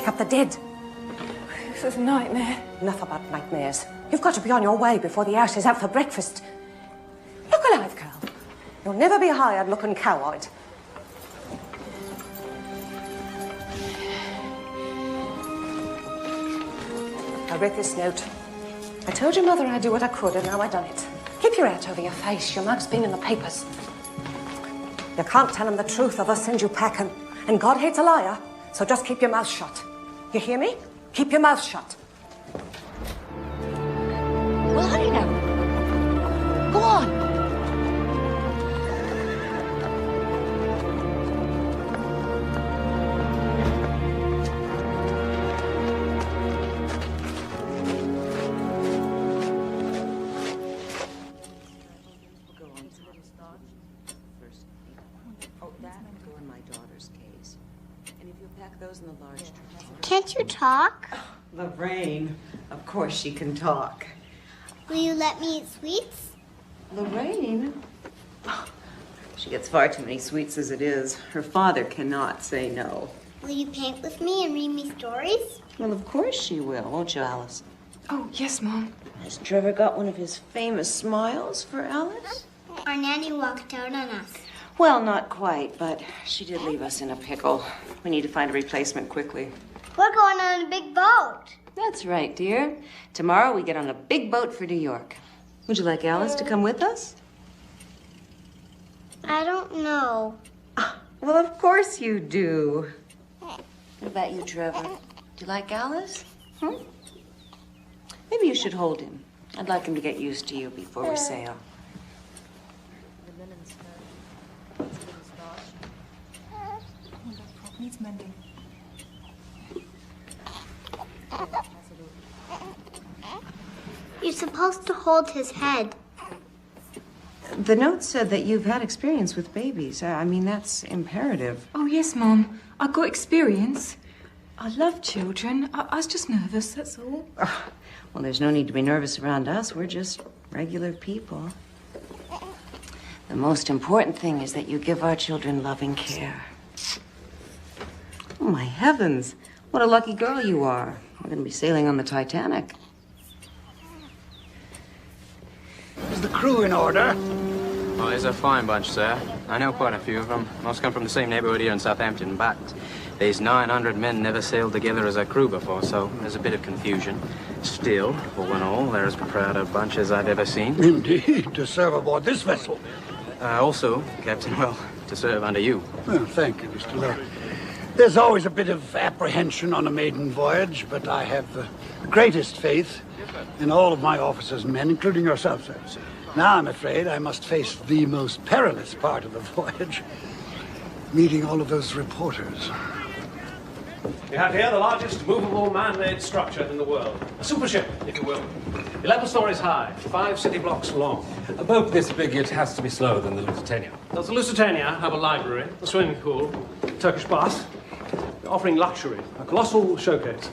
up the dead. This is a nightmare. Enough about nightmares. You've got to be on your way before the ash is out for breakfast. Look alive, Carl. You'll never be hired looking cow-eyed. I read this note. I told your mother I'd do what I could, and now I've done it. Keep your hat over your face. Your mug's been in the papers. You can't tell him the truth, or they'll send you packing. And God hates a liar, so just keep your mouth shut. You hear me? Keep your mouth shut. Well, honey, now. Go on. Can't you talk? Lorraine, of course she can talk. Will you let me eat sweets? Lorraine? She gets far too many sweets as it is. Her father cannot say no. Will you paint with me and read me stories? Well, of course she will, won't you, Alice? Oh, yes, Mom. Has Trevor got one of his famous smiles for Alice? Our nanny walked out on us. Well, not quite, but she did leave us in a pickle. We need to find a replacement quickly. We're going on a big boat. That's right, dear. Tomorrow we get on a big boat for New York. Would you like Alice to come with us? I don't know. Well, of course you do. What about you, Trevor? Do you like Alice? Maybe you should hold him. I'd like him to get used to you before we sail. Needs mending. You're supposed to hold his head. The note said that you've had experience with babies. I mean, that's imperative. Oh, yes, Mom. I got experience. I love children. I was just nervous, that's all. Well, there's no need to be nervous around us. We're just regular people. The most important thing is that you give our children loving care. Oh, my heavens. What a lucky girl you are. We're going to be sailing on the Titanic. Is the crew in order? Well, there's a fine bunch, sir. I know quite a few of them. Most come from the same neighborhood here in Southampton, but these 900 men never sailed together as a crew before, so there's a bit of confusion. Still, for one all, they're as proud a bunch as I've ever seen. Indeed, to serve aboard this vessel. Also, Captain, well, to serve under you. Well, thank you, Mr. Lowe. There's always a bit of apprehension on a maiden voyage, but I have the greatest faith in all of my officers and men, including yourself, sir. Now I'm afraid I must face the most perilous part of the voyage, meeting all of those reporters. We have here the largest movable man-made structure in the world. A super ship, if you will. 11 stories high, 5 city blocks long. A boat this big, it has to be slower than the Lusitania. Does the Lusitania have a library, a swimming pool, Turkish bath? We're offering luxury, a colossal showcase.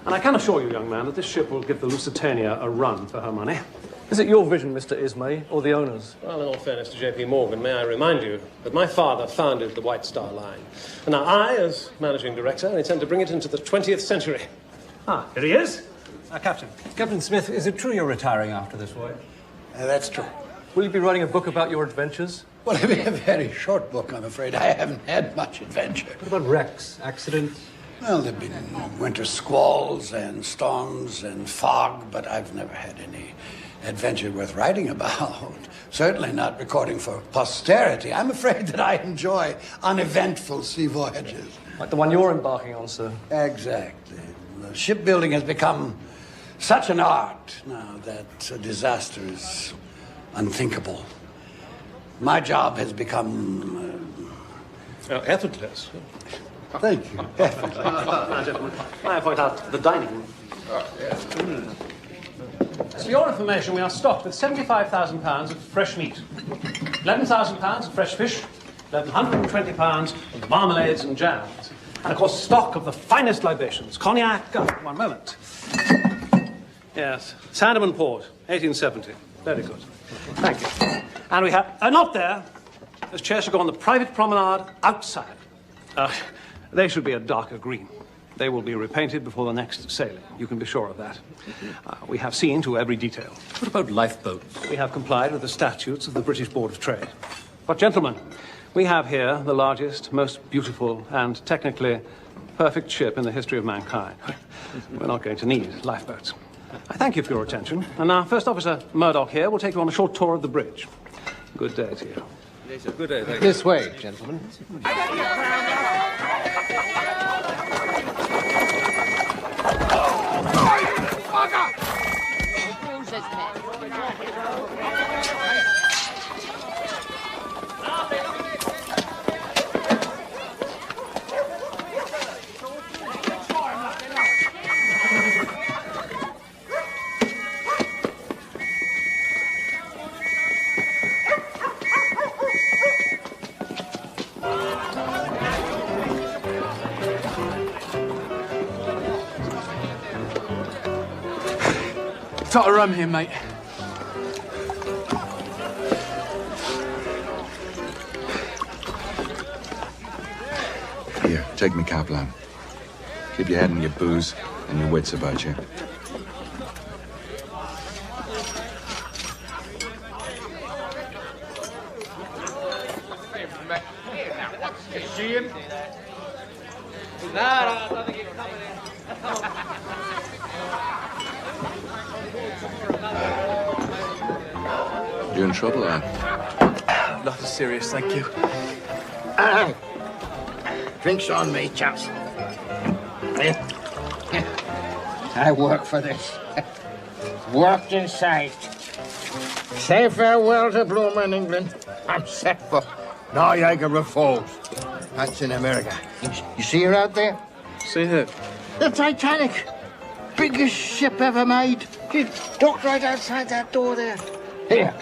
And I can assure you, young man, that this ship will give the Lusitania a run for her money. Is it your vision, Mr. Ismay, or the owner's? Well, in all fairness to J.P. Morgan, may I remind you that my father founded the White Star Line. And now I, as managing director, intend to bring it into the 20th century. Ah, here he is. Captain. Captain Smith, is it true you're retiring after this voyage? That's true. Will you be writing a book about your adventures? Well, it'll be a very short book, I'm afraid. I haven't had much adventure. What about wrecks, accidents? Well, there've been winter squalls and storms and fog, but I've never had any adventure worth writing about. Certainly not recording for posterity. I'm afraid that I enjoy uneventful sea voyages. Like the one you're embarking on, sir. Exactly. Shipbuilding has become such an art now that a disaster is unthinkable. My job has become... effortless. Thank you. Effortless. Now, gentlemen, may I point out the dining room? For your information, we are stocked with £75,000 of fresh meat, £11,000 of fresh fish, £1,120 of marmalades and jams, and, of course, stock of the finest libations, cognac, one moment. Yes, Sandeman Port, 1870. Very good. Thank you. And we have, not there, those chairs should go on the private promenade outside. They should be a darker green. They will be repainted before the next sailing. You can be sure of that. We have seen to every detail. What about lifeboats? We have complied with the statutes of the British Board of Trade. But, gentlemen, we have here the largest, most beautiful, and technically perfect ship in the history of mankind. We're not going to need lifeboats. I thank you for your attention. And now, First Officer Murdoch here will take you on a short tour of the bridge. Good day to you. Good day, thank you. This way, gentlemen. Tot of rum here, mate. Here, take me cap, lad. Keep your head and your booze and your wits about you. See him? No, I don't think he's coming in. You in trouble, lad? Nothing serious, thank you. Drinks on me, chaps. I work for this. Worked and saved. Say farewell to bloomin' England. I'm set for Niagara Falls. That's in America. You see her out there? See who? The Titanic. Biggest ship ever made. She docked right outside that door there. Here.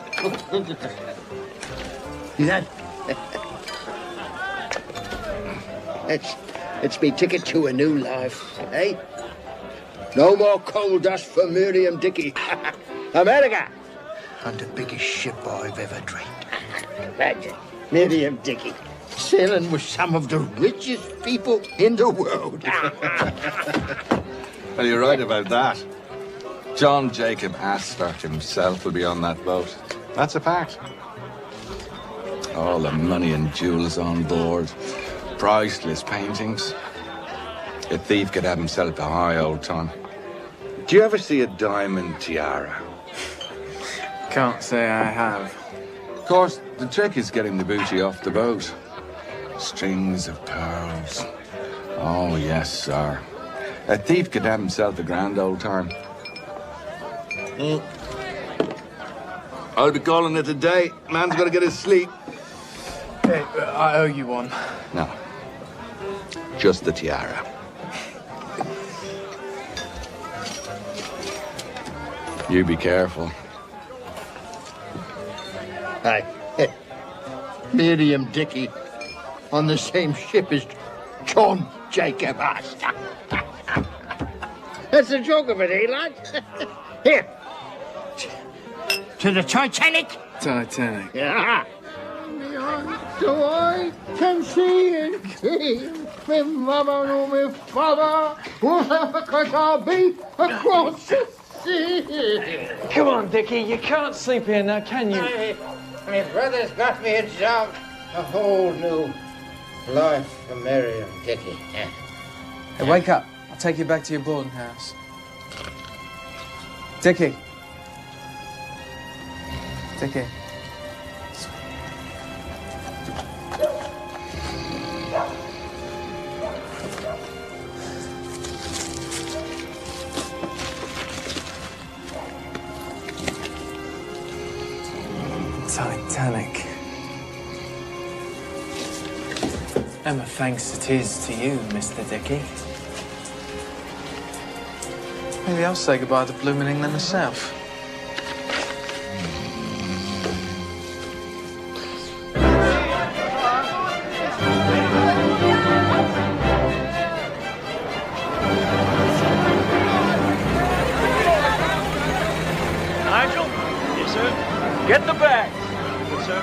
See that? It's me ticket to a new life, eh? No more coal dust for Miriam Dickey. America! And the biggest ship I've ever dreamed. Imagine, Miriam Dickey sailing with some of the richest people in the world. Well, you're right about that. John Jacob Astor himself will be on that boat. That's a fact. All the money and jewels on board. Priceless paintings. A thief could have himself a high old time. Do you ever see a diamond tiara? Can't say I have. Of course, the trick is getting the booty off the boat. Strings of pearls. Oh, yes, sir. A thief could have himself a grand old time. I'll be calling it a day. Man's got to get his sleep. Hey, I owe you one. No. Just the tiara. You be careful. Hi. Miriam Dickey on the same ship as John Jacob Astor. That's the joke of it, eh, lads? Here. To the Titanic. Titanic. Yeah. So I can see and keep me mother nor me father, because I'll be across the sea. Come on, Dickie, you can't sleep here now, can you? My brother's got me a job, a whole new life for Miriam Dickey. Hey, wake up. I'll take you back to your boarding house. Dickie. Dickie. Titanic. And my thanks it is to you, Mr. Dickey. Maybe I'll say goodbye to bloomin' England myself. Nigel? Yes, sir. Get the bag. Yes, sir.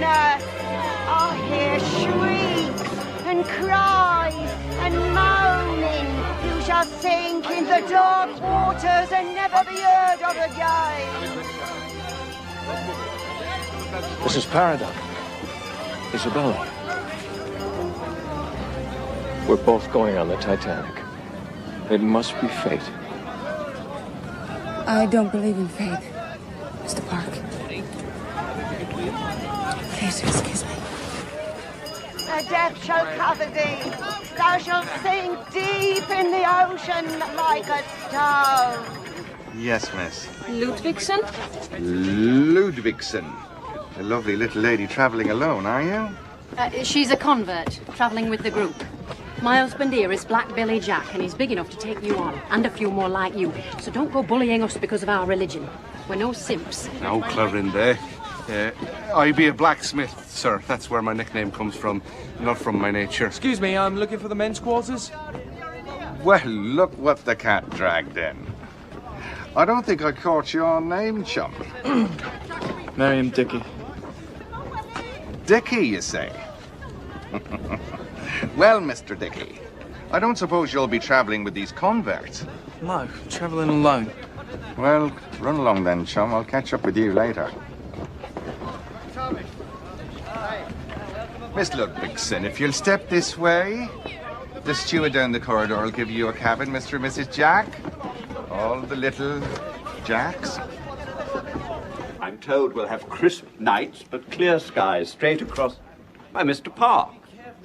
nurse. I hear shrieks and cries and moaning. You shall sink in the dark waters and never be heard of again. This is Paradigm. Isabella. We're both going on the Titanic. It must be fate. I don't believe in fate, Mr. Park. Please excuse me. The death shall cover thee. Thou shalt sink deep in the ocean like a stone. Yes, miss. Ludvigsen? Ludvigsen. A lovely little lady travelling alone, are you? She's a convert, travelling with the group. My husband here is Black Billy Jack, and he's big enough to take you on, and a few more like you. So don't go bullying us because of our religion. We're no simps. No, Clorinde. I be a blacksmith, sir. That's where my nickname comes from, not from my nature. Excuse me, I'm looking for the men's quarters. Well, look what the cat dragged in. I don't think I caught your name, chum. Miriam Dickey. Dickey, you say? Well, Mr. Dickey, I don't suppose you'll be travelling with these converts. No, travelling alone. Well, run along then, chum. I'll catch up with you later. Miss Ludvigsen, if you'll step this way, the steward down the corridor will give you a cabin, Mr. and Mrs. Jack. All the little Jacks. I'm told we'll have crisp nights, but clear skies straight across. By Mr. Park.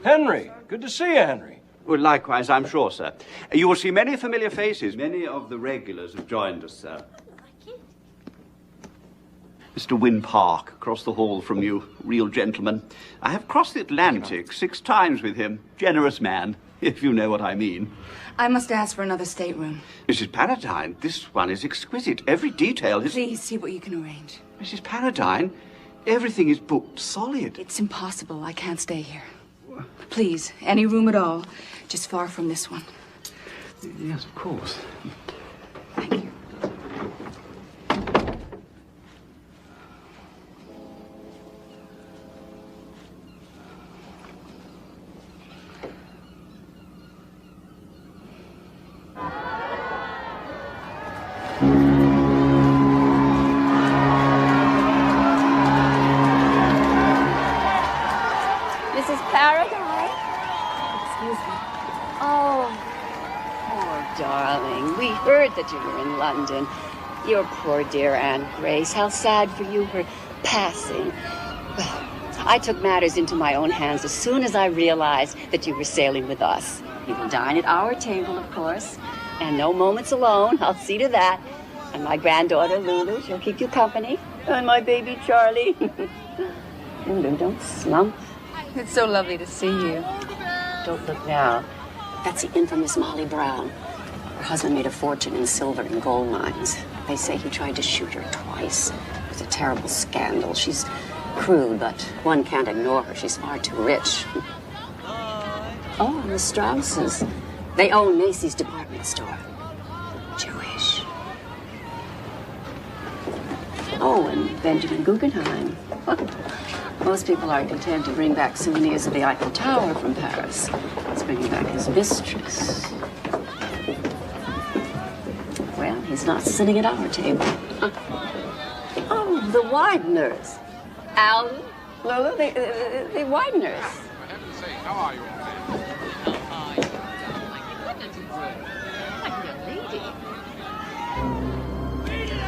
Henry, good to see you, Henry. Well, likewise, I'm sure, sir. You will see many familiar faces. Many of the regulars have joined us, sir. Mr. Wynne Park, across the hall from you, real gentleman. I have crossed the Atlantic 6 times with him. Generous man, if you know what I mean. I must ask for another stateroom. Mrs. Paradine, this one is exquisite. Every detail is... Please see what you can arrange. Mrs. Paradine, everything is booked solid. It's impossible. I can't stay here. Please, any room at all, just far from this one. Yes, of course. Thank you. Mrs. Paradine? Excuse me. Oh, poor darling. We heard that you were in London. Your poor dear Aunt Grace. How sad for you, her passing. Well, I took matters into my own hands as soon as I realized that you were sailing with us. You will dine at our table, of course. And no moments alone. I'll see to that. And my granddaughter, Lulu, she'll keep you company. And my baby, Charlie. Lulu, don't slump. It's so lovely to see you. Don't look now. That's the infamous Molly Brown. Her husband made a fortune in silver and gold mines. They say he tried to shoot her twice. It was a terrible scandal. She's crude, but one can't ignore her. She's far too rich. Oh, and the Strausses. They own Macy's department store. Jewish. Oh, and Benjamin Guggenheim. Most people are content to bring back souvenirs of the Eiffel Tower from Paris. He's bringing back his mistress. Well, he's not sitting at our table. Oh, the Wideners. Alan, Lola, the Wideners. For heaven's sake, how are you all?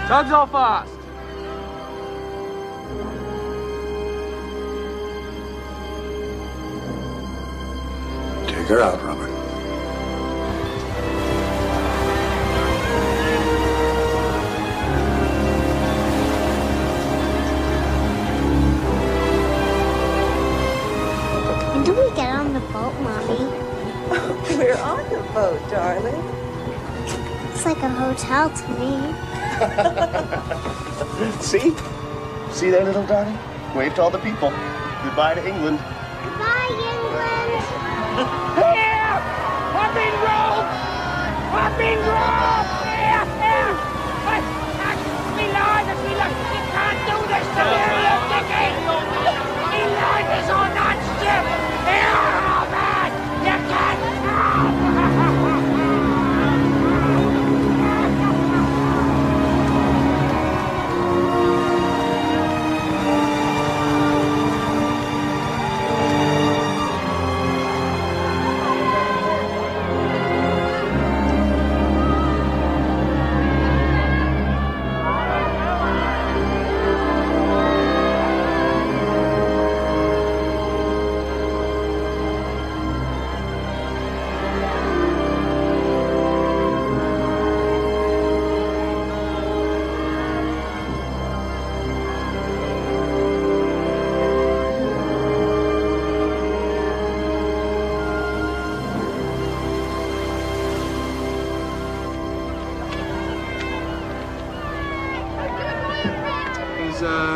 Tugs all fast. Take her out, Robert. When do we get on the boat, Mommy? We're on the boat, darling. It's like a hotel to me. See? See there, little darling? Wave to all the people. Goodbye to England. Goodbye, England. Here! I've been robbed! I've been robbed! Here! Here! We lied! We can't do this to Miriam Dickey! We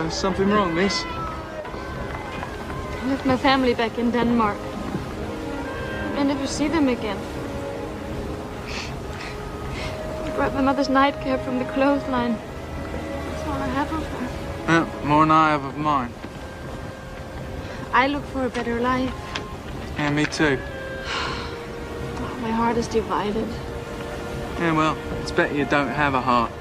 Something wrong, miss? I left my family back in Denmark. I never see them again. I grabbed my mother's nightcap from the clothesline. That's all I have of her. Yeah, more than I have of mine. I look for a better life. Yeah, me too. Oh, my heart is divided. Yeah, well, it's better you don't have a heart.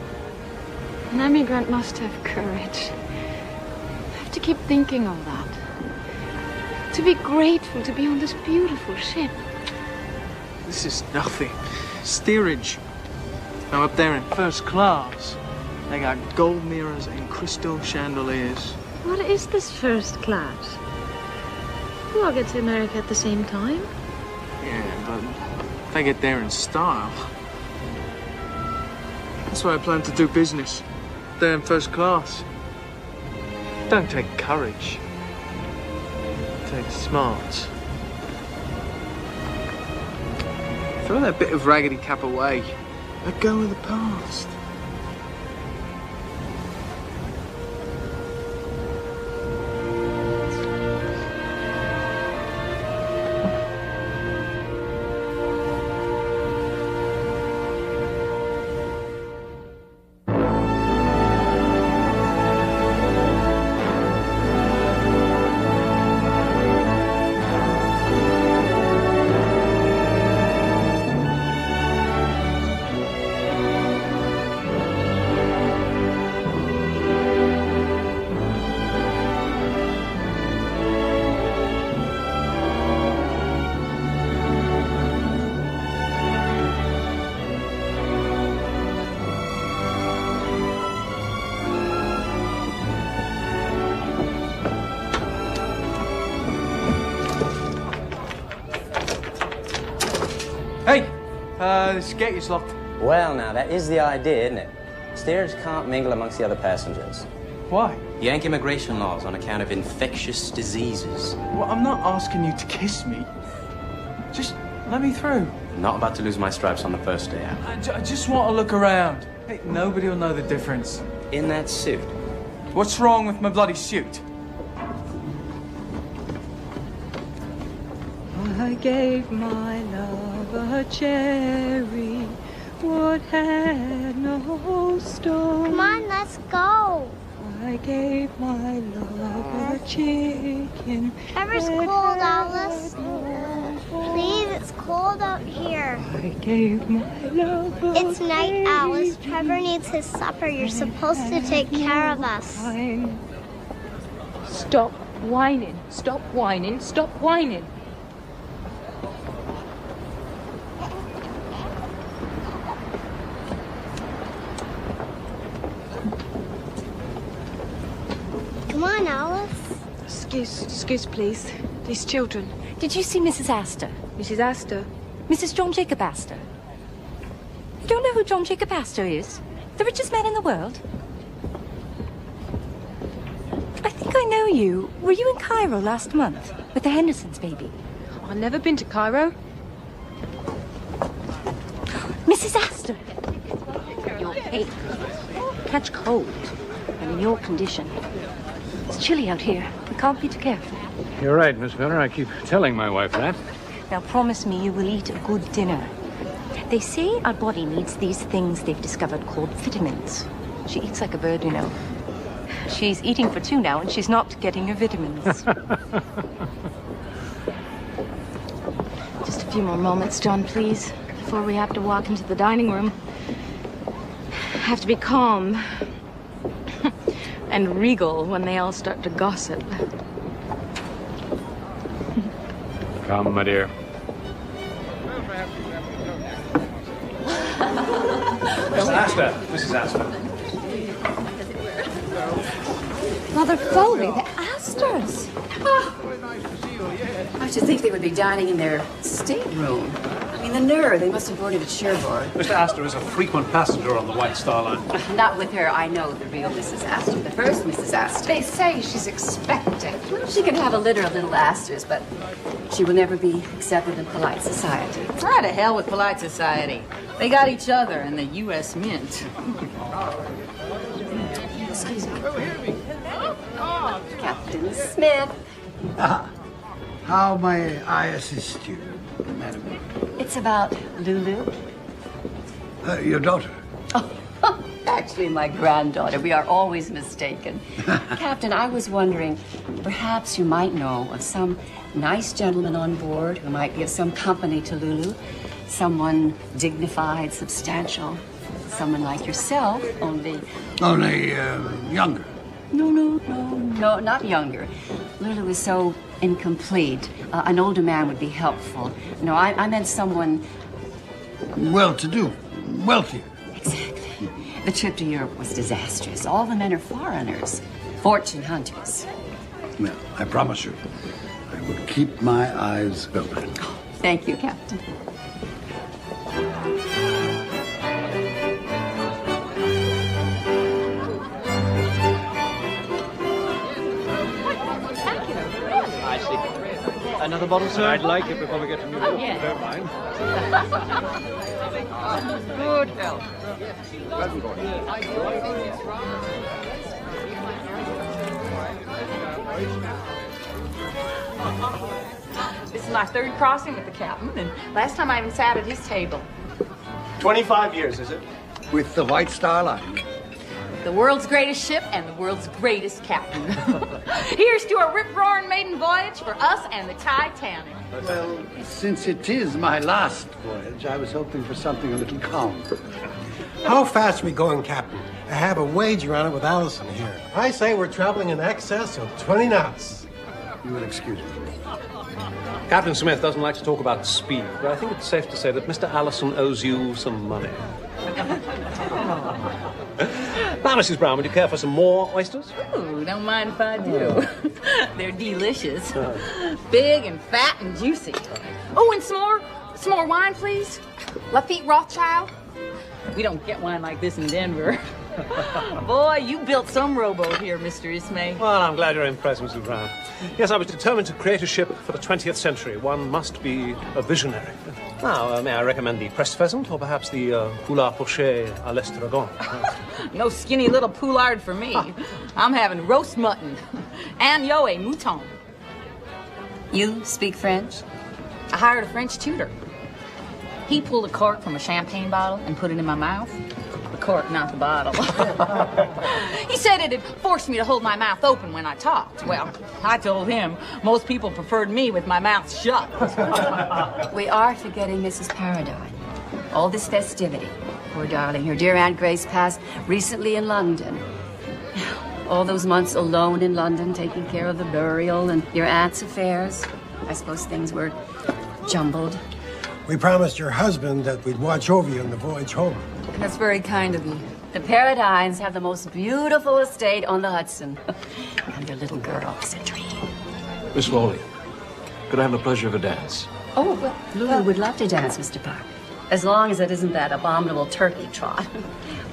An emigrant must have courage. I have to keep thinking of that. To be grateful to be on this beautiful ship. This is nothing. Steerage. Now up there in first class, they got gold mirrors and crystal chandeliers. What is this first class? We all get to America at the same time. Yeah, but they get there in style. That's why I plan to do business. There in first class. Don't take courage. Take smarts. Throw that bit of raggedy cap away. Let go of the past. Hey! This gate is locked. Well, now, that is the idea, isn't it? Steerage can't mingle amongst the other passengers. Why? Yank immigration laws on account of infectious diseases. Well, I'm not asking you to kiss me. Just let me through. I'm not about to lose my stripes on the first day out. I just want to look around. Hey, nobody will know the difference. In that suit. What's wrong with my bloody suit? I gave my love a cherry, what had no stone. Come on, let's go. I gave my love a chicken. Trevor's cold, Alice. Please, it's cold out here. I gave my love a It's night, Alice. Trevor needs his supper. You're supposed to take care of us. Stop whining. Stop whining. Stop whining. Come on, Alice. Excuse, please. These children. Did you see Mrs. Astor? Mrs. Astor? Mrs. John Jacob Astor. You don't know who John Jacob Astor is? The richest man in the world? I think I know you. Were you in Cairo last month with the Hendersons, maybe? I've never been to Cairo. Mrs. Astor! You're pale. Catch cold. And in your condition. It's chilly out here. We can't be too careful. You're right, Miss Miller. I keep telling my wife that. Now promise me you will eat a good dinner. They say our body needs these things they've discovered called vitamins. She eats like a bird, you know. She's eating for two now and she's not getting her vitamins. Just a few more moments, John, please, before we have to walk into the dining room. I have to be calm and regal when they all start to gossip. Come, my dear. Mrs. Astor. Mrs. Astor. Mother Foley, the Astors. I should think they would be dining in their stateroom. I mean, the nerve. They must have boarded at Cherbourg. Mr. Astor is a frequent passenger on the White Star Line. Not with her. I know the real Mrs. Astor, the first Mrs. Astor. They say she's expecting. Well, she can have a litter of little Astors, but she will never be accepted in polite society. Ah, to hell with polite society. They got each other and the U.S. Mint. Excuse me. Captain Smith. How may I assist you, madam? It's about Lulu. Your daughter. Actually, my granddaughter. We are always mistaken. Captain, I was wondering, perhaps you might know of some nice gentleman on board who might be of some company to Lulu. Someone dignified, substantial. Someone like yourself, only... Only younger. No, not younger. Lulu is so incomplete. An older man would be helpful. No, I meant someone... Well-to-do. Wealthier. Exactly. The trip to Europe was disastrous. All the men are foreigners. Fortune hunters. Well, I promise you, I will keep my eyes open. Thank you, Captain. I see. Another bottle, sir? I'd like it before we get to New York. Yeah. Don't mind. Good health. This is my third crossing with the captain, and last time I even sat at his table. 25 years, is it? With the White Star Line. The world's greatest ship and the world's greatest captain. Here's to a rip-roaring maiden voyage for us and the Titanic. Well, since it is my last voyage, I was hoping for something a little calmer. How fast are we going, Captain? I have a wager on it with Allison here. I say we're traveling in excess of 20 knots. You will excuse me. Captain Smith doesn't like to talk about speed, but I think it's safe to say that Mr. Allison owes you some money. Now, Mrs. Brown, would you care for some more oysters? Ooh, don't mind if I do. They're delicious. Big and fat and juicy. Oh, and some more wine, please. Lafitte Rothschild. We don't get wine like this in Denver. Boy, you built some rowboat here, Mr. Ismay. Well, I'm glad you're impressed, Mrs. Brown. Yes, I was determined to create a ship for the 20th century. One must be a visionary. Now, may I recommend the pressed pheasant, or perhaps the poulard poché à l'estragon? No skinny little poulard for me. I'm having roast mutton and yoe mouton. You speak French? I hired a French tutor. He pulled a cork from a champagne bottle and put it in my mouth. The cork, not the bottle. He said it'd force me to hold my mouth open when I talked. Well, I told him most people preferred me with my mouth shut. We are forgetting Mrs. Paradine. All this festivity. Poor darling, her dear Aunt Grace passed recently in London. All those months alone in London, taking care of the burial and your aunt's affairs. I suppose things were jumbled. We promised your husband that we'd watch over you on the voyage home. That's very kind of you. The Paradines have the most beautiful estate on the Hudson. And their little girl is a dream. Miss Foley, could I have the pleasure of a dance? Oh, well, Lulu would love to dance, Mr. Park. As long as it isn't that abominable turkey trot.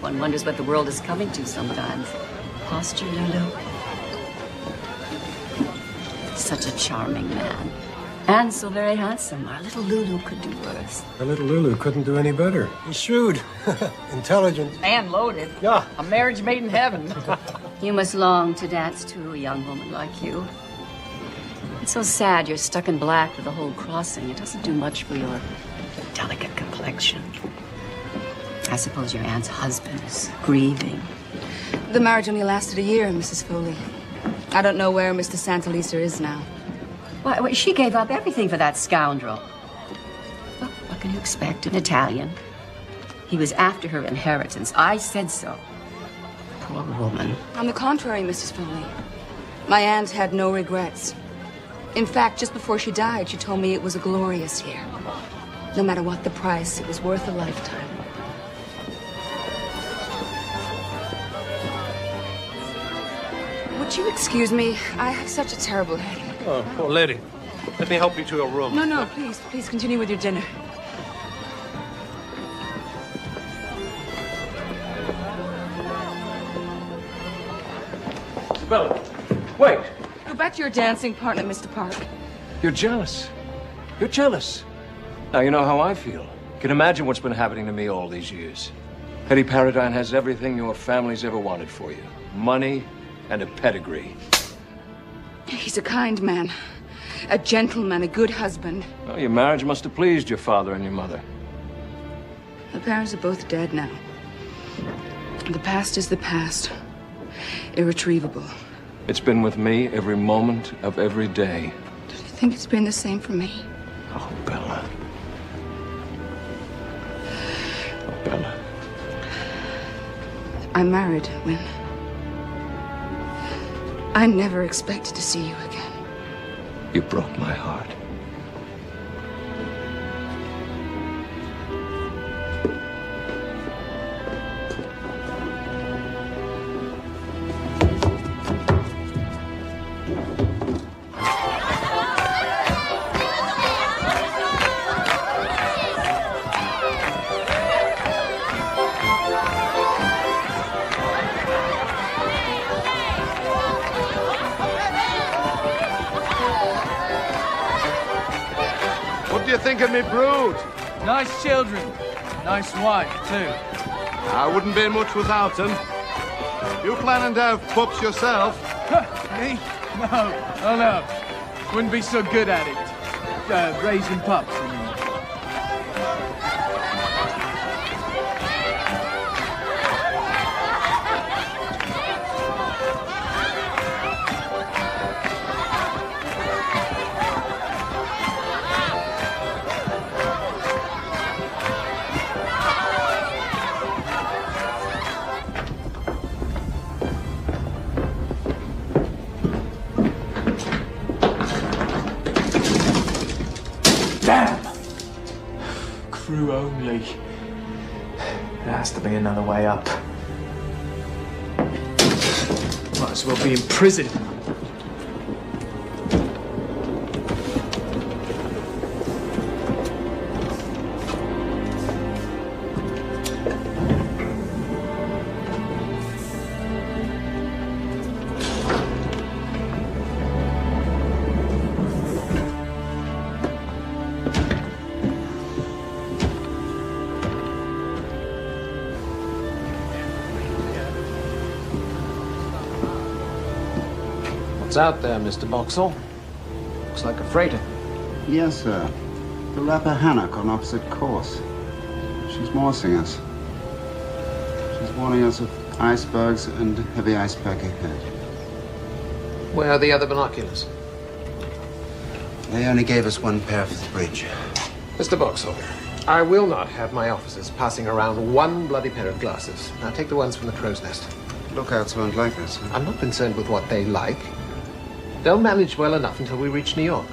One wonders what the world is coming to sometimes. Posture, Lulu. Such a charming man. And so very handsome. Our little Lulu could do worse. Our little Lulu couldn't do any better. He's shrewd, intelligent. And loaded. Yeah. A marriage made in heaven. You must long to dance to a young woman like you. It's so sad you're stuck in black for the whole crossing. It doesn't do much for your delicate complexion. I suppose your aunt's husband is grieving. The marriage only lasted a year, Mrs. Foley. I don't know where Mr. Santaliser is now. Why, she gave up everything for that scoundrel. Well, what can you expect? An Italian. He was after her inheritance. I said so. Poor woman. On the contrary, Mrs. Foley. My aunt had no regrets. In fact, just before she died, she told me it was a glorious year. No matter what the price, it was worth a lifetime. Would you excuse me? I have such a terrible headache. Oh, poor lady. Let me help you to your room. No, please. Please continue with your dinner. Bella, wait. Go back to your dancing partner, Mr. Park. You're jealous. You're jealous. Now, you know how I feel. You can imagine what's been happening to me all these years. Hetty Paradine has everything your family's ever wanted for you. Money and a pedigree. He's a kind man, a gentleman, a good husband. Well, your marriage must have pleased your father and your mother. My parents are both dead now. The past is the past. Irretrievable. It's been with me every moment of every day. Do you think it's been the same for me? Oh, Bella. Oh, Bella. I'm married, Win. I never expected to see you again. You broke my heart. What do you think of me brood? Nice children. Nice wife, too. I wouldn't be much without them. You planning to have pups yourself? Me? No. Oh, no. Wouldn't be so good at it. Raising pups, I mean. Damn! Crew only. There has to be another way up. Might as well be in prison. What's out there, Mr. Boxall? Looks like a freighter. Yes, sir. The Rappahannock on opposite course. She's morsing us. She's warning us of icebergs and heavy ice pack ahead. Where are the other binoculars? They only gave us one pair for the bridge. Mr. Boxall, I will not have my officers passing around one bloody pair of glasses. Now take the ones from the crow's nest. Lookouts won't like this. I'm not concerned with what they like. They'll manage well enough until we reach New York.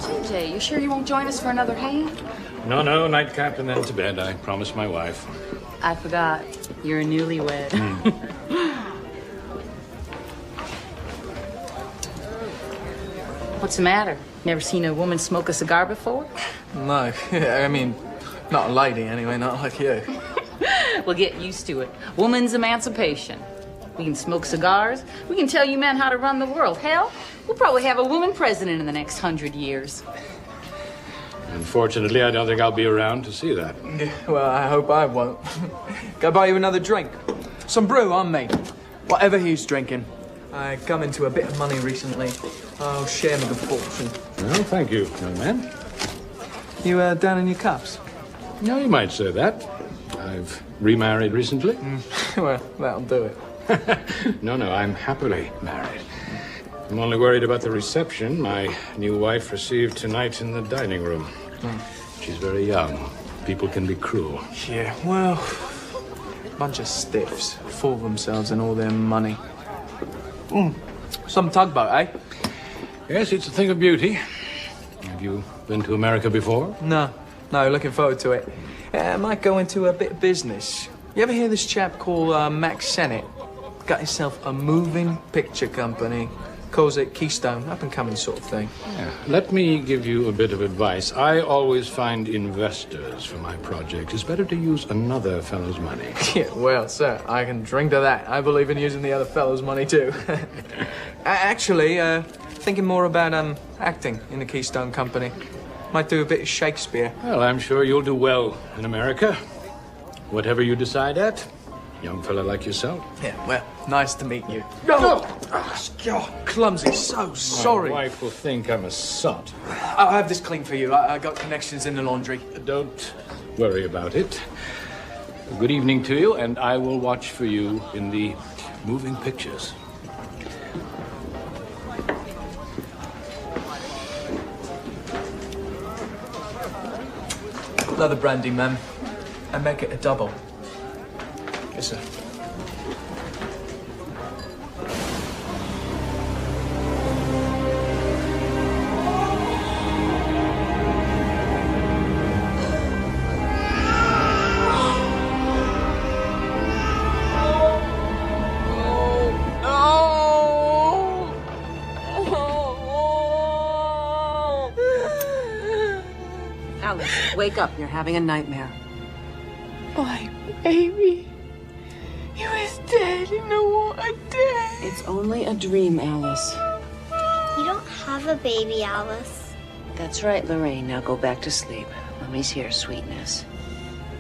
CJ, you sure you won't join us for another hand? No, no, nightcap and then to bed. I promised my wife. I forgot. You're a newlywed. What's the matter? Never seen a woman smoke a cigar before? No, I mean, not a lady anyway, not like you. Well, get used to it. Woman's emancipation. We can smoke cigars. We can tell you men how to run the world. Hell, we'll probably have a woman president in the next 100 years. Unfortunately, I don't think I'll be around to see that. Yeah, well, I hope I won't. Go buy you another drink. Some brew on me. Whatever he's drinking. I come into a bit of money recently. I'll share my good fortune. Well, thank you, young man. You down in your cups? No, you might say that. I've remarried recently. Well, that'll do it. No, I'm happily married. I'm only worried about the reception my new wife received tonight in the dining room. She's very young. People can be cruel. Yeah, well, bunch of stiffs, full of themselves and all their money. Some tugboat, eh? Yes, it's a thing of beauty. Have you been to America before? No, looking forward to it. I might go into a bit of business. You ever hear this chap called Max Sennett? Got himself a moving picture company. Calls it Keystone, up-and-coming sort of thing. Yeah. Let me give you a bit of advice. I always find investors for my project. It's better to use another fellow's money. Yeah, well, sir, I can drink to that. I believe in using the other fellow's money, too. Actually, thinking more about, acting in the Keystone Company. Might do a bit of Shakespeare. Well, I'm sure you'll do well in America. Whatever you decide at, young fella like yourself. Yeah, well, nice to meet you. No! Oh, clumsy, so sorry. My wife will think I'm a sot. I'll have this clean for you. I got connections in the laundry. Don't worry about it. Good evening to you, and I will watch for you in the moving pictures. Another brandy, ma'am. And make it a double. Yes, sir. Alice, wake up. You're having a nightmare. My baby. He was dead. You know what I did? It's only a dream, Alice. You don't have a baby, Alice. That's right, Lorraine. Now go back to sleep. Mommy's here, sweetness.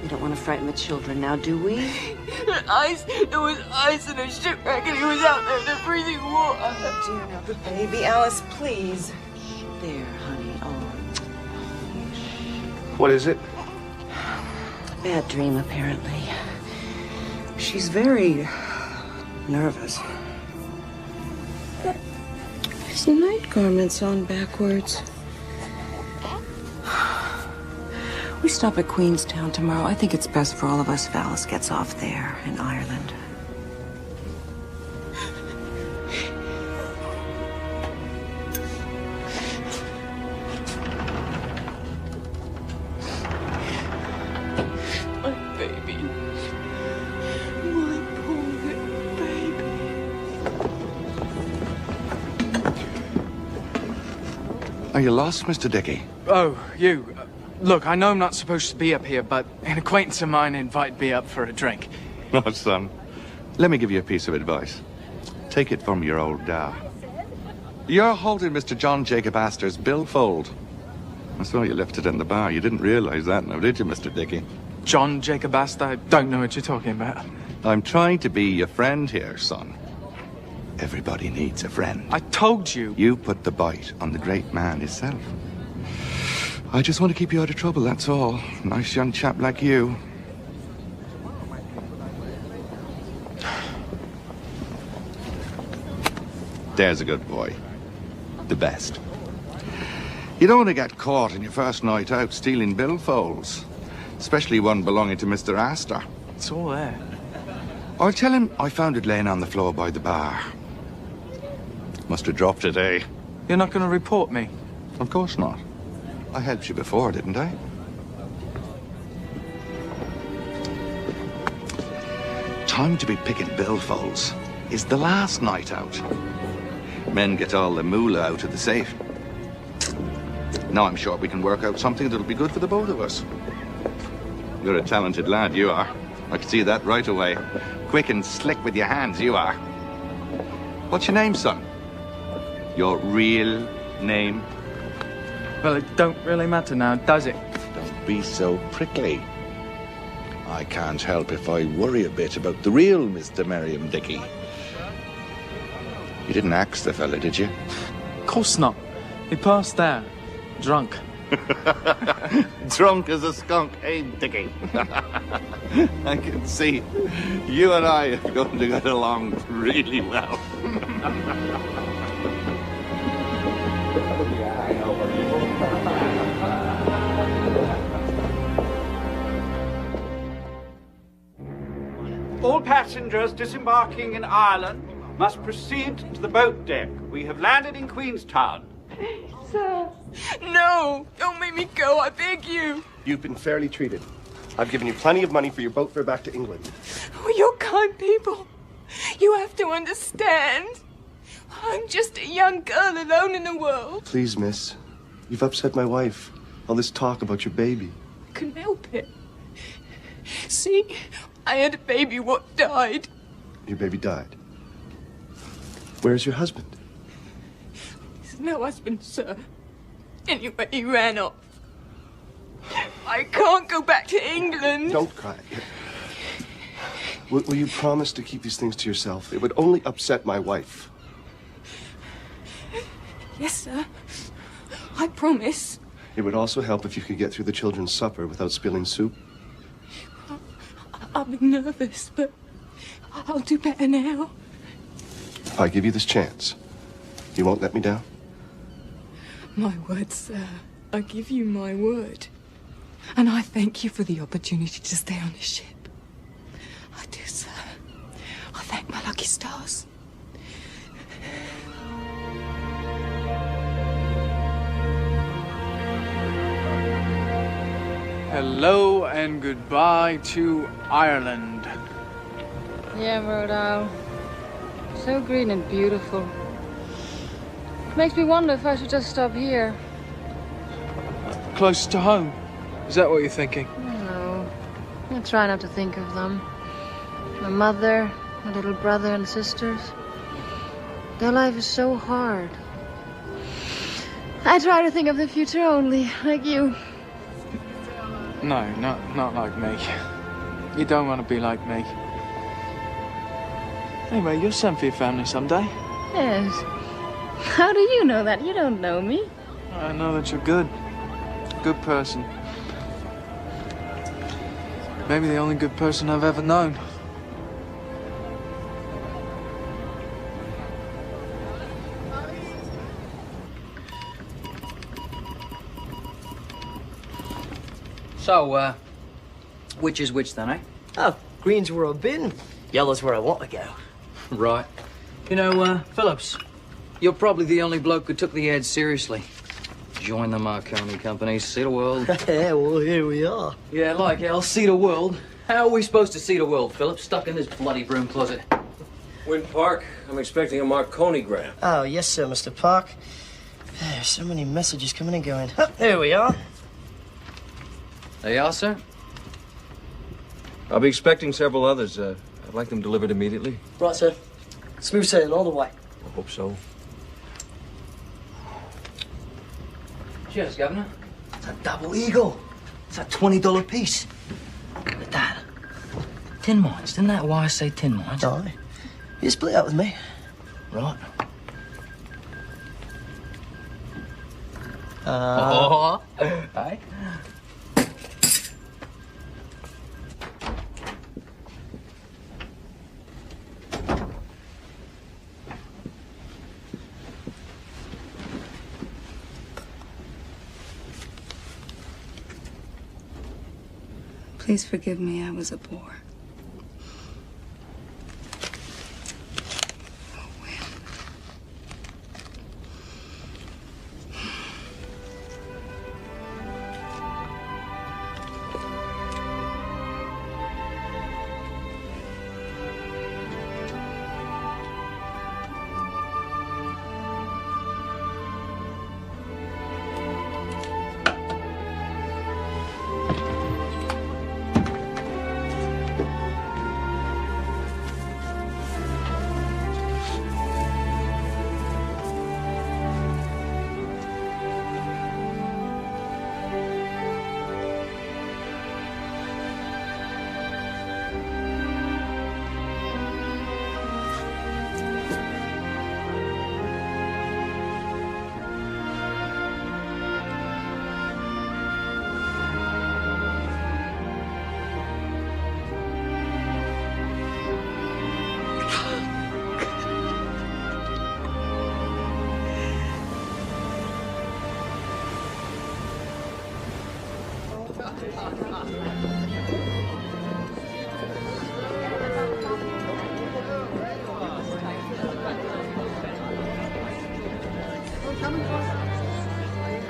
We don't want to frighten the children now, do we? There was ice in a shipwreck and he was out there in the freezing water. Oh, dear, now, baby, Alice, please. There, honey. Oh. What is it? Bad dream, apparently. She's very nervous. His night garment's on backwards. We stop at Queenstown tomorrow. I think it's best for all of us if Alice gets off there in Ireland. My baby. My poor baby. Are you lost, Mr. Dickey? Oh, you. Look, I know I'm not supposed to be up here, but an acquaintance of mine invited me up for a drink. No, son. Let me give you a piece of advice. Take it from your old dad. You're holding Mr. John Jacob Astor's billfold. I saw you left it in the bar. You didn't realize that now, did you, Mr. Dickey? John Jacob Astor? I don't know what you're talking about. I'm trying to be your friend here, son. Everybody needs a friend. I told you. You put the bite on the great man himself. I just want to keep you out of trouble, that's all. Nice young chap like you. There's a good boy. The best. You don't want to get caught in your first night out stealing billfolds. Especially one belonging to Mr. Astor. It's all there. I'll tell him I found it laying on the floor by the bar. Must have dropped it, eh? You're not going to report me? Of course not. I helped you before, didn't I? Time to be picking billfolds is the last night out. Men get all the moolah out of the safe. Now I'm sure we can work out something that'll be good for the both of us. You're a talented lad, you are. I can see that right away. Quick and slick with your hands, you are. What's your name, son? Your real name? Well, it don't really matter now, does it? Don't be so prickly. I can't help if I worry a bit about the real Mr. Merriam Dickey. You didn't axe the fella, did you? Of course not. He passed out. Drunk. Drunk as a skunk, eh, Dickey? I can see you and I are going to get along really well. All passengers disembarking in Ireland must proceed to the boat deck. We have landed in Queenstown. Sir. No! Don't make me go, I beg you. You've been fairly treated. I've given you plenty of money for your boat fare back to England. Oh, you're kind people. You have to understand. I'm just a young girl alone in the world. Please, miss. You've upset my wife. All this talk about your baby. I couldn't help it. See, I had a baby what died. Your baby died. Where's your husband? He's no husband, sir. Anyway, he ran off. I can't go back to England. Don't cry. Will you promise to keep these things to yourself? It would only upset my wife. Yes, sir. I promise. It would also help if you could get through the children's supper without spilling soup. I've been nervous, but I'll do better now. If I give you this chance, you won't let me down? My word, sir. I give you my word. And I thank you for the opportunity to stay on this ship. I do, sir. I thank my lucky stars. Hello and goodbye to Ireland. Yeah, Rodal. So green and beautiful. Makes me wonder if I should just stop here. Close to home. Is that what you're thinking? No. I try not to think of them. My mother, my little brother and sisters. Their life is so hard. I try to think of the future only, like you. No, not like me. You don't want to be like me. Anyway, you'll send for your family someday. Yes. How do you know that? You don't know me. I know that you're good. Good person. Maybe the only good person I've ever known. So, which is which then, eh? Oh, green's where I've been, yellow's where I want to go. Right. You know, Phillips, you're probably the only bloke who took the ad seriously. Join the Marconi Company, see the world. Yeah, well, here we are. Yeah, like hell, see the world. How are we supposed to see the world, Phillips? Stuck in this bloody broom closet. Wynn Park, I'm expecting a Marconi gram. Oh, yes, sir, Mr. Park. There's so many messages coming and going. Oh, there we are. There you are, sir. I'll be expecting several others. I'd like them delivered immediately. Right, sir. Smooth sailing all the way. I hope so. Cheers, Governor. It's a double eagle. It's a $20 piece. Look at that. Tin mines. Isn't that why I say tin mines? Aye. You split up with me. Right. Aye. Please forgive me, I was a bore.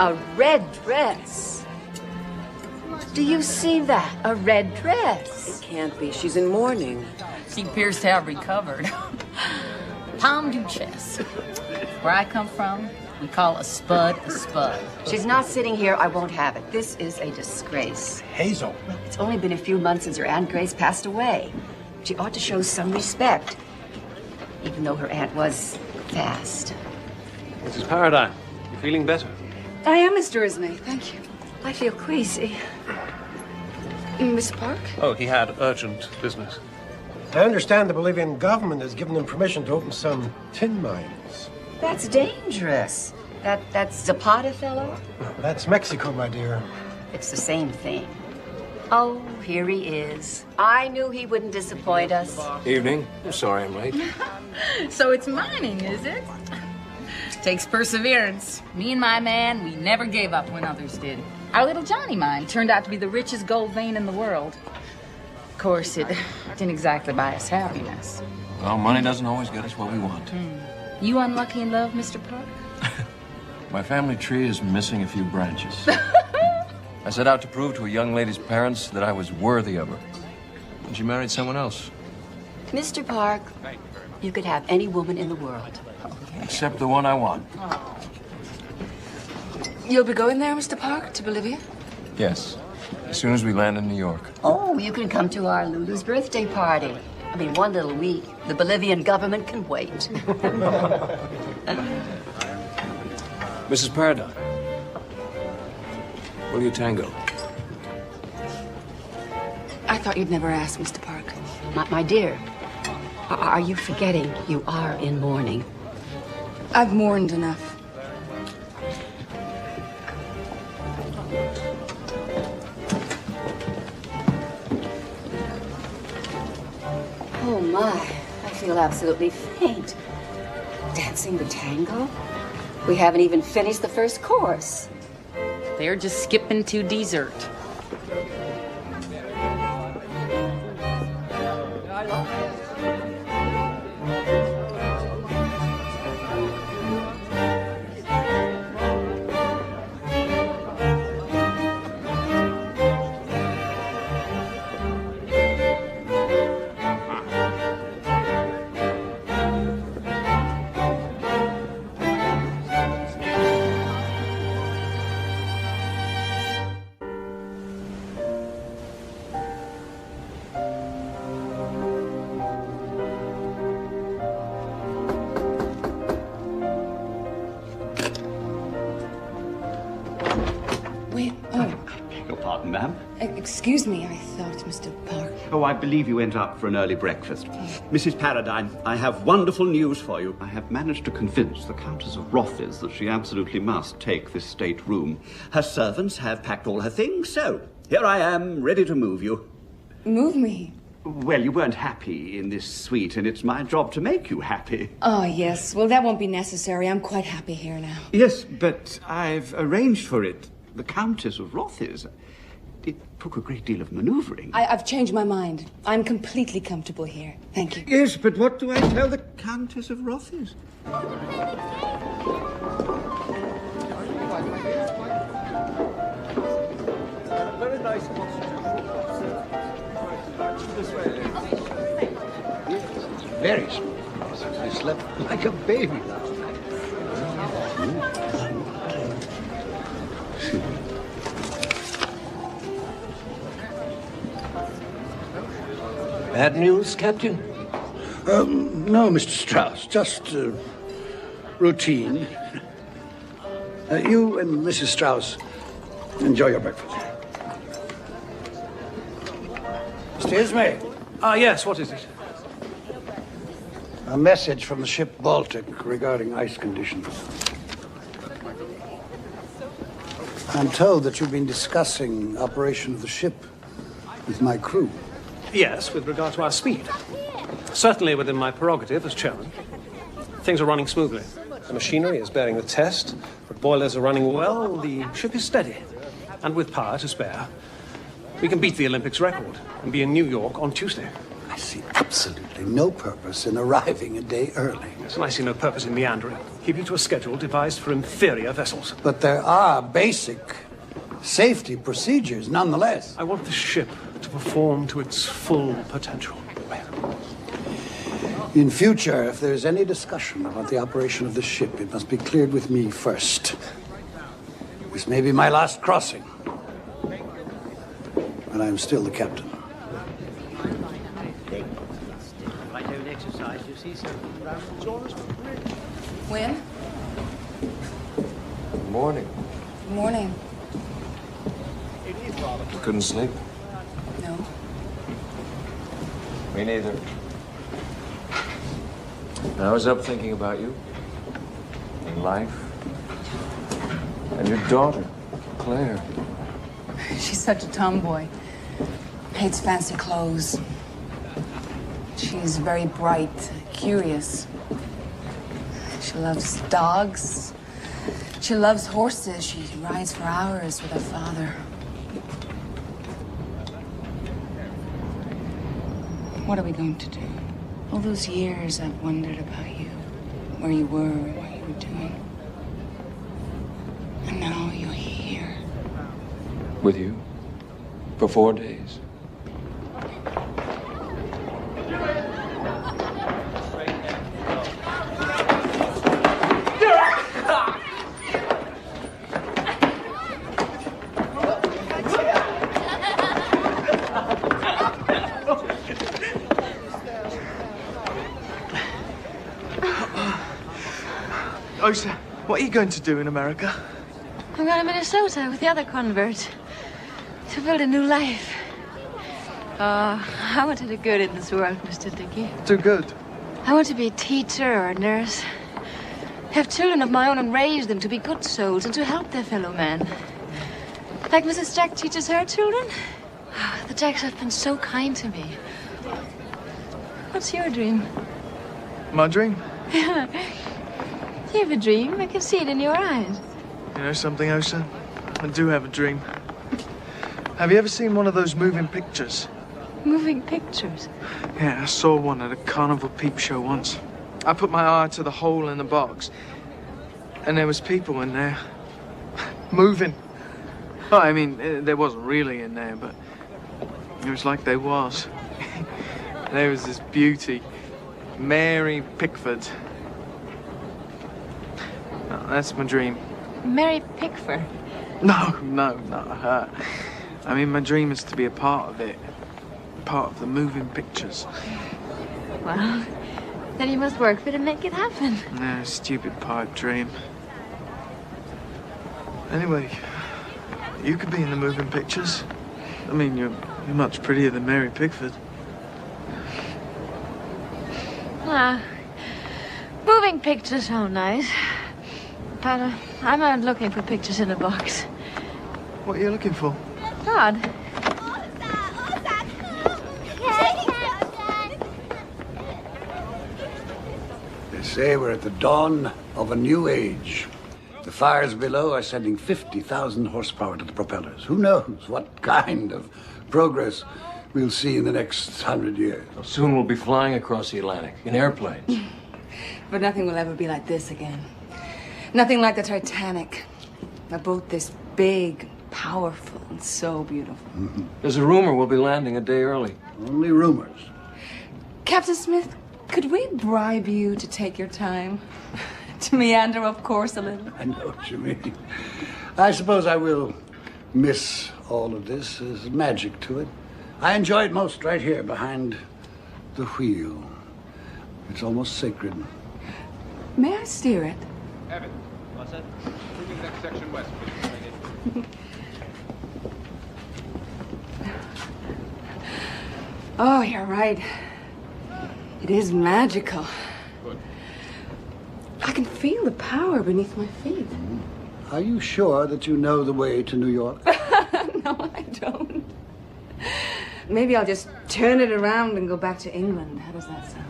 A red dress. Do you see that? A red dress. It can't be. She's in mourning. She appears to have recovered. Palm Duchess. Where I come from, we call a spud a spud. She's not sitting here. I won't have it. This is a disgrace. Hazel. Well, it's only been a few months since her Aunt Grace passed away. She ought to show some respect, even though her aunt was fast. Mrs. Paradine, you feeling better? I am, Mr. Ismay. Thank you. I feel queasy. Miss Park? Oh, he had urgent business. I understand the Bolivian government has given them permission to open some tin mines. That's dangerous. That Zapata fellow? That's Mexico, my dear. It's the same thing. Oh, here he is. I knew he wouldn't disappoint us. Evening. I'm sorry I'm late. So it's mining, is it? Takes perseverance. Me and my man, we never gave up when others did. Our little Johnny mine turned out to be the richest gold vein in the world. Of course, it didn't exactly buy us happiness. Well, money doesn't always get us what we want. You unlucky in love, Mr. Park? My family tree is missing a few branches. I set out to prove to a young lady's parents that I was worthy of her. And she married someone else. Mr. Park, you could have any woman in the world. Except the one I want. You'll be going there, Mr. Park, to Bolivia? Yes. As soon as we land in New York. Oh, you can come to our Lulu's birthday party. I mean, one little week. The Bolivian government can wait. Mrs. Paradine. Will you tango? I thought you'd never ask, Mr. Park. My dear, are you forgetting you are in mourning? I've mourned enough. Oh, my. I feel absolutely faint. Dancing the tango? We haven't even finished the first course. They're just skipping to dessert. Pardon, ma'am? Excuse me, I thought Mr. Park. Oh, I believe you went up for an early breakfast. Mrs. Paradine, I have wonderful news for you. I have managed to convince the Countess of Rothes that she absolutely must take this state room. Her servants have packed all her things, so here I am, ready to move you. Move me? Well, you weren't happy in this suite, and it's my job to make you happy. Oh, yes. Well, that won't be necessary. I'm quite happy here now. Yes, but I've arranged for it. The Countess of Rothes. It took a great deal of maneuvering. I've changed my mind. I'm completely comfortable here. Thank you. Yes, but what do I tell the Countess of Rothes? Very nice. Very smooth. I slept like a baby. Bad news, Captain? No, Mr. Strauss, just routine. You and Mrs. Strauss, enjoy your breakfast. Mr. Ismay. Yes, what is it? A message from the ship Baltic regarding ice conditions. I'm told that you've been discussing operation of the ship with my crew. Yes, with regard to our speed. Certainly within my prerogative as chairman. Things are running smoothly. The machinery is bearing the test. The boilers are running well. The ship is steady. And with power to spare, we can beat the Olympics record and be in New York on Tuesday. I see absolutely no purpose in arriving a day early. Yes, and I see no purpose in meandering, keeping to a schedule devised for inferior vessels. But there are basic safety procedures nonetheless. I want the ship to perform to its full potential. In future, if there's any discussion about the operation of the ship, it must be cleared with me first. This may be my last crossing, but I'm still the captain. Win? Good morning. Good morning. You couldn't sleep? No. Me neither. I was up thinking about you, and life, and your daughter, Claire. She's such a tomboy. Hates fancy clothes. She's very bright, curious. She loves dogs. She loves horses. She rides for hours with her father. What are we going to do? All those years I've wondered about you, where you were, what you were doing. And now you're here. With you? For 4 days? Osa, what are you going to do in America? I'm going to Minnesota with the other converts to build a new life. I want to do good in this world, Mr. Dickey. Do good? I want to be a teacher or a nurse. Have children of my own and raise them to be good souls and to help their fellow men. Like Mrs. Jack teaches her children. The Jacks have been so kind to me. What's your dream? My dream? You have a dream. I can see it in your eyes. You know something, Osa? I do have a dream. Have you ever seen one of those moving pictures? Moving pictures? Yeah, I saw one at a carnival peep show once. I put my eye to the hole in the box, and there was people in there. Moving. Well, I mean, there wasn't really in there, but it was like there was. There was this beauty, Mary Pickford. Oh, that's my dream. Mary Pickford? No, not her. I mean, my dream is to be a part of it. Part of the moving pictures. Well, then you must work for it and make it happen. No, stupid pipe dream. Anyway, you could be in the moving pictures. I mean, you're much prettier than Mary Pickford. Moving pictures sound nice. But I'm not looking for pictures in a box. What are you looking for? God. They say we're at the dawn of a new age. The fires below are sending 50,000 horsepower to the propellers. Who knows what kind of progress we'll see in the next 100 years. Soon we'll be flying across the Atlantic in airplanes. But nothing will ever be like this again. Nothing like the Titanic. A boat this big, powerful, and so beautiful. Mm-hmm. There's a rumor we'll be landing a day early. Only rumors. Captain Smith, could we bribe you to take your time? To meander, of course, a little. I know what you mean. I suppose I will miss all of this. There's magic to it. I enjoy it most right here behind the wheel. It's almost sacred. May I steer it? Evan, what's that? Moving next section west, please. Oh, you're right. It is magical. Good. I can feel the power beneath my feet. Are you sure that you know the way to New York? No, I don't. Maybe I'll just turn it around and go back to England. How does that sound?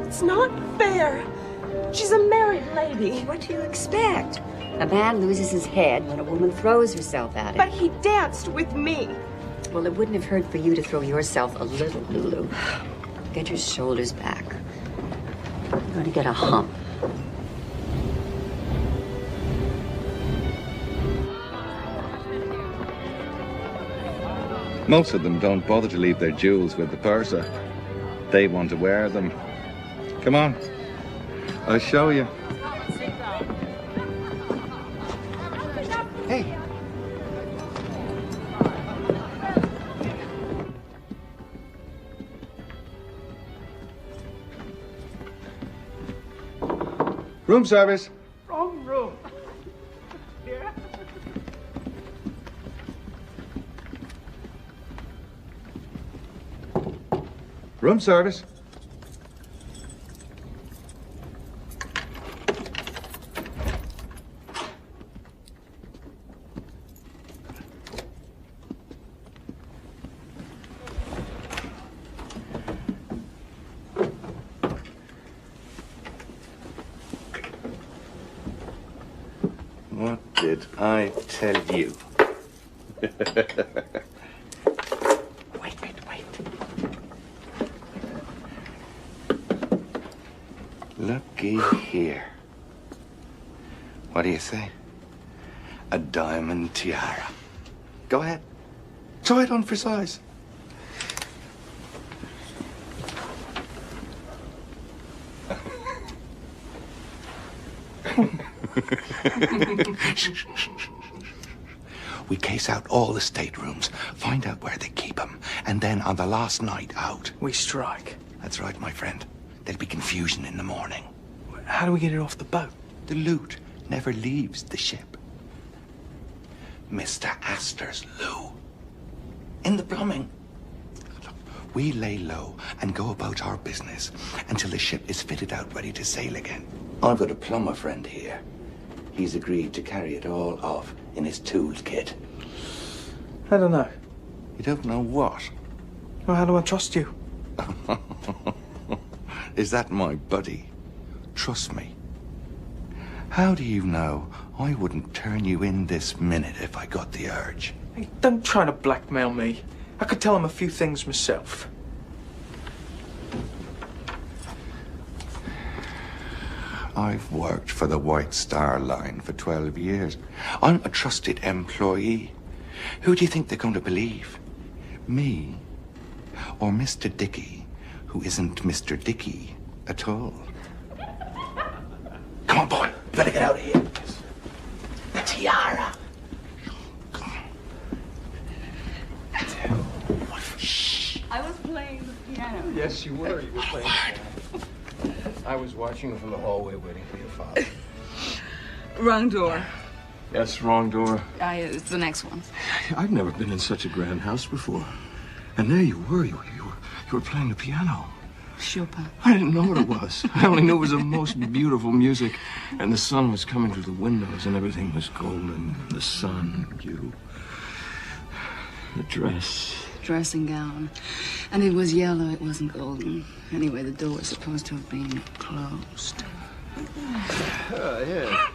It's not fair. She's a married lady. What do you expect? A man loses his head when a woman throws herself at him. But he danced with me. Well, it wouldn't have hurt for you to throw yourself a little, Lulu. Get your shoulders back. You're going to get a hump. Most of them don't bother to leave their jewels with the purser. They want to wear them. Come on, I'll show you. Hey. Room service. Wrong room. Here? Room service. What did I tell you? Wait. Looky here. What do you say? A diamond tiara. Go ahead. Try it on for size. We case out all the staterooms, find out where they keep them, and then on the last night out, we strike. That's right, my friend. There'll be confusion in the morning. How do we get it off the boat? The loot never leaves the ship. Mr. Astor's loo. In the plumbing. Look, we lay low and go about our business until the ship is fitted out ready to sail again. I've got a plumber friend here. He's agreed to carry it all off in his toolkit. I don't know. You don't know what? Well, how do I trust you? Is that my buddy? Trust me. How do you know I wouldn't turn you in this minute if I got the urge? Hey, don't try to blackmail me. I could tell him a few things myself. I've worked for the White Star Line for 12 years. I'm a trusted employee. Who do you think they're going to believe? Me? Or Mr. Dickey, who isn't Mr. Dickey at all? Come on, boy. You better get out of here. The tiara. I was playing the piano. Yes, you were. You were playing. I was watching from the hallway waiting for your father. Wrong door. Yes, wrong door. It's the next one. I've never been in such a grand house before. And there you were. You were playing the piano. Chopin. I didn't know what it was. I only knew it was the most beautiful music. And the sun was coming through the windows and everything was golden. The sun, you. The dress. Dressing gown. And it was yellow, it wasn't golden. Anyway, the door was supposed to have been closed. Yeah.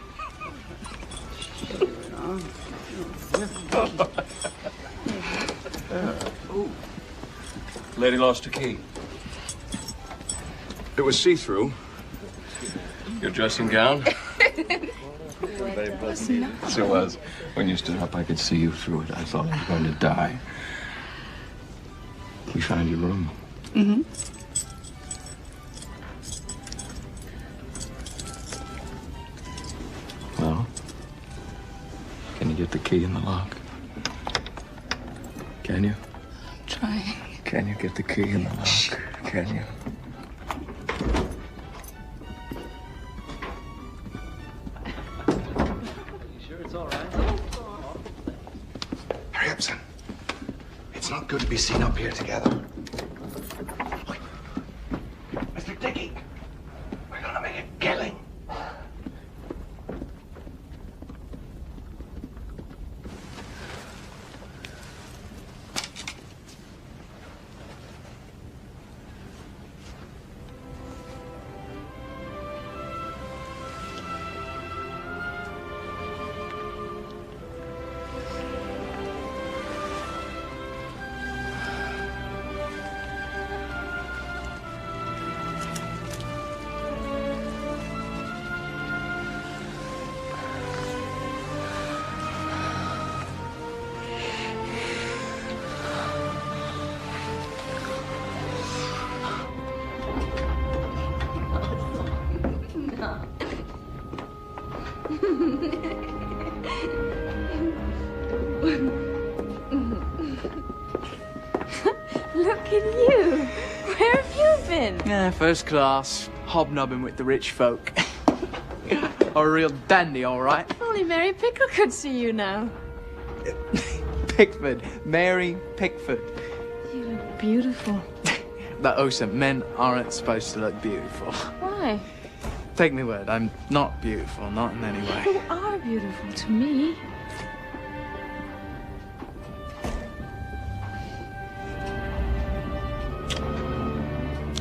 Lady lost her key. It was see-through. Your dressing gown? It's not. Yes, it was. When you stood up, I could see you through it. I thought you were going to die. We found your room. Mm-hmm. Well, can you get the key in the lock? Can you? Trying. Can you get the key in the lock? Can you? Hurry up, son. It's not good to be seen up here together. Wait. Mr. Dickey, we're gonna make a killing. Look at you. Where have you been? Yeah, first class. Hobnobbing with the rich folk. A real dandy, all right. Only Mary Pickle could see you now. Pickford. Mary Pickford. You look beautiful. That Ocean, men aren't supposed to look beautiful. Why? Take me word, I'm not beautiful, not in any way. You are beautiful to me.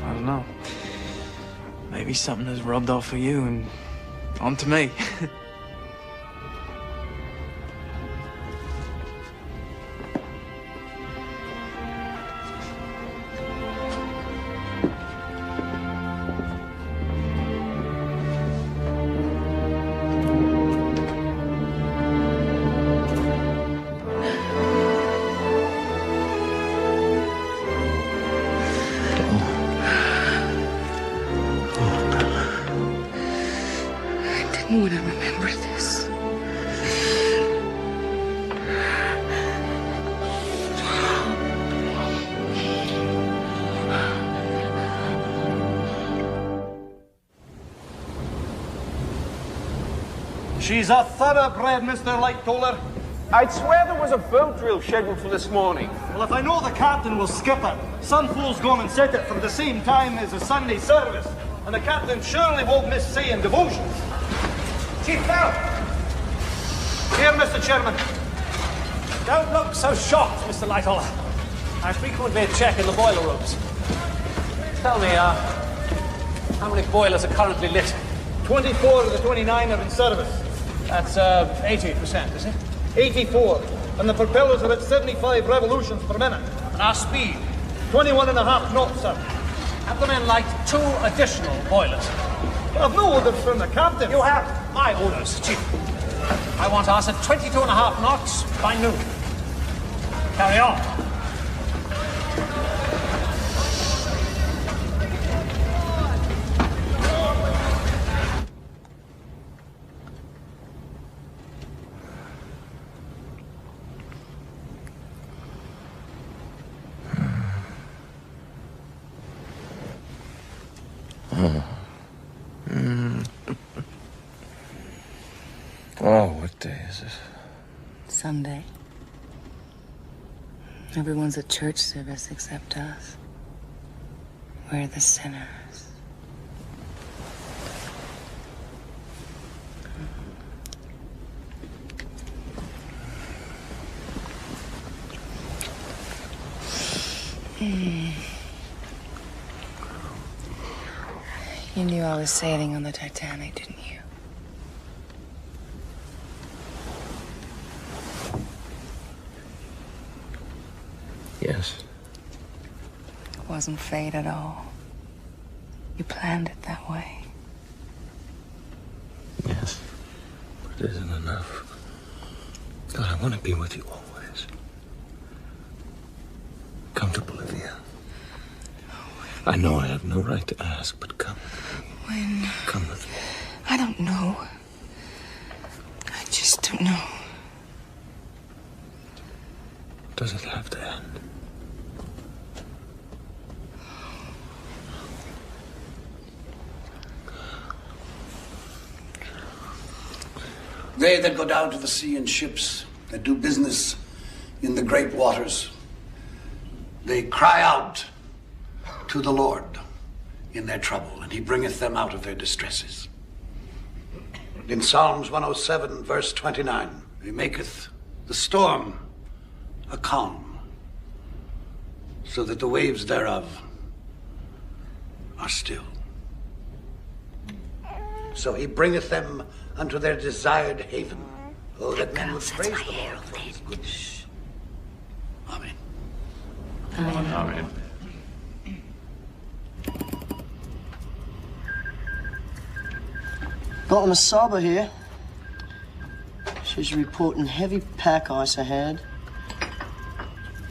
I don't know. Maybe something has rubbed off of you and onto me. I didn't want to remember this. She's a thoroughbred, Mr. Lightoller. I'd swear there was a boat drill scheduled for this morning. Well, if I know the captain will skip it, some fool's gone and set it from the same time as the Sunday service, and the captain surely won't miss saying devotions. Chief Bell! Here, Mr. Chairman. Don't look so shocked, Mr. Lightoller. I frequently check in the boiler rooms. Tell me, how many boilers are currently lit? 24 of the 29 are in service. That's 80%, is it? 84. And the propellers are at 75 revolutions per minute. And our speed? 21.5 knots, sir. Have the men light 2 additional boilers? I've no orders from the captain. You have my orders, Chief. I want us at 22.5 knots by noon. Carry on. Oh, what day is it? Sunday. Everyone's at church service except us. We're the sinners. You knew I was sailing on the Titanic, didn't you? Yes. It wasn't fate at all. You planned it that way. Yes. But it isn't enough. God, I want to be with you always. Come to Bolivia. I know I have no right to ask, but come. When? Come with me. I don't know. I just don't know. Does it have to end? They that go down to the sea in ships, that do business in the great waters, they cry out to the Lord in their trouble, and he bringeth them out of their distresses. In Psalms 107, verse 29, he maketh the storm a calm, so that the waves thereof are still. So he bringeth them unto their desired haven. Oh, that men would praise the Lord for his goodness. Amen. Amen. Got Masaba here. She's reporting heavy pack ice ahead,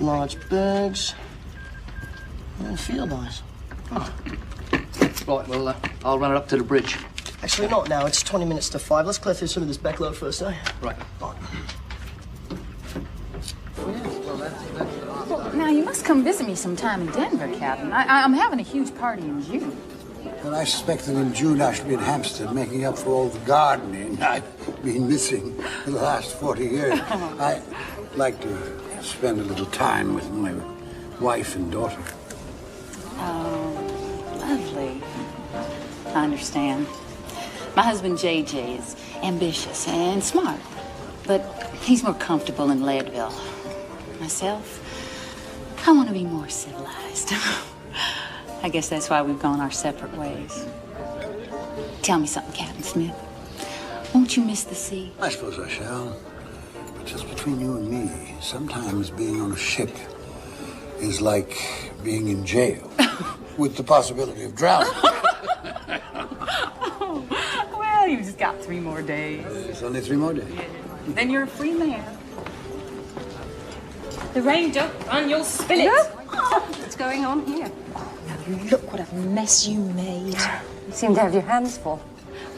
large bergs, and field ice. Right, well, I'll run it up to the bridge. Actually, not now. It's 20 minutes to 5. Let's clear through some of this backload first, eh? Right. Well, now, you must come visit me sometime in Denver, Captain. I'm having a huge party in June. Well, I suspect that in June I shall be in Hampstead making up for all the gardening I've been missing for the last 40 years. I'd like to spend a little time with my wife and daughter. Oh, lovely. I understand. My husband, JJ, is ambitious and smart, but he's more comfortable in Leadville. Myself, I want to be more civilized. I guess that's why we've gone our separate ways. Tell me something, Captain Smith. Won't you miss the sea? I suppose I shall. But just between you and me, sometimes being on a ship is like being in jail with the possibility of drowning. Well, you've just got 3 more days. It's only 3 more days. Then you're a free man. The rain don't run, you'll spill it. What's going on here? Now, look what a mess you made. You seem to have your hands full.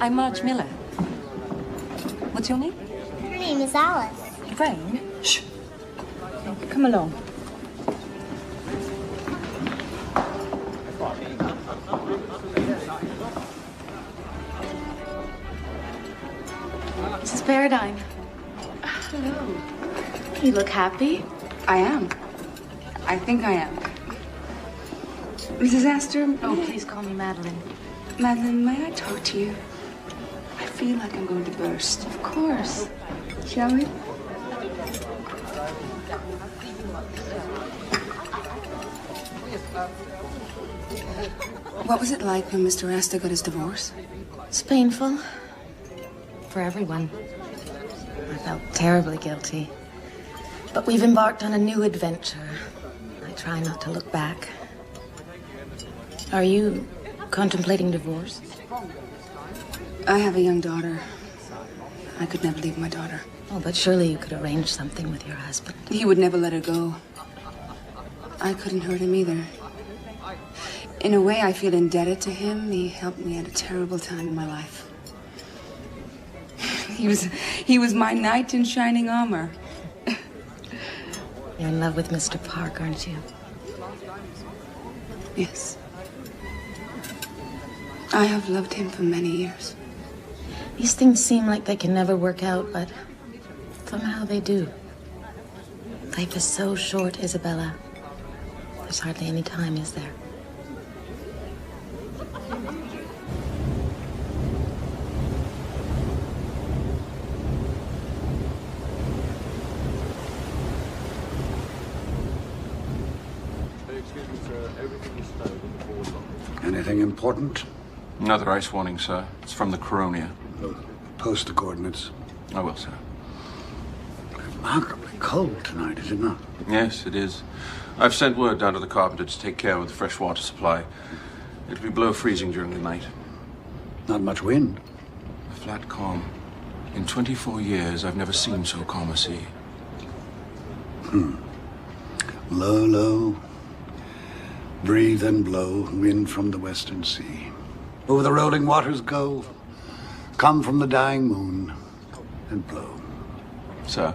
I'm Marge Miller. What's your name? Her name is Alice. Rain? Shh. Come along. Mrs. Paradigm. Hello. You look happy. I am. I think I am. Mrs. Astor? Oh, please call me Madeline. Madeline, may I talk to you? I feel like I'm going to burst. Of course. Shall we? What was it like when Mr. Astor got his divorce? It's painful. For everyone. I felt terribly guilty. But we've embarked on a new adventure. I try not to look back. Are you contemplating divorce? I have a young daughter. I could never leave my daughter. Oh, but surely you could arrange something with your husband. He would never let her go. I couldn't hurt him either. In a way, I feel indebted to him. He helped me at a terrible time in my life. He was my knight in shining armor. You're in love with Mr. Park, aren't you? Yes. I have loved him for many years. These things seem like they can never work out, but somehow they do. Life is so short, Isabella. There's hardly any time, is there? Excuse me, sir. Everything is stowed in the board locker. Anything important? Another ice warning, sir. It's from the Coronia. Post the coordinates. I will, sir. Remarkably cold tonight, is it not? Yes, it is. I've sent word down to the carpenter to take care of the fresh water supply. It'll be below freezing during the night. Not much wind. A flat calm. In 24 years, I've never seen so calm a sea. Low, low. Breathe and blow, wind from the western sea. Over the rolling waters go, come from the dying moon, and blow. Sir?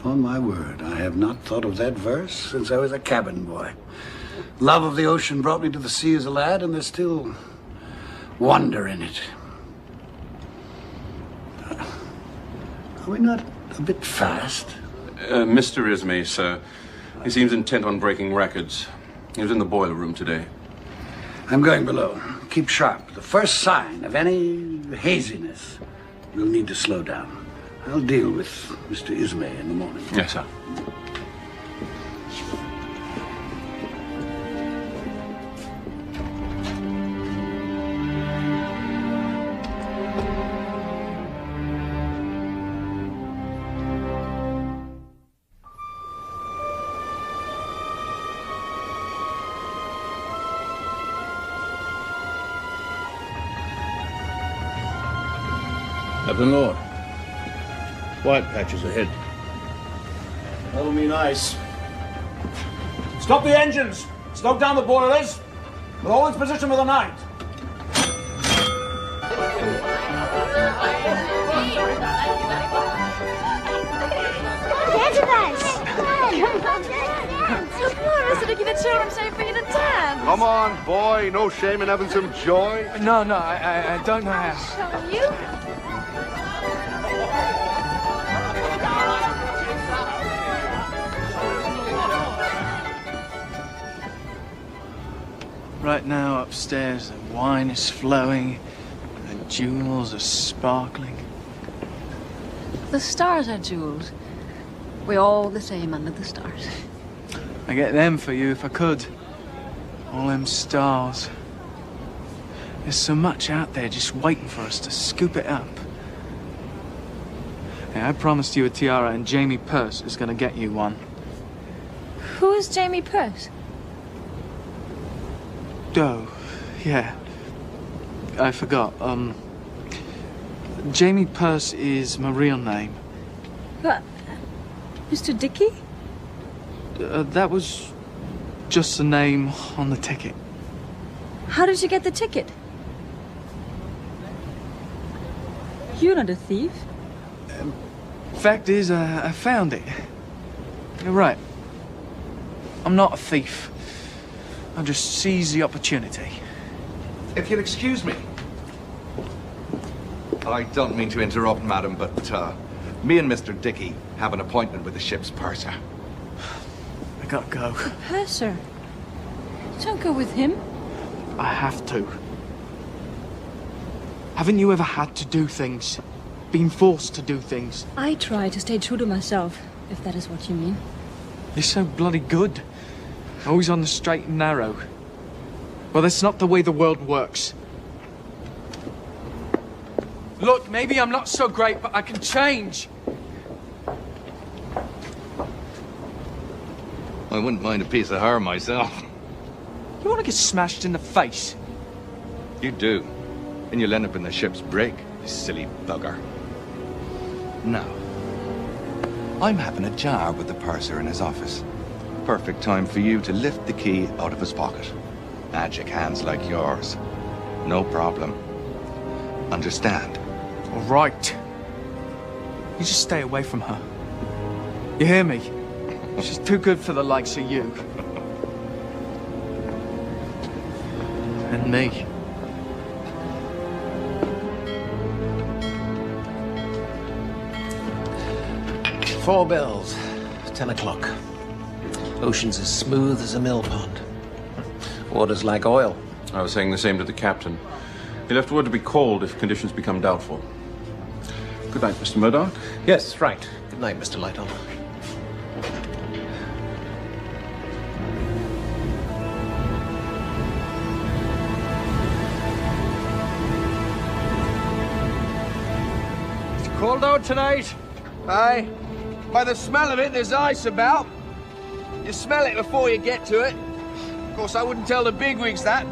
On my word, I have not thought of that verse since I was a cabin boy. Love of the ocean brought me to the sea as a lad, and there's still wonder in it. Are we not a bit fast? Mr. Ismay, sir. He seems intent on breaking records. He was in the boiler room today. I'm going below. Keep sharp. The first sign of any haziness, we'll need to slow down. I'll deal with Mr. Ismay in the morning. Yes, sir. Captain Lord. White patches ahead. That'll mean ice. Stop the engines! Stoke down the boilers! We'll hold its position for the night. Come on, Mr. Dickey, the children say for you to dance. Come on, boy. No shame in having some joy. No, I don't know how. Show you. Right now, upstairs, the wine is flowing, the jewels are sparkling. The stars are jewels. We're all the same under the stars. I get them for you if I could. All them stars. There's so much out there just waiting for us to scoop it up. Hey, I promised you a tiara, and Jamie Purse is gonna get you one. Who is Jamie Purse? Oh, yeah. I forgot. Jamie Purse is my real name. What? Mr. Dickey? That was just the name on the ticket. How did you get the ticket? You're not a thief. Fact is, I found it. You're right. I'm not a thief. I just seized the opportunity. If you'll excuse me. I don't mean to interrupt, madam, but me and Mr. Dickey have an appointment with the ship's purser. I gotta go. Purser? Don't go with him. I have to. Haven't you ever had to do things? Been forced to do things? I try to stay true to myself, if that is what you mean. You're so bloody good. Always on the straight and narrow. Well, that's not the way the world works. Look, maybe I'm not so great, but I can change. I wouldn't mind a piece of her myself. You want to get smashed in the face? You do. And you'll end up in the ship's brig, you silly bugger. Now, I'm having a jar with the purser in his office. Perfect time for you to lift the key out of his pocket. Magic hands like yours. No problem. Understand? All right. You just stay away from her. You hear me? She's too good for the likes of you. And me. Four bells. 10 o'clock. Ocean's as smooth as a mill pond. Water's like oil. I was saying the same to the captain. He left word to be called if conditions become doubtful. Good night, Mr. Murdoch. Yes, right. Good night, Mr. Lighton. It's cold out tonight. Aye. By the smell of it, there's ice about. You smell it before you get to it. Of course, I wouldn't tell the bigwigs that.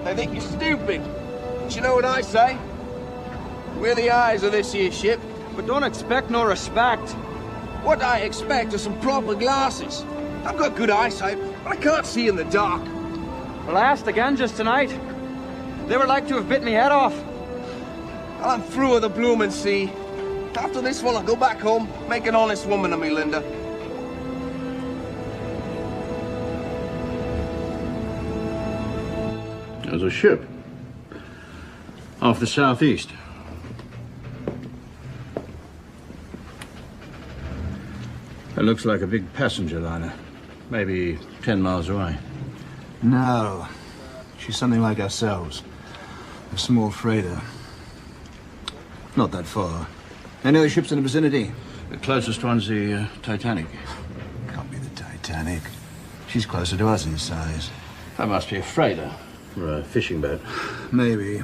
They think you're stupid. But you know what I say? We're the eyes of this here ship. But don't expect no respect. What I expect are some proper glasses. I've got good eyesight, but I can't see in the dark. Well, I asked again just tonight. They were like to have bit me head off. Well, I'm through with the bloomin' sea. After this one, I'll go back home, make an honest woman of me, Linda. There's a ship off the southeast. It looks like a big passenger liner, maybe 10 miles away. No, she's something like ourselves. A small freighter. Not that far. Any other ships in the vicinity? The closest one's the Titanic. Can't be the Titanic. She's closer to us in size. That must be a freighter. Or a fishing boat. Maybe.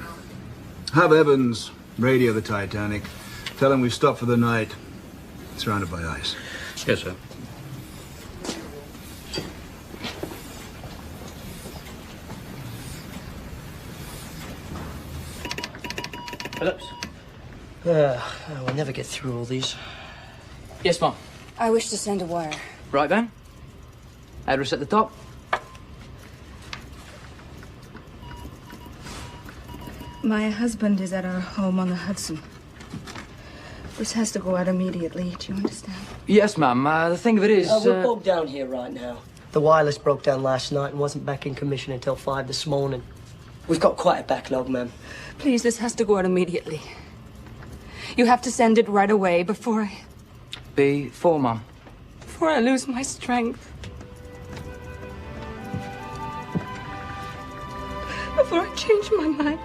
Have Evans radio the Titanic. Tell him we've stopped for the night. Surrounded by ice. Yes, sir. Phillips? We'll never get through all these. Yes, Mom. I wish to send a wire. Right then. Address at the top. My husband is at our home on the Hudson. This has to go out immediately. Do you understand? Yes, ma'am. The thing of it is... We're both down here right now. The wireless broke down last night and wasn't back in commission until 5 this morning. We've got quite a backlog, ma'am. Please, this has to go out immediately. You have to send it right away before Mum. before I lose my strength. Before I change my mind.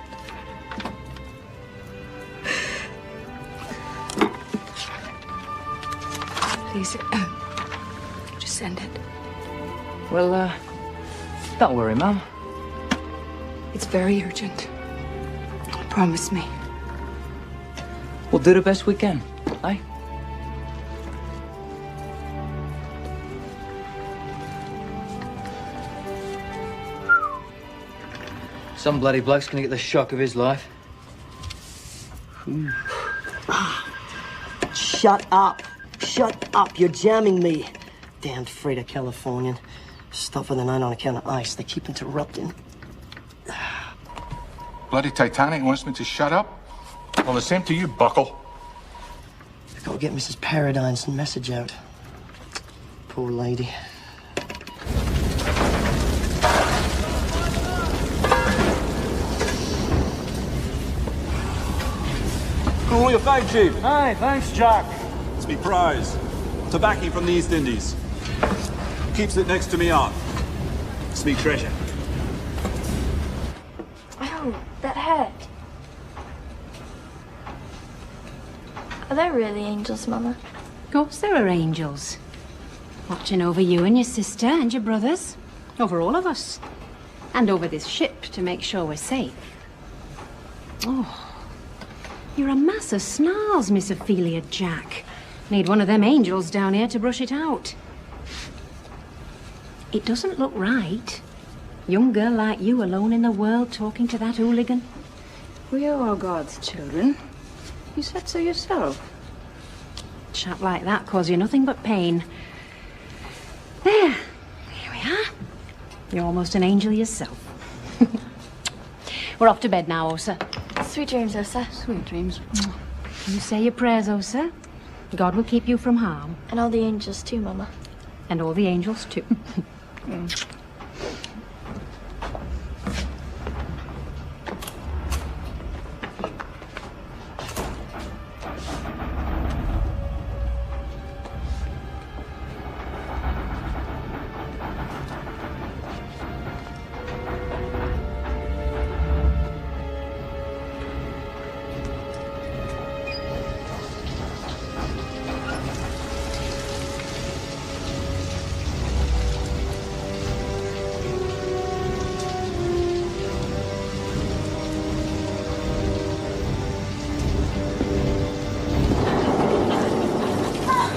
Please, just send it. Well, don't worry, Mum. It's very urgent. Promise me. We'll do the best we can, eh? Some bloody bloke's gonna get the shock of his life. Shut up. Shut up. You're jamming me. Damned Frida Californian. Stop for the night on account of ice. They keep interrupting. Bloody Titanic wants me to shut up? Well, the same to you, Buckle. I gotta get Mrs. Paradine's message out. Poor lady. Cool your fag, Chief. Aye, thanks, Jack. It's me prize. Tobacco from the East Indies. Keeps it next to me heart. It's me treasure. Oh, that hurt. Are there really angels, Mama? Of course there are angels. Watching over you and your sister and your brothers. Over all of us. And over this ship to make sure we're safe. Oh, you're a mass of snarls, Miss Ophelia Jack. Need one of them angels down here to brush it out. It doesn't look right. Young girl like you alone in the world talking to that hooligan. We are all God's children. You said so yourself. Chap like that cause you nothing but pain. There. Here we are. You're almost an angel yourself. We're off to bed now, Osa. Sweet dreams, Osa. Sweet dreams. You say your prayers, Osa. God will keep you from harm. And all the angels too, Mama. And all the angels too.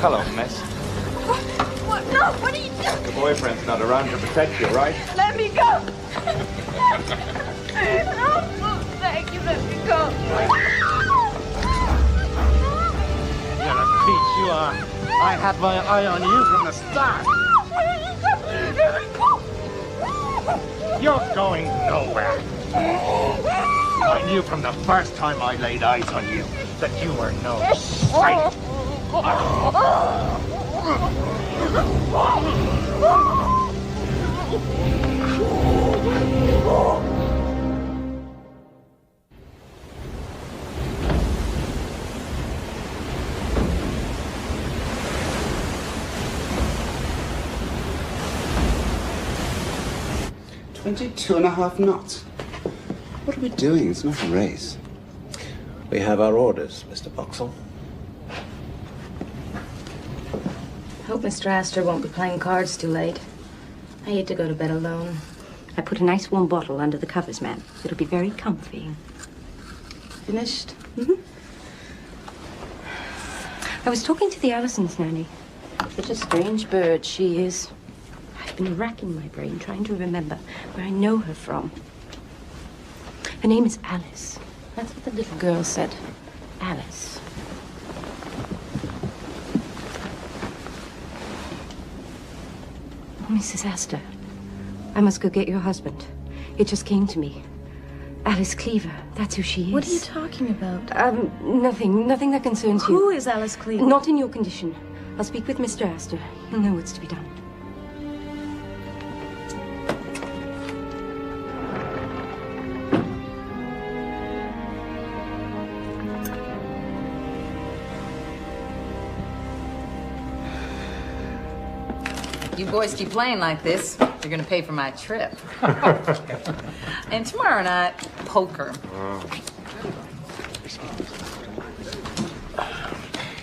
Hello, miss. What? No, what are you doing? Your boyfriend's not around to protect you, right? Let me go! No, thank you, let me go. You're a peach, you are. I had my eye on you from the start. You're going nowhere. I knew from the first time I laid eyes on you that you were no sight. $22.5 knots. What are we doing? It's not a race. We have our orders, Mr. Boxall. Hope Mr. Astor won't be playing cards too late. I hate to go to bed alone. I put a nice warm bottle under the covers, ma'am. It'll be very comfy. Finished? Mm-hmm. I was talking to the Allisons, Nanny. Such a strange bird she is. I've been racking my brain trying to remember where I know her from. Her name is Alice. That's what the little girl said. Alice. Mrs. Astor, I must go get your husband. It just came to me. Alice Cleaver, that's who she is. What are you talking about? Nothing that concerns you. Who is Alice Cleaver? Not in your condition. I'll speak with Mr. Astor. He'll know what's to be done. You boys keep playing like this, you're gonna pay for my trip. And tomorrow night, poker.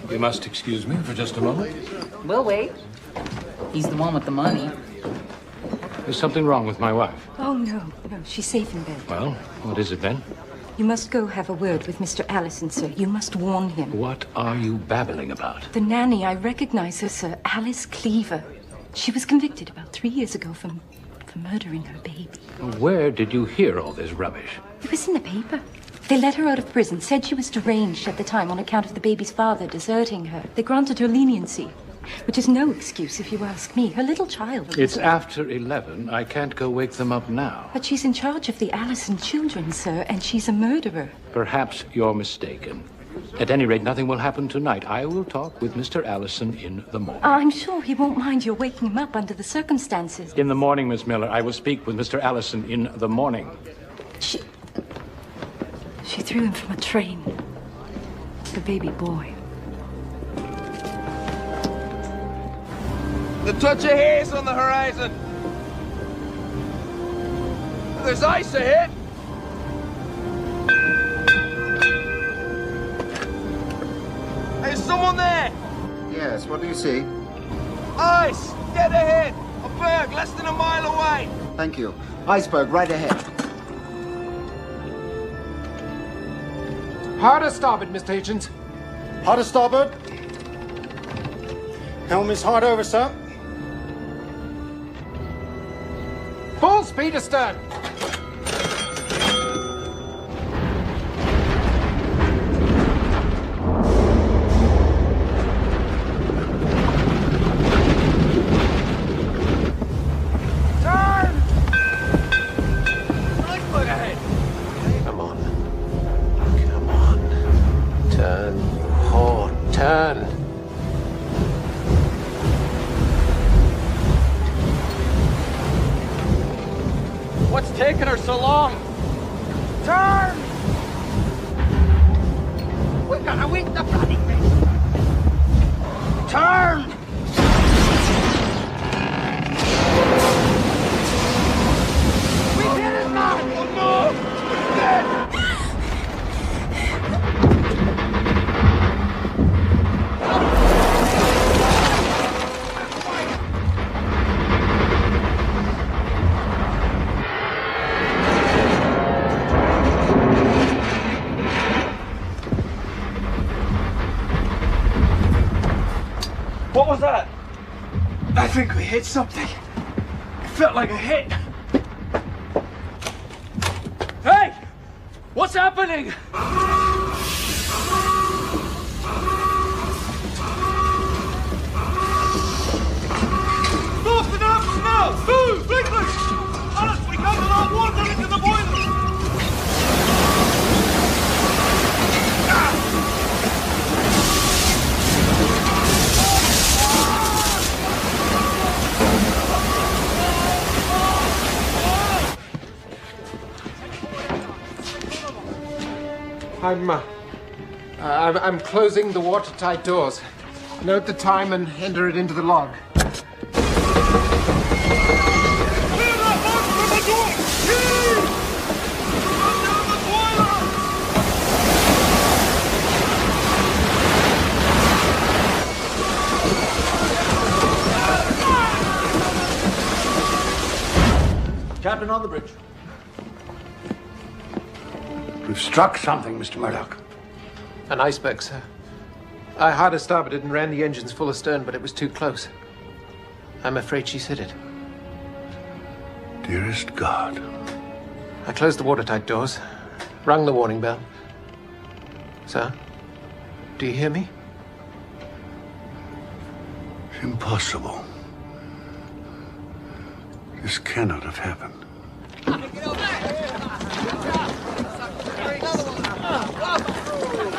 You must excuse me for just a moment. We'll wait. He's the one with the money. There's something wrong with my wife. Oh, no. She's safe in bed. Well, what is it then? You must go have a word with Mr. Allison, sir. You must warn him. What are you babbling about? The nanny, I recognize her, sir. Alice Cleaver. She was convicted about 3 years ago for murdering her baby. Where did you hear all this rubbish? It was in the paper. They let her out of prison, said she was deranged at the time on account of the baby's father deserting her. They granted her leniency, which is no excuse if you ask me. Her little child... It's after 11. I can't go wake them up now. But she's in charge of the Allison children, sir, and she's a murderer. Perhaps you're mistaken. At any rate, nothing will happen tonight. I will talk with Mr. Allison in the morning. I'm sure he won't mind your waking him up under the circumstances. In the morning, Miss Miller. I will speak with Mr. Allison in the morning. She threw him from a train. The baby boy. The touch of haze on the horizon. There's ice ahead. There's someone there. Yes, what do you see? Ice, dead ahead. A berg less than a mile away. Thank you. Iceberg right ahead. Hard to starboard, Mr. Hitchens. Hard to starboard. Helm is hard over, sir. Full speed astern. Turn! Iceberg ahead. Come on. Come on. Turn. Oh, turn. What's taking her so long? Turn! We're gonna win the bloody thing. Turn! We did it, man! Oh no! We're dead! What was that? I think we hit something. It felt like a hit. Hey! What's happening? Fasten up now! Move! Quickly! Alice, we can't allow water into the boiler! I'm closing the watertight doors. Note the time and enter it into the log. Captain on the bridge. We've struck something, Mr. Murdoch. An iceberg, sir. I hard a starboarded and ran the engines full astern, but it was too close. I'm afraid she's hit it. Dearest God. I closed the watertight doors, rung the warning bell. Sir, do you hear me? Impossible. This cannot have happened.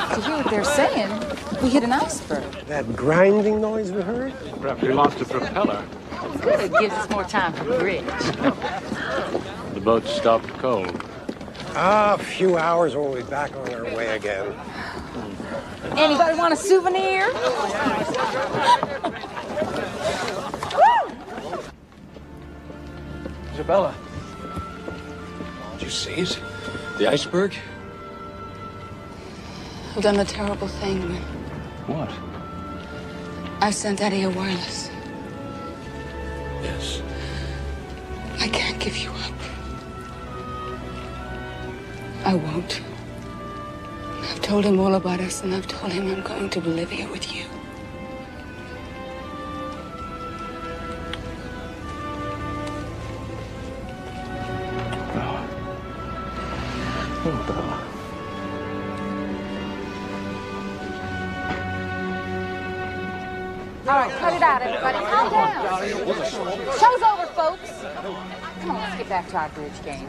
To hear what they're saying, we hit an iceberg. That grinding noise we heard? Perhaps we lost a propeller. Good, it gives us more time for bridge. The boat stopped cold. A few hours and we'll be back on our way again. Anybody want a souvenir? Isabella. Did you see it? The iceberg? I've done a terrible thing. What? I sent Eddie a wireless. Yes. I can't give you up. I won't. I've told him all about us, and I've told him I'm going to Bolivia with you. Oh, Bella. All right, cut it out, everybody. Calm down. Show's over, folks. Come on, let's get back to our bridge game.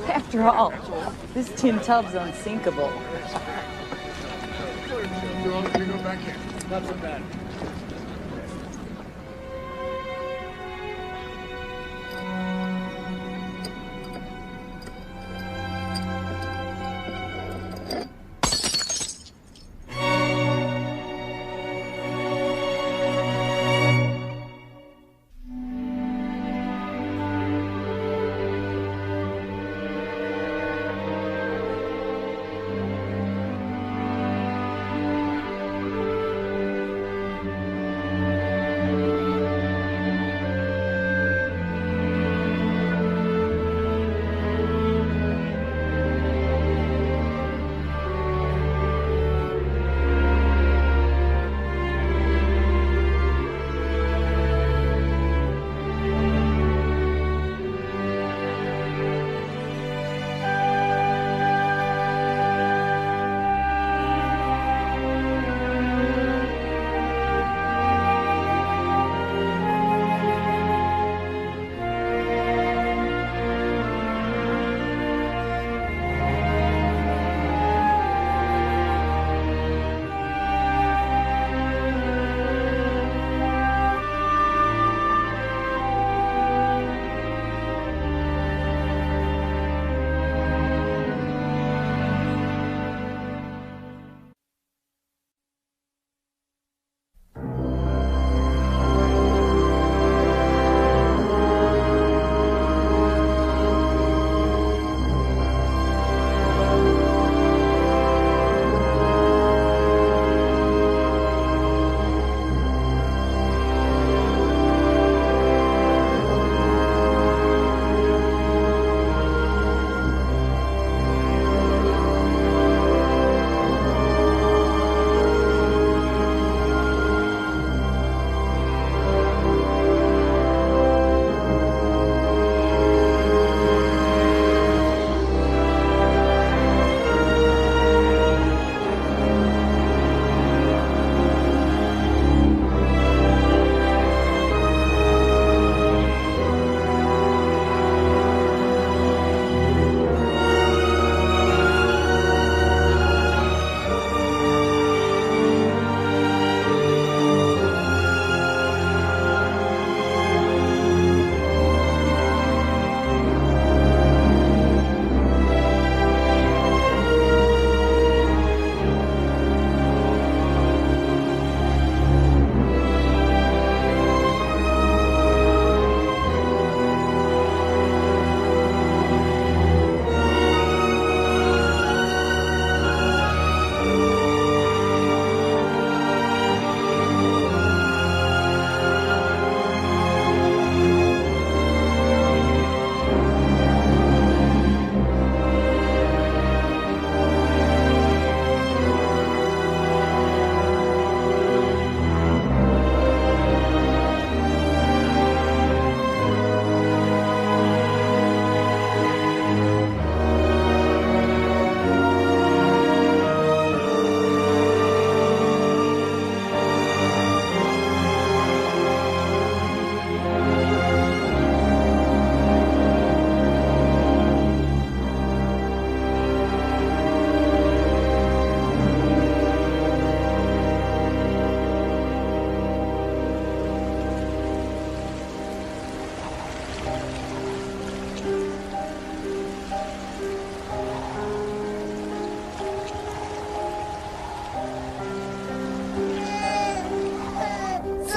After all, this tin tub's unsinkable. Not so bad.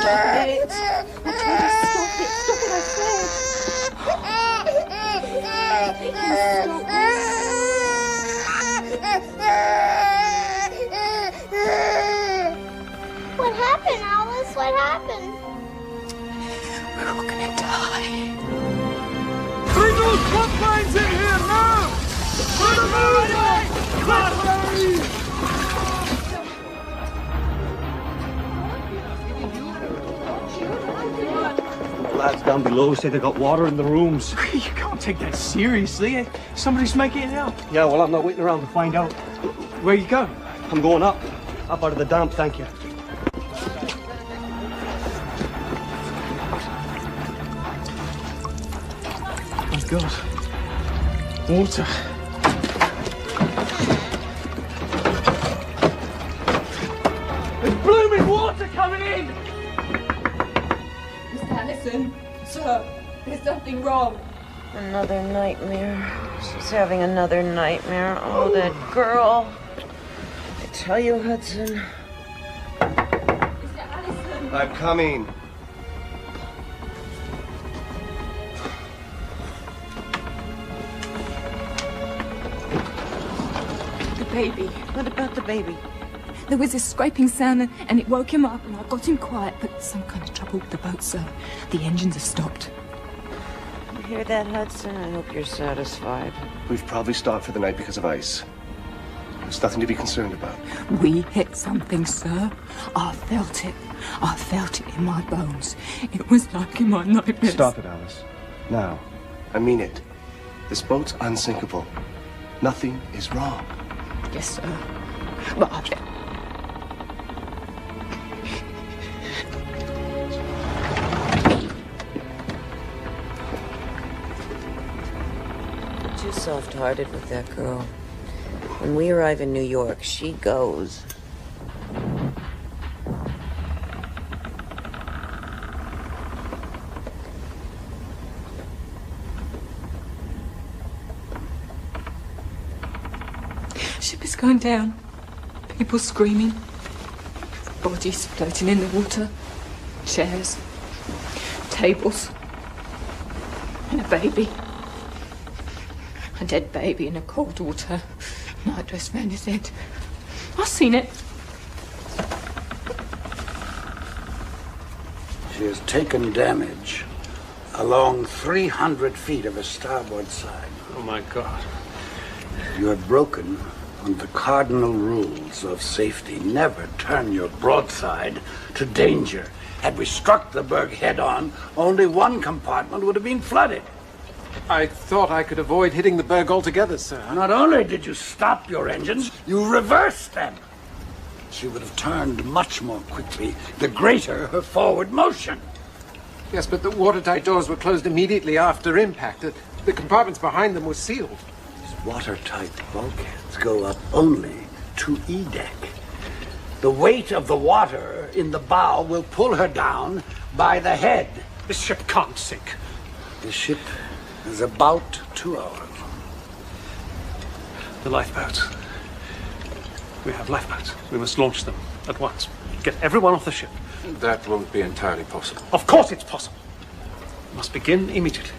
Stop it! I told you, stop it! Stop it, I said! What happened, Alice? What happened? We're all gonna die. Bring those front lines in here now! For the movement! The lads down below say they got water in the rooms. You can't take that seriously. Somebody's making it up. Yeah, well, I'm not waiting around to find out. Where you going? I'm going up. Up out of the damp, thank you. My God. Water. There's blooming water coming in! Miss Allison, sir, there's something wrong. Another nightmare. She's having another nightmare. Oh, that girl. I tell you, Hudson. Mr. Allison. I'm coming. The baby. What about the baby? There was a scraping sound and it woke him up and I got him quiet, but some kind of trouble with the boat, sir. The engines have stopped. You hear that, Hudson? I hope you're satisfied. We've probably stopped for the night because of ice. There's nothing to be concerned about. We hit something, sir. I felt it. I felt it in my bones. It was like in my nightmares. Stop it, Alice. Now. I mean it. This boat's unsinkable. Nothing is wrong. Yes, sir. But I... Too soft-hearted with that girl. When we arrive in New York, she goes. Ship is going down. People screaming. Bodies floating in the water. Chairs. Tables. And a baby. A dead baby in a cold water. Nightdress round his head. I've seen it. She has taken damage along 300 feet of her starboard side. Oh, my God. You have broken one of the cardinal rules of safety. Never turn your broadside to danger. Had we struck the berg head-on, only one compartment would have been flooded. I thought I could avoid hitting the berg altogether, sir. Not only did you stop your engines, you reversed them. She would have turned much more quickly, the greater her forward motion. Yes, but the watertight doors were closed immediately after impact. The compartments behind them were sealed. These watertight bulkheads go up only to E-deck. The weight of the water in the bow will pull her down by the head. This ship can't sink. The ship is about 2 hours. The lifeboats. We have lifeboats. We must launch them at once. Get everyone off the ship. That won't be entirely possible. Of course it's possible. We must begin immediately.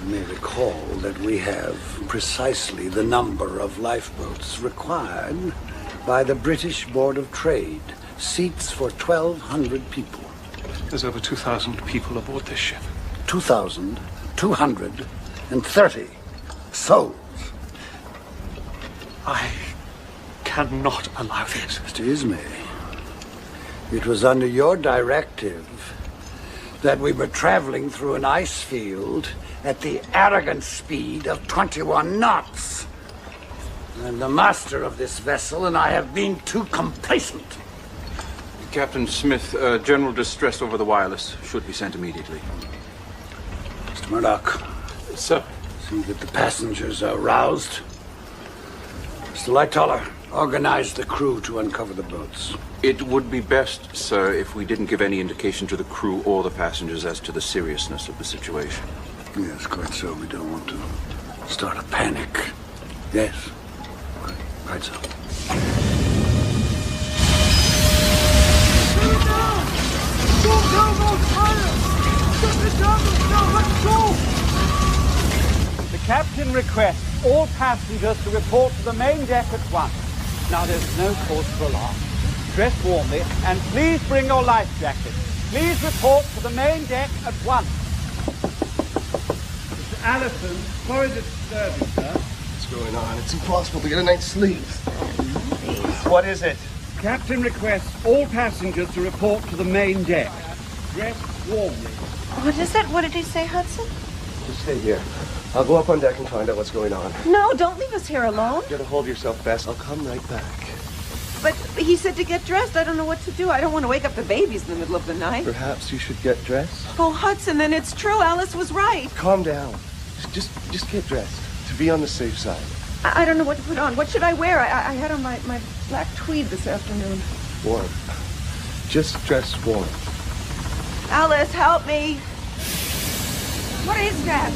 You may recall that we have precisely the number of lifeboats required by the British Board of Trade. Seats for 1,200 people. There's over 2,000 people aboard this ship. 2,230 souls. I cannot allow this. Mr. Ismay, it was under your directive that we were traveling through an ice field at the arrogant speed of 21 knots. I'm the master of this vessel, and I have been too complacent. Captain Smith, general distress over the wireless should be sent immediately. Mr. Murdoch. Sir. See that the passengers are roused. Mr. Lightoller, organize the crew to uncover the boats. It would be best, sir, if we didn't give any indication to the crew or the passengers as to the seriousness of the situation. Yes, quite so. We don't want to start a panic. Yes. Right so. The captain Captain requests all passengers to report to the main deck at once. Now, there's no cause for alarm. Dress warmly, and please bring your life jackets. Please report to the main deck at once. Mr. Allison, sorry to disturb you, sir. What's going on? It's impossible to get a night's sleep. What is it? Captain requests all passengers to report to the main deck. Dress warmly. What is it? What did he say, Hudson? Just stay here. I'll go up on deck and find out what's going on. No, don't leave us here alone. Get a hold of yourself, Bess. I'll come right back. But he said to get dressed. I don't know what to do. I don't want to wake up the babies in the middle of the night. Perhaps you should get dressed? Oh, Hudson, then it's true. Alice was right. Calm down. Just get dressed. To be on the safe side. I don't know what to put on. What should I wear? I had on my black tweed this afternoon. Warm. Just dress warm. Alice, help me. What is that?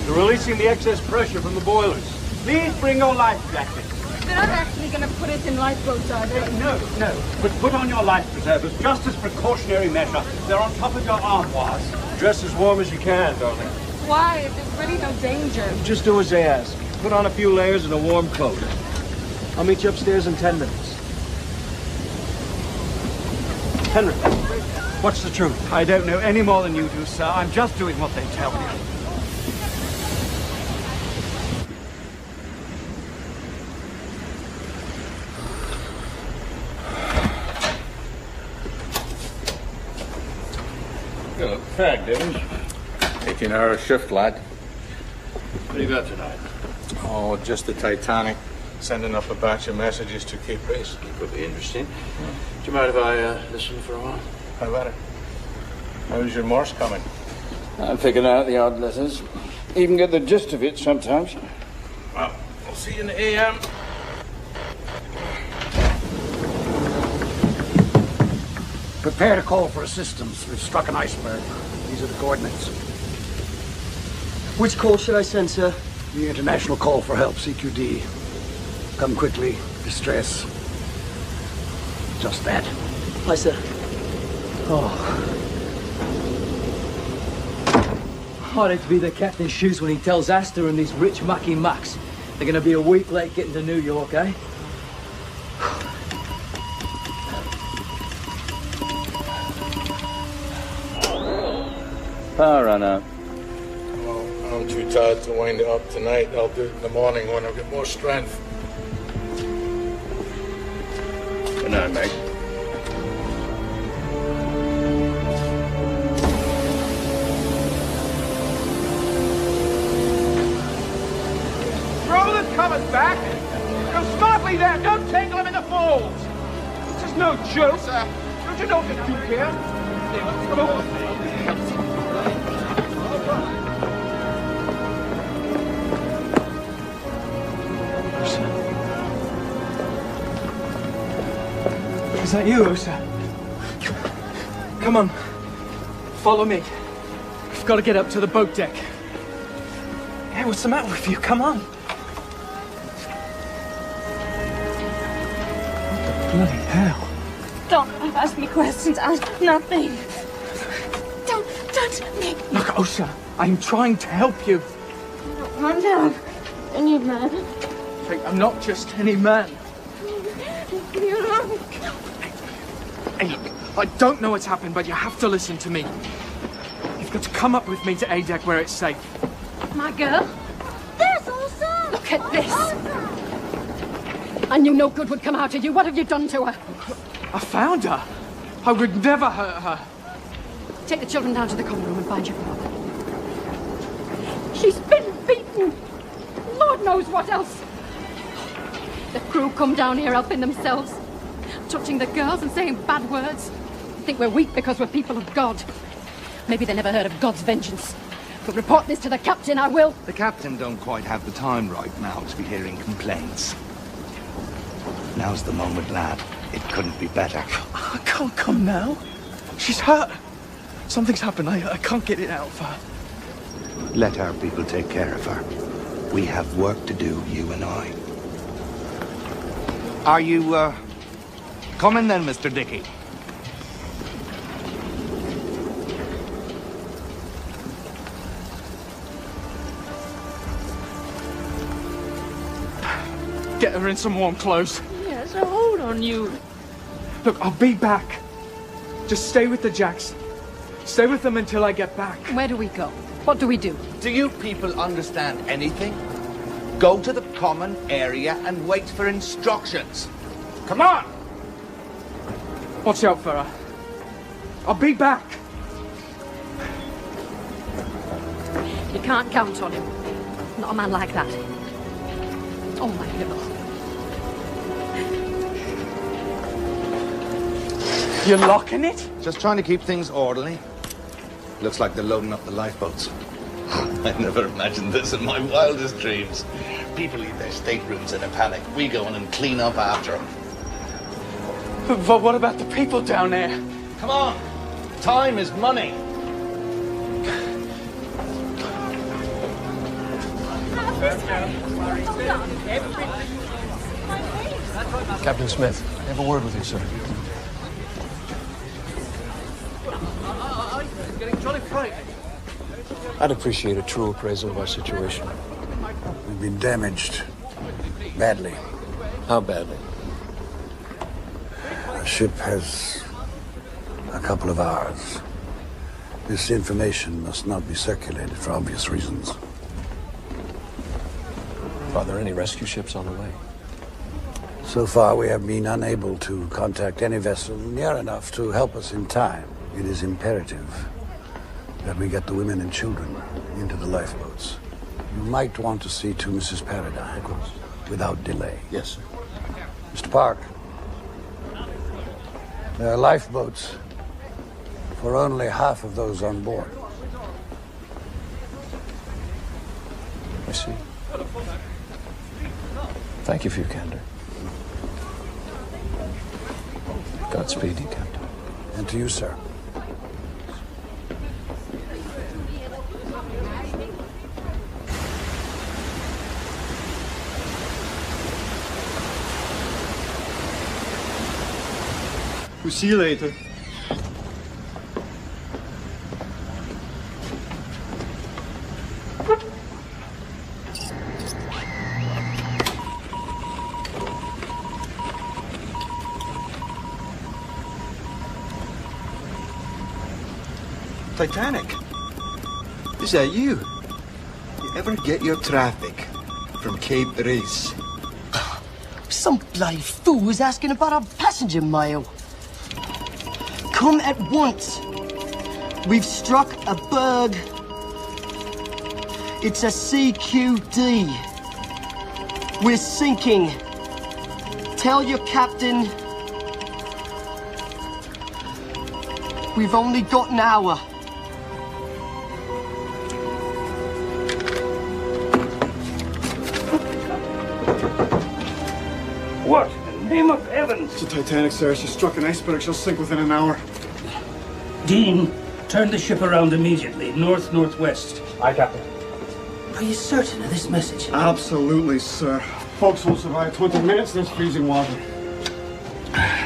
They're releasing the excess pressure from the boilers. Please bring your life jackets. They're not actually going to put us in lifeboats, are they? No. But put on your life preservers just as precautionary measure. They're on top of your armoires. Dress as warm as you can, darling. Why? There's really no danger. Just do as they ask. Put on a few layers and a warm coat. I'll meet you upstairs in 10 minutes. Henry, what's the truth? I don't know any more than you do, sir. I'm just doing what they tell me. You look fagged, Evans. 18-hour shift, lad. What do you got tonight? Oh, just the Titanic. Sending up a batch of messages to keep pace. Could be interesting. Do you mind if I listen for a while? How about it? How's your Morse coming? I'm picking out the odd letters. Even get the gist of it sometimes. Well, we'll see you in the AM. Prepare to call for assistance. We've struck an iceberg. These are the coordinates. Which call should I send, sir? The international call for help, CQD. Come quickly. Distress. Just that. Aye, sir. Oh. I'd hate to be the captain's shoes when he tells Astor and these rich mucky mucks they're going to be a week late getting to New York, eh? Power run out. Well, I'm too tired to wind it up tonight. I'll do it in the morning when I get more strength. Good night, mate. Roland's coming back. Go smartly there. Don't tangle him in the folds. This is no joke. Don't you know the Duke here? Come on. Is that you, Osa? Come on. Follow me. We've got to get up to the boat deck. Hey, what's the matter with you? Come on. What the bloody hell? Don't ask me questions. Ask nothing. Don't make me. Look, Osa, I'm trying to help you. Calm down. Any man. Hey, I'm not just any man. You're wrong. Hey, look, I don't know what's happened, but you have to listen to me. You've got to come up with me to A-deck where it's safe. My girl. There's Elsa. Look at this. I knew no good would come out of you. What have you done to her? I found her. I would never hurt her. Take the children down to the common room and find your father. She's been beaten. Lord knows what else. The crew come down here helping themselves, touching the girls and saying bad words. Think we're weak because we're people of God. Maybe they never heard of God's vengeance. But report this to the captain, I will. The captain don't quite have the time right now to be hearing complaints. Now's the moment, lad. It couldn't be better. I can't come now. She's hurt. Something's happened. I can't get it out of her. Let our people take care of her. We have work to do, you and I. Are you, coming then, Mr. Dickey? Get her in some warm clothes. Yes, I hold on you. Look, I'll be back. Just stay with the Jacks. Stay with them until I get back. Where do we go? What do we do? Do you people understand anything? Go to the common area and wait for instructions. Come on! Watch out for her. I'll be back. You can't count on him. Not a man like that. Oh, my God. You're locking it? Just trying to keep things orderly. Looks like they're loading up the lifeboats. I never imagined this in my wildest dreams. People leave their staterooms in a panic. We go in and clean up after them. But what about the people down there? Come on. Time is money. Captain Smith, I have a word with you, sir. I'd appreciate a true appraisal of our situation. We've been damaged. Badly. How badly? The ship has a couple of hours. This information must not be circulated for obvious reasons. Are there any rescue ships on the way? So far, we have been unable to contact any vessel near enough to help us in time. It is imperative that we get the women and children into the lifeboats. You might want to see to Mrs. Paradine, of course, without delay. Yes, sir. Mr. Park, there are lifeboats for only half of those on board. I see. Thank you for your candor. Godspeed, you, Captain. And to you, sir. We'll see you later. Titanic? Is that you? You ever get your traffic from Cape Race? Some bloody fool is asking about our passenger mail. Come at once. We've struck a berg. It's a CQD. We're sinking. Tell your captain we've only got an hour. What in the name of heaven? It's the Titanic, sir. She struck an iceberg. She'll sink within an hour. Dean, turn the ship around immediately. North-northwest. Aye, Captain. Are you certain of this message? Absolutely, sir. Folks will survive 20 minutes in this freezing water.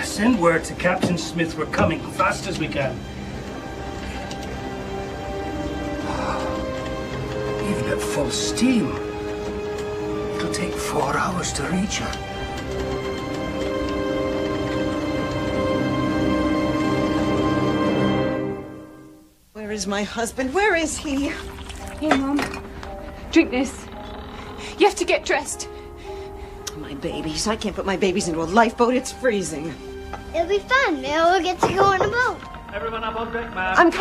Send word to Captain Smith we're coming fast as we can. Even at full steam, it'll take 4 hours to reach her. Where is my husband? Where is he? Here, Mom. Drink this. You have to get dressed. My babies. I can't put my babies into a lifeboat. It's freezing. It'll be fun. We'll get to go on a boat. Everyone up on deck, ma'am. I'm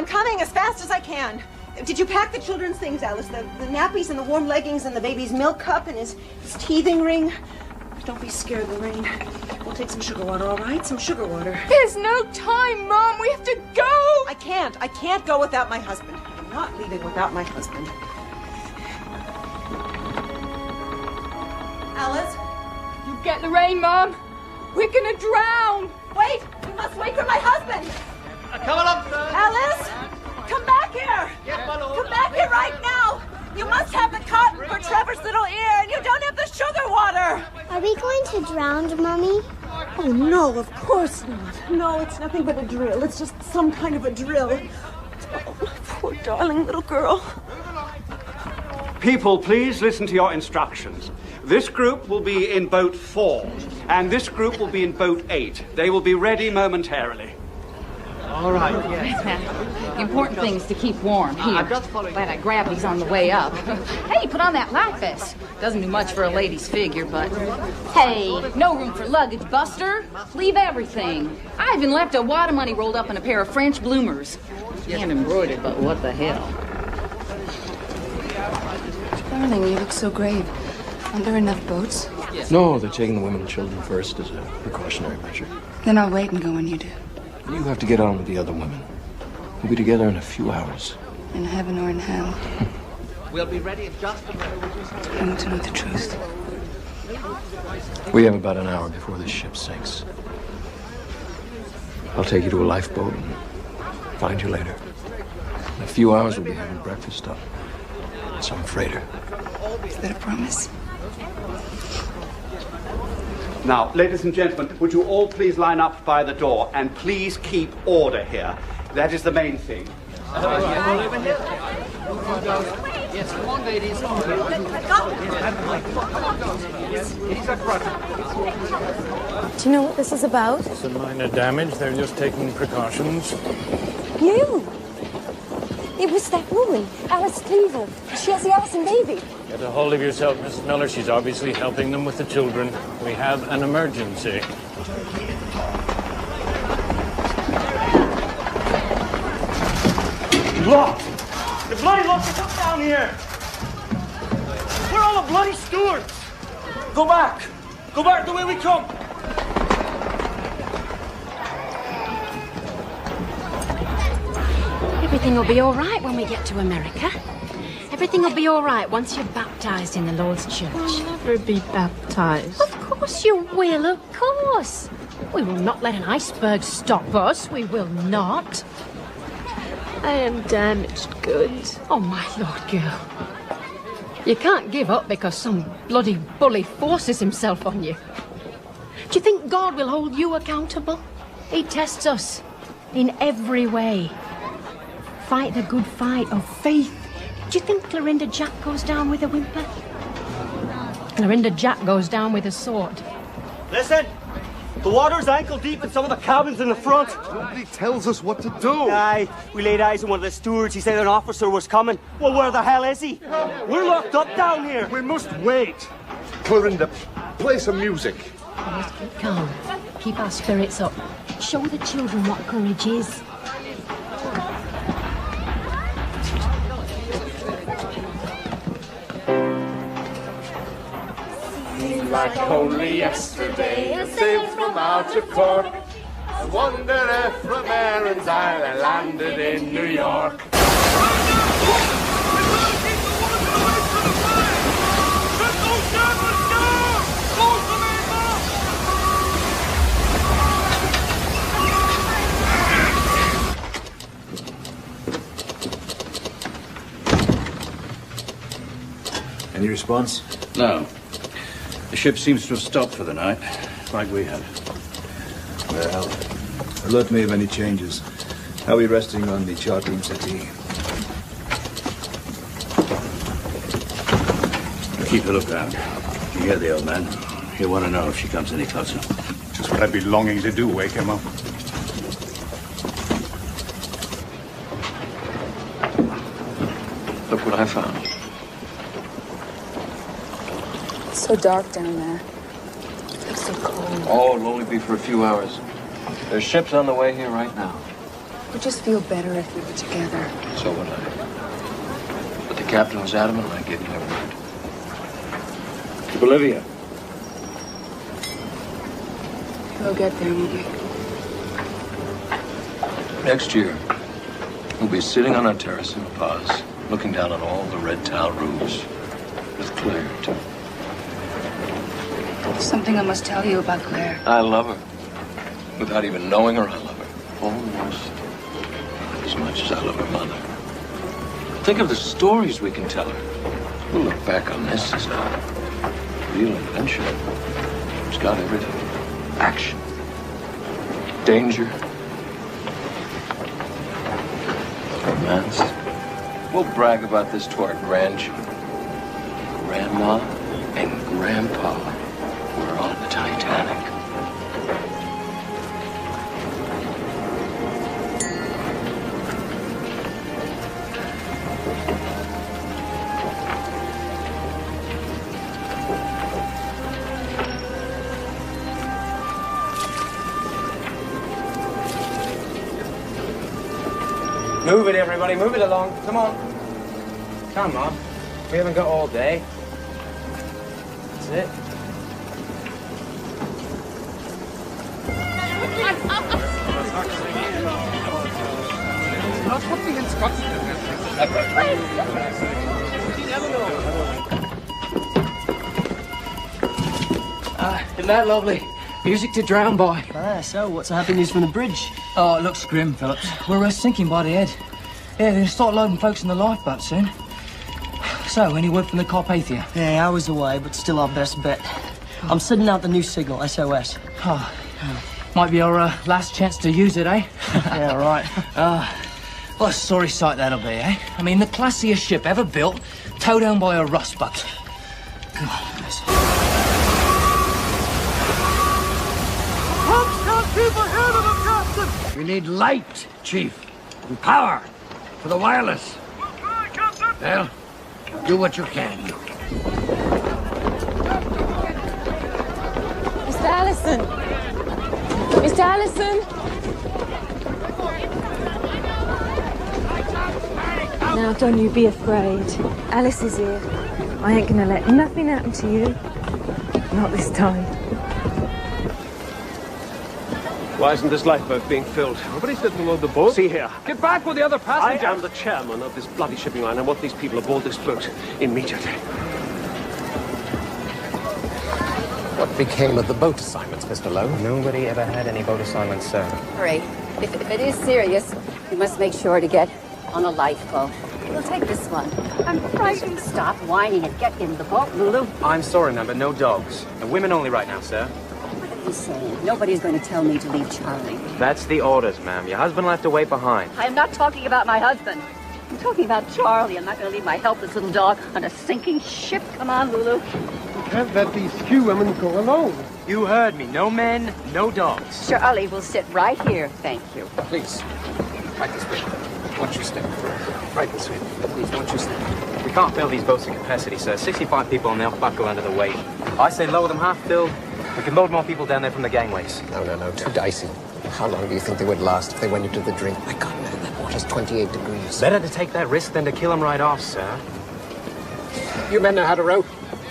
coming as fast as I can. Did you pack the children's things, Alice? The nappies and the warm leggings and the baby's milk cup and his teething ring? Don't be scared, Lorraine. We'll take some sugar water, all right? Some sugar water. There's no time, Mom. We have to go. I can't go without my husband. I'm not leaving without my husband. Alice? You get Lorraine, Mom. We're gonna drown. Wait! You must wait for my husband! Coming up, sir. Alice! Come back here! Come back here right now! You must have the cotton for Trevor's little ear, and you don't have the sugar water! Are we going to drown, Mommy? Oh, no, of course not. No, it's nothing but a drill. It's just some kind of a drill. Oh, my poor darling little girl. People, please listen to your instructions. This group will be in boat 4, and this group will be in boat 8. They will be ready momentarily. All right, yes. Important thing is to keep warm. Here, glad I grabbed these on the way up. Hey, put on that life vest. Doesn't do much for a lady's figure, but... Hey, no room for luggage, Buster. Leave everything. I even left a wad of money rolled up in a pair of French bloomers. And embroidered, but what the hell? Darling, you look so grave. Aren't there enough boats? No, they're taking the women and children first as a precautionary measure. Then I'll wait and go when you do. You have to get on with the other women. We'll be together in a few hours. In heaven or in hell. We'll be ready in just a moment. I want to know the truth. We have about an hour before this ship sinks. I'll take you to a lifeboat and find you later. In a few hours, we'll be having breakfast on some freighter. Is that a promise? Now, ladies and gentlemen, would you all please line up by the door and please keep order here. That is the main thing. Yes, come on, ladies. Do you know what this is about? It's a minor damage. They're just taking precautions. You! It was that woman, Alice Cleaver. She has the Allison baby. Get a hold of yourself, Mrs. Miller. She's obviously helping them with the children. We have an emergency. Locked! The bloody locked us up down here! Where are all the bloody stewards? Go back! Go back the way we come! Everything will be all right when we get to America. Everything will be all right once you're baptized in the Lord's church. I'll never be baptized. Of course you will, of course. We will not let an iceberg stop us. We will not. I am damaged goods. Oh, my Lord, girl. You can't give up because some bloody bully forces himself on you. Do you think God will hold you accountable? He tests us in every way. Fight the good fight of faith. Do you think Clorinda Jack goes down with a whimper? Clorinda Jack goes down with a sword. Listen! The water's ankle deep in some of the cabins in the front. Nobody tells us what to do. Aye, we laid eyes on one of the stewards. He said an officer was coming. Well, where the hell is he? We're locked up down here. We must wait. Clorinda, play some music. We must keep calm. Keep our spirits up. Show the children what courage is. Like only yesterday, I sailed from out of Cork. I wonder if from Erin's Isle I landed in New York. Any response? No. The ship seems to have stopped for the night, like we have. Well, alert me of any changes. How are we resting on the chart room settee? Keep a lookout. You hear the old man? He'll want to know if she comes any closer. Just what I'd be longing to do, wake him up. Look what I found. It's so dark down there. It's so cold. Oh, it'll only be for a few hours. There's ships on the way here right now. It would just feel better if we were together. So would I. But the captain was adamant and I gave him their word. To Bolivia. We'll get there, won't we? Next year, we'll be sitting on our terrace in Paz, looking down on all the red tile roofs. With Claire, too. There's something I must tell you about Claire. I love her. Without even knowing her, I love her. Almost as much as I love her mother. Think of the stories we can tell her. We'll look back on this as a real adventure. It's got everything. Action. Danger. Romance. We'll brag about this to our grandchildren. Grandma and Grandpa, we're on the Titanic. Move it, everybody. Move it along. Come on. Come on. We haven't got all day. That's it. That's what the instructions Isn't that lovely? Music to drown by. So what's the happy news from the bridge? Oh, it looks grim, Phillips. We're sinking by the head. Yeah, they'll start loading folks in the lifeboat soon. So, any word from the Carpathia? Yeah, hours away, but still our best bet. I'm sending out the new signal, SOS. Oh, might be our last chance to use it, eh? Yeah, right. What a sorry sight that'll be, eh? I mean, the classiest ship ever built, towed down by a rust bucket. God, bless her. Keep ahead of them, Captain! We need light, Chief, and power for the wireless. Well, do what you can. Mr. Allison! Mr. Allison! Now, don't you be afraid. Alice is here. I ain't gonna let nothing happen to you. Not this time. Why isn't this lifeboat being filled? Nobody's let them load the boat. See here. Get back with the other passengers. I am the chairman of this bloody shipping line. I want these people aboard this boat immediately. What became of the boat assignments, Mr. Lowe? Nobody ever had any boat assignments, sir. Hurry. If it is serious, you must make sure to get on a lifeboat. We'll take this one. I'm frightened. Stop whining and get in the boat, Lulu. I'm sorry, ma'am, but no dogs. And women only right now, sir. What are you saying? Nobody's going to tell me to leave Charlie. That's the orders, ma'am. Your husband left to wait behind. I am not talking about my husband. I'm talking about Charlie. I'm not going to leave my helpless little dog on a sinking ship. Come on, Lulu. Can't let these few women go alone. You heard me. No men, no dogs. Charlie will sit right here. Thank you. Please, right this way. Watch your step. Right this way. Please, watch your step. We can't fill these boats to capacity, sir. 65 people and they'll buckle under the weight. I say lower them half filled. We can load more people down there from the gangways. No. Too dicey. How long do you think they would last if they went into the drink? My God, man, that water's 28 degrees. Better to take that risk than to kill them right off, sir. You men know how to row?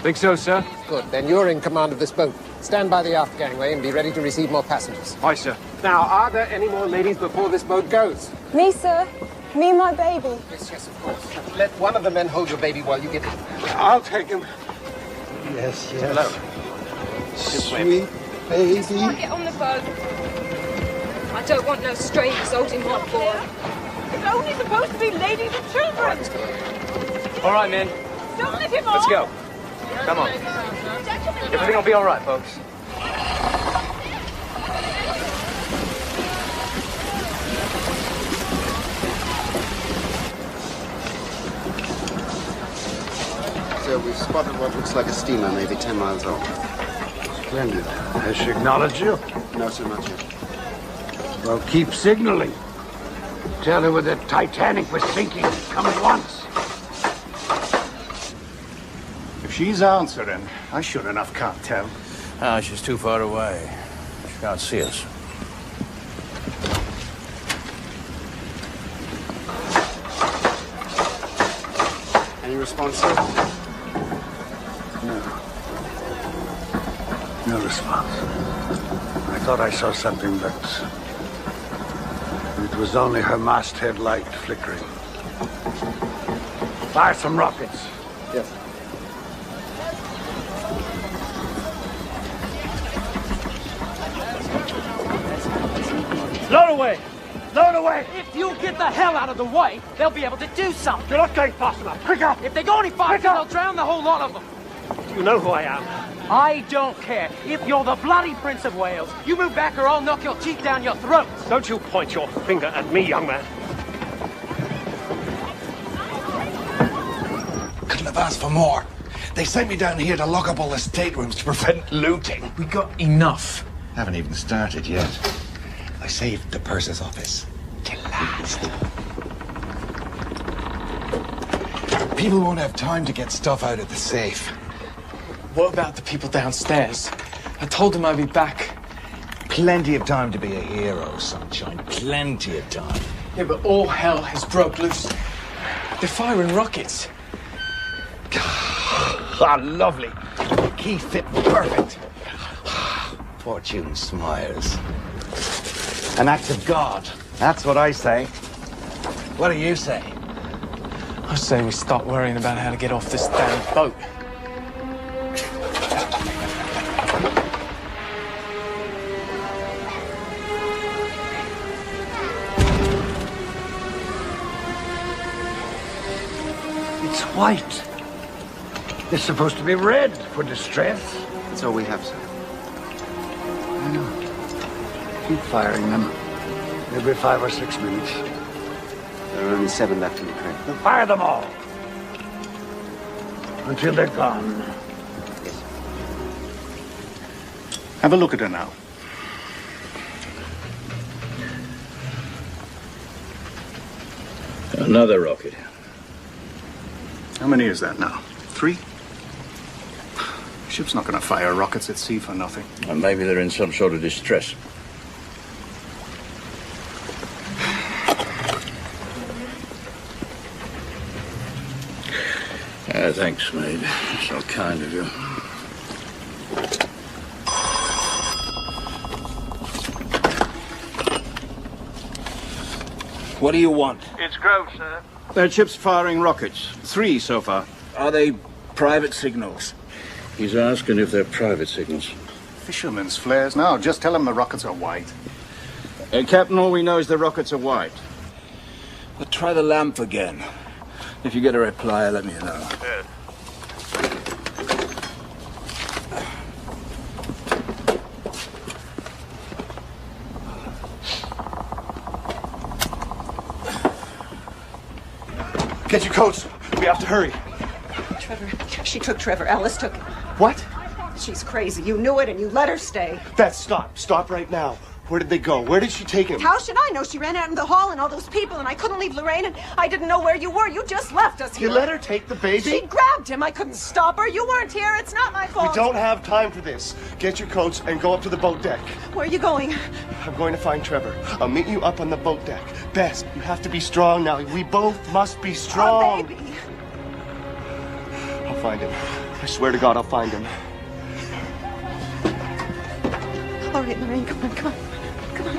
Think so, sir. Good. Then you're in command of this boat. Stand by the aft gangway and be ready to receive more passengers. Aye, sir. Now, are there any more ladies before this boat goes? Me, sir. Me and my baby. Yes, of course. Let one of the men hold your baby while you get in. I'll take him. Yes. Hello. Sweet baby. Just want to get on the boat. I don't want no strangers holding my boy. It's only supposed to be ladies and children. All right, men. Don't let him Let's off. go. Come on. Everything will be all right, folks. So we've spotted what looks like a steamer, maybe 10 miles off. Splendid. Has she acknowledged you? No, sir, not yet. Well, keep signaling. Tell her the Titanic was sinking. Come at once. If she's answering, I sure enough can't tell. Ah, she's too far away. She can't see us. Any response, sir? No response. I thought I saw something, but it was only her masthead light flickering. Fire some rockets. Yes. Load away! Load away! If you get the hell out of the way, they'll be able to do something. You're not going fast enough. Quick up! If they go any faster, they'll drown the whole lot of them. You know who I am. I don't care. If you're the bloody Prince of Wales, you move back or I'll knock your teeth down your throat. Don't you point your finger at me, young man. Couldn't have asked for more. They sent me down here to lock up all the staterooms to prevent looting. We got enough. Haven't even started yet. I saved the purser's office till last. People won't have time to get stuff out of the safe. What about the people downstairs? I told them I'd be back. Plenty of time to be a hero, Sunshine. Plenty of time. Yeah, but all hell has broke loose. They're firing rockets. Ah, lovely. Key fit perfect. Fortune smiles. An act of God. That's what I say. What do you say? I say we stop worrying about how to get off this damn boat. It's white. It's supposed to be red for distress. That's all we have, sir. I know. Keep firing them. Every 5 or 6 minutes. There are only 7 left in the crate. Then fire them all. Until they're gone. Have a look at her now. Another rocket. How many is that now? 3? Ship's not going to fire rockets at sea for nothing. Or maybe they're in some sort of distress. Thanks, mate. So kind of you. What do you want? It's Grove, sir. That ship's firing rockets. 3 so far. Are they private signals? He's asking if they're private signals. Fisherman's flares. No, just tell him the rockets are white. Captain, all we know is the rockets are white. Well, try the lamp again. If you get a reply, let me know. Yes. Get your coats. We have to hurry. Trevor. She took Trevor. Alice took him. What? She's crazy. You knew it and you let her stay. Beth, stop. Stop right now. Where did they go? Where did she take him? How should I know? She ran out in the hall and all those people, and I couldn't leave Lorraine, and I didn't know where you were. You just left us here. You let her take the baby? She grabbed him. I couldn't stop her. You weren't here. It's not my fault. We don't have time for this. Get your coats and go up to the boat deck. Where are you going? I'm going to find Trevor. I'll meet you up on the boat deck. Bess, you have to be strong now. We both must be strong. Oh, baby. I'll find him. I swear to God, I'll find him. All right, Lorraine, come on, come on. Come on.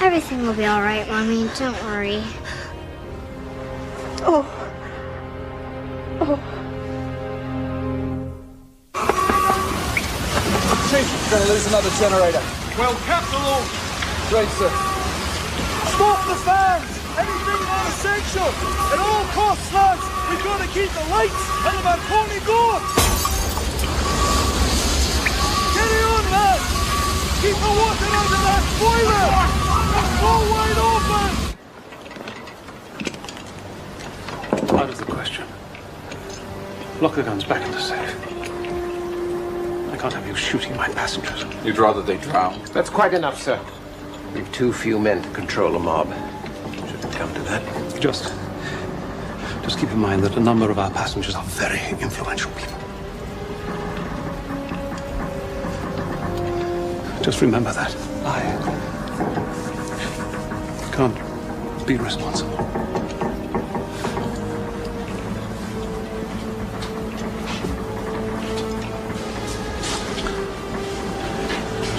Everything will be all right, Mommy. Don't worry. Oh. Oh. Chief, we're going to lose another generator. Well, kept alone. Great, sir. Stop the fans! Anything non-essential! At all costs, lads! We've got to keep the lights and the Marconi going! Carry on, lads! Keep the water under that boiler! It's all wide open! Out of the question. Lock the guns back in the safe. I can't have you shooting my passengers. You'd rather they drown? That's quite enough, sir. We've too few men to control a mob. Should it come to that. Just keep in mind that a number of our passengers are very influential people. Just remember that. I can't be responsible.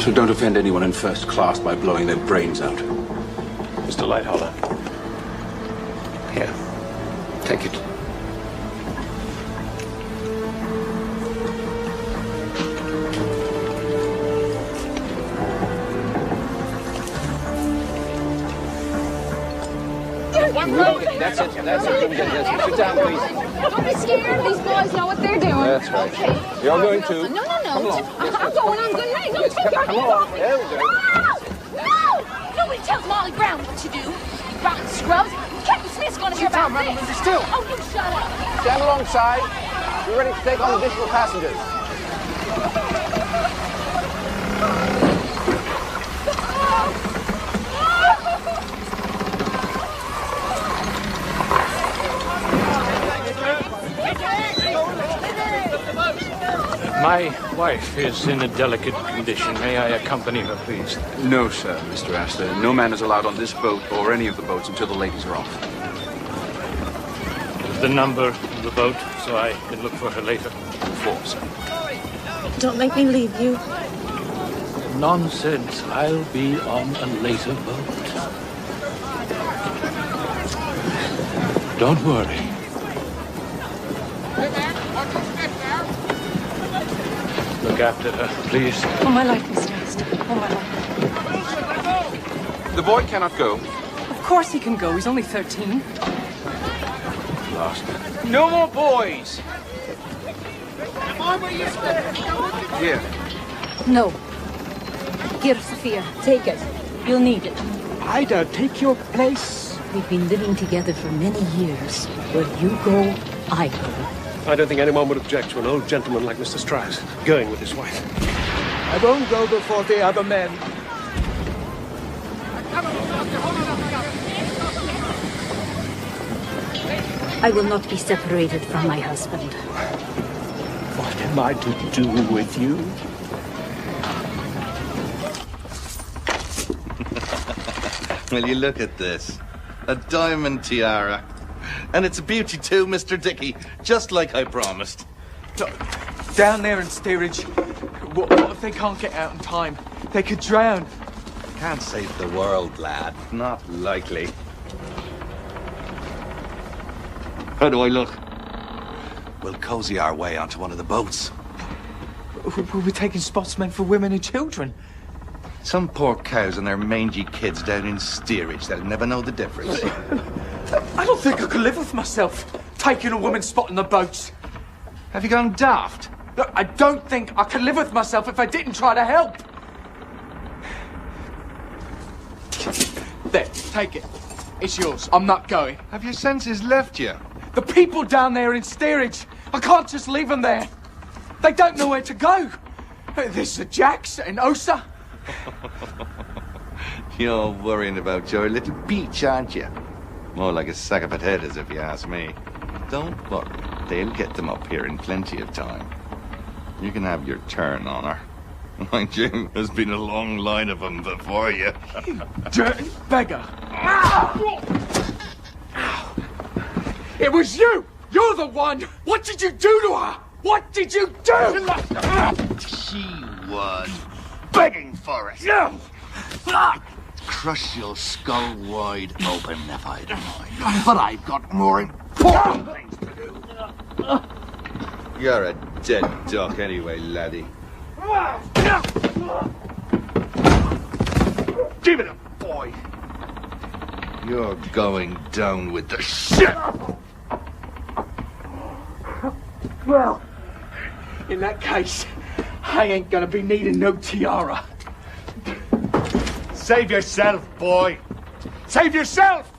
So don't offend anyone in first class by blowing their brains out. Mr. Lighthollow. Here. Take it. That's it. Sit down, please. Don't be scared. These boys know what they're doing. That's right. Okay. You're going too. No. Come along. I'm going on good night. Don't take your hands off me. There we go. No! Nobody tells Molly Brown what to do. Rotten scrubs. Captain Smith's gonna hear about this. Still. Oh, you shut up. Stand alongside. We're ready to take on additional passengers. My wife is in a delicate condition. May I accompany her, please? No, sir, Mr. Astor. No man is allowed on this boat or any of the boats until the ladies are off. The number of the boat, so I can look for her later. 4, sir. Don't make me leave you. Nonsense. I'll be on a later boat. Don't worry. Look after her, please. Oh, my life, Mr. Astor. Oh, my life. The boy cannot go. Of course he can go. He's only 13. Lost. No more boys. Here. No. Here, Sophia. Take it. You'll need it. Ida, take your place. We've been living together for many years. Where you go, I go. I don't think anyone would object to an old gentleman like Mr. Strauss going with his wife. I won't go before the other men. I will not be separated from my husband. What am I to do with you? Will you look at this? A diamond tiara. And it's a beauty too, Mr. Dickey, just like I promised. Look, down there in steerage, what if they can't get out in time? They could drown. Can't save the world, lad. Not likely. How do I look? We'll cozy our way onto one of the boats. We'll be taking spots meant for women and children. Some poor cows and their mangy kids down in steerage that'll never know the difference. I don't think I could live with myself, taking a woman's spot in the boats. Have you gone daft? Look, I don't think I could live with myself if I didn't try to help. There, take it. It's yours. I'm not going. Have your senses left you? The people down there in steerage, I can't just leave them there. They don't know where to go. There's the Jacks and Osa. You're worrying about your little beach, aren't you? More like a sack of potatoes, if you ask me. Don't worry. They'll get them up here in plenty of time. You can have your turn on her. Mind you, there's been a long line of them before you. You dirty beggar. It was you! You're the one! What did you do to her? What did you do? She was begging for it. No! Crush your skull wide open if I'd mind. But I've got more important things to do. You're a dead duck anyway, laddie. Give it up, boy. You're going down with the ship. Well, in that case, I ain't gonna be needing no tiara. Save yourself, boy. Save yourself!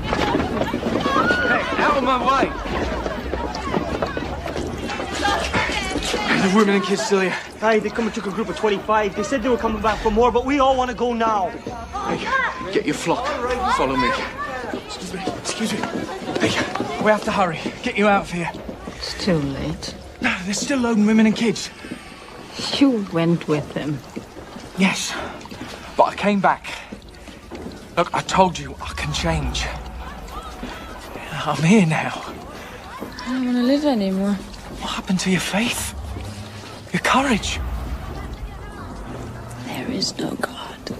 Hey, out of my way! The women and kids still here. Hey, they come and took a group of 25. They said they were coming back for more, but we all want to go now. Hey, get your flock. Follow me. Excuse me. Excuse me. Hey, we have to hurry. Get you out of here. It's too late. No, they're still loading women and kids. You went with them. Yes, but I came back. Look, I told you I can change. I'm here now. I don't want to live anymore. What happened to your faith? Your courage? There is no God.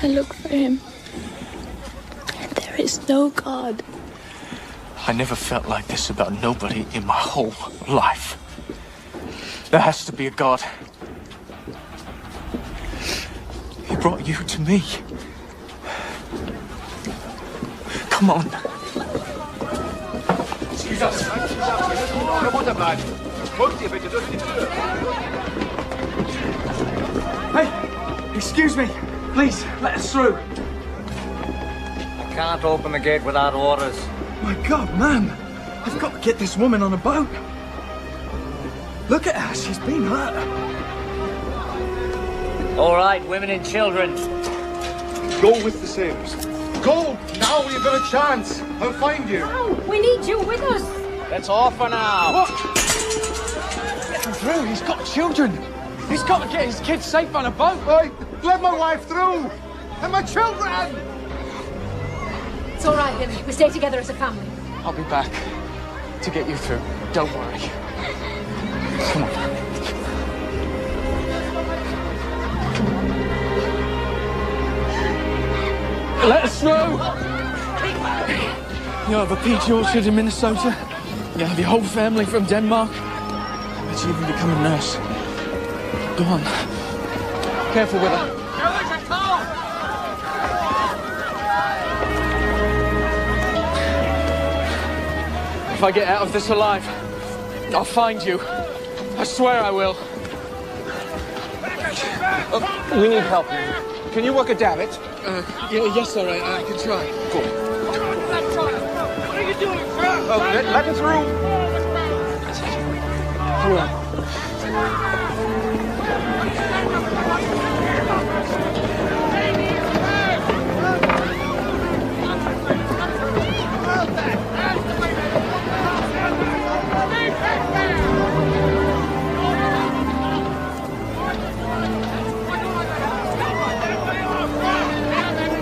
I look for him. And there is no God. I never felt like this about nobody in my whole life. There has to be a God. He brought you to me. Come on. Excuse us. Runterbleiben. Folgt ihr bitte durch die Tür. Excuse me. Please, let us through. I can't open the gate without orders. My God, man. I've got to get this woman on a boat. Look at her. She's been hurt. All right, women and children. Go with the sailors. Go! Now we've got a chance. I'll find you. No, we need you with us. That's all for now. What? Get him through. He's got children. He's got to get his kids safe on a boat. Hey, let my wife through. And my children. It's all right, Billy. We stay together as a family. I'll be back to get you through. Don't worry. Come on. Let us through! You have a peach orchard in Minnesota. You have your whole family from Denmark. I bet you even become a nurse. Go on. Careful with her. If I get out of this alive, I'll find you. I swear I will. We need help. Can you work a davit? Yes, all right. I can try. Go. What are you doing, bro? Let us through. Come on.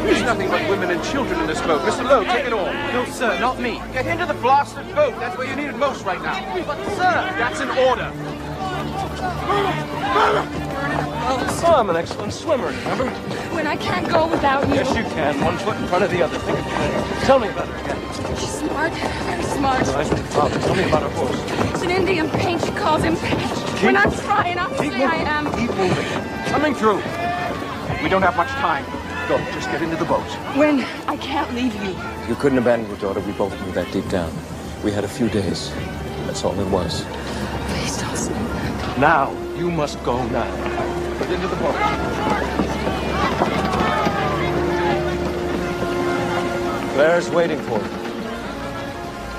There's nothing but women and children in this boat. Mr. Lowe, take it all. No, sir, not me. Get into the blasted boat. That's where you need it most right now. But, sir, that's an order. Oh, I'm an excellent swimmer, remember? When I can't go without you. Yes, you can. One foot in front of the other. Think of it. Tell me about her again. She's smart, very smart. Tell me about her horse. It's an Indian paint. She calls him Patch. When I'm trying, honestly, I am. Keep moving. Coming through. We don't have much time. Go, just get into the boat. When I can't leave you. You couldn't abandon your daughter. We both knew that deep down. We had a few days. That's all it was. Please don't say that. Now, you must go now. Get into the boat. Claire's waiting for you.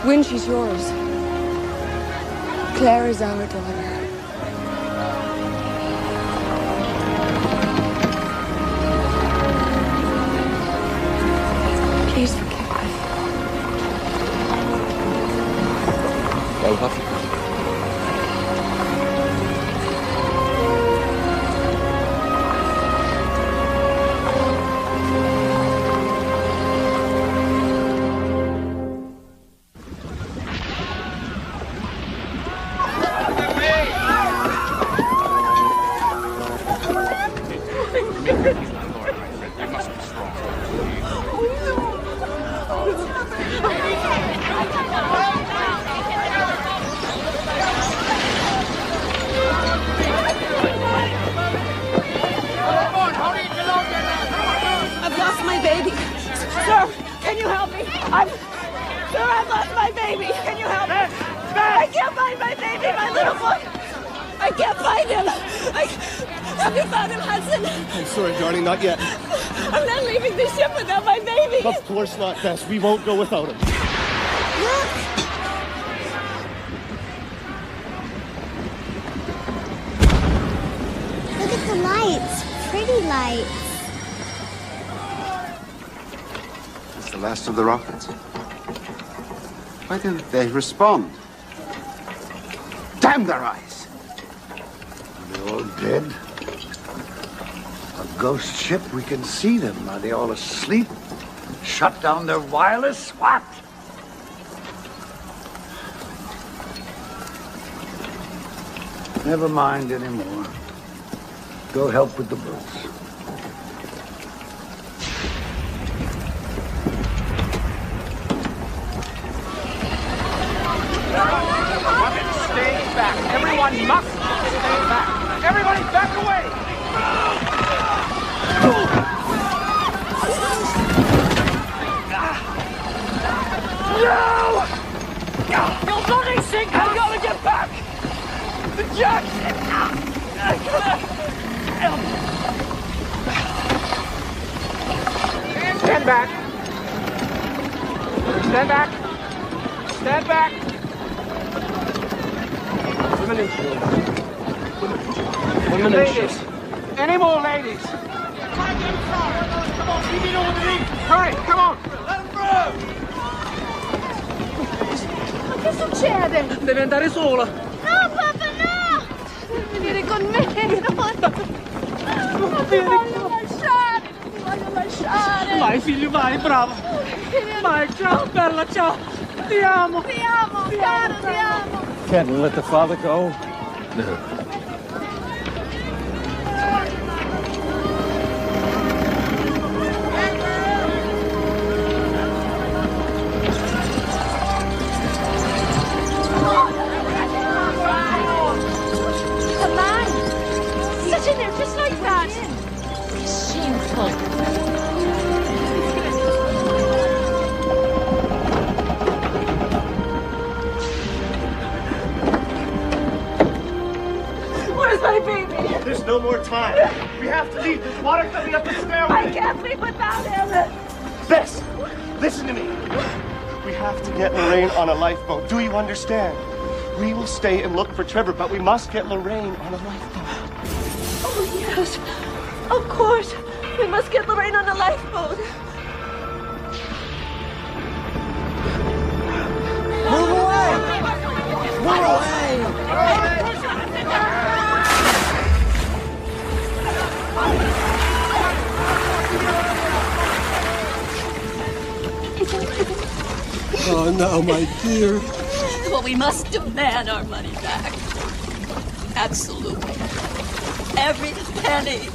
When she's yours. Claire is our daughter. Please forgive me. I love you. Not yet. I'm not leaving the ship without my baby. Of course not, Bess. We won't go without him. Look at the lights. Pretty lights. It's the last of the rockets. Why didn't they respond? Damn their eyes! Are they all dead? Ghost ship, we can see them. Are they all asleep? Shut down their wireless? What? Never mind anymore. Go help with the boats. Stay back. Everyone must stay back. Everybody back away! No! You'll bloody sink! I've got to get back! The jack! back. Stand back. Stand back. Women and ladies. Any more ladies? Come on, keep it over the roof. Hurry, come on. Let him through. Che succede? Devi andare sola. No, papà, no! Devi venire con me. Non ti voglio lasciare, non ti voglio lasciare. Vai, figlio, vai, bravo. Vai, ciao, bella, ciao. Ti amo. Ti amo, caro, ti amo. Can't let the father go. No. A man! Sitting there just like that! Shameful. Where's my baby? There's no more time. We have to leave. There's water coming up the stairway. I can't leave without him. Bess, listen to me. We have to get Lorraine on a lifeboat. Do you understand? We will stay and look for Trevor, but we must get Lorraine on a lifeboat. Oh, yes. Of course. We must get Lorraine on a lifeboat. Move away! Move away! Oh, no, my dear. Well, we must demand our money back. Absolutely. Every penny.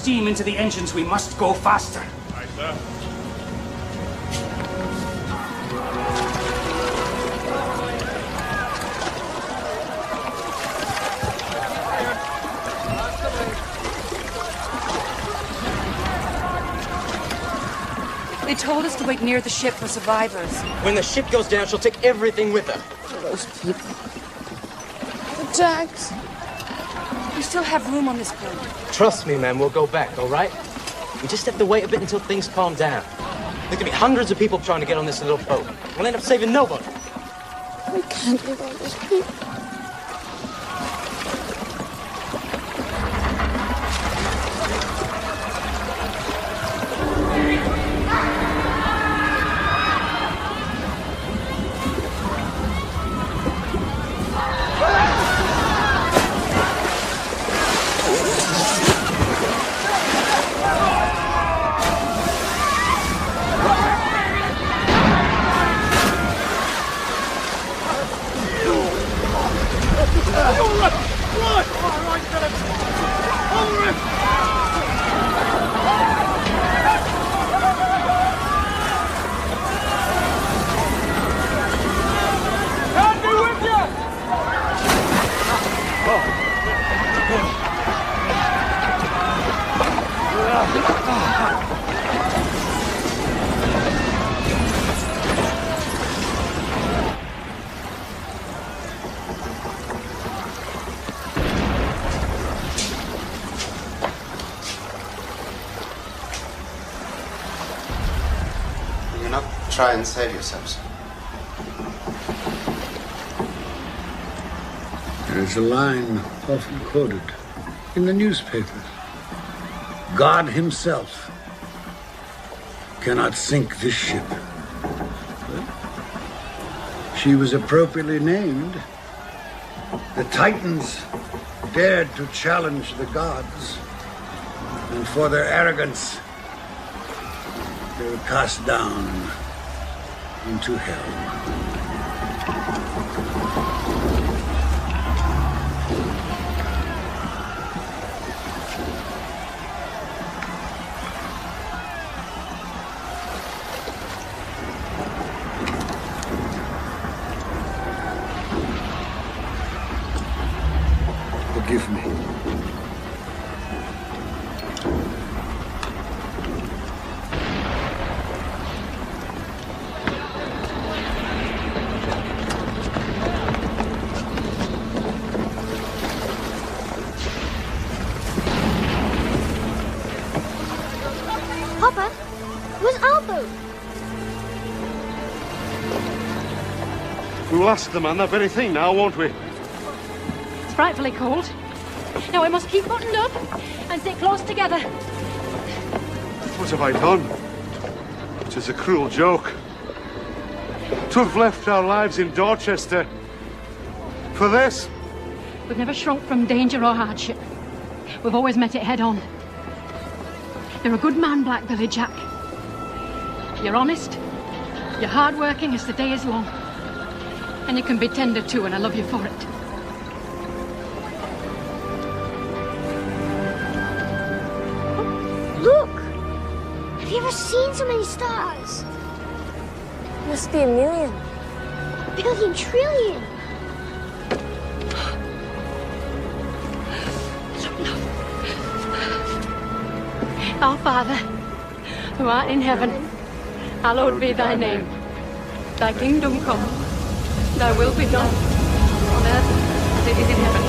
steam into the engines. We must go faster. Aye, sir. They told us to wait near the ship for survivors. When the ship goes down, she'll take everything with her. Those people. The Jags. We still have room on this boat. Trust me, man, we'll go back, all right? We just have to wait a bit until things calm down. There could be hundreds of people trying to get on this little boat. We'll end up saving nobody. We can't leave all those people. Try and save yourselves. There is a line often quoted in the newspapers. God himself cannot sink this ship. But she was appropriately named. The Titans dared to challenge the gods, and for their arrogance, they were cast down into hell. Forgive me. Papa, where's our boat? We'll ask the man that very thing now, won't we? It's frightfully cold. Now we must keep buttoned up and stay close together. What have I done? It is a cruel joke. To have left our lives in Dorchester for this? We've never shrunk from danger or hardship. We've always met it head on. You're a good man, Black Billy Jack. You're honest. You're hard-working as the day is long. And you can be tender too, and I love you for it. Look! Have you ever seen so many stars? Must be a million. Billion, trillion. Our Father, who art in heaven, hallowed be thy name. Thy kingdom come, thy will be done, on earth as it is in heaven.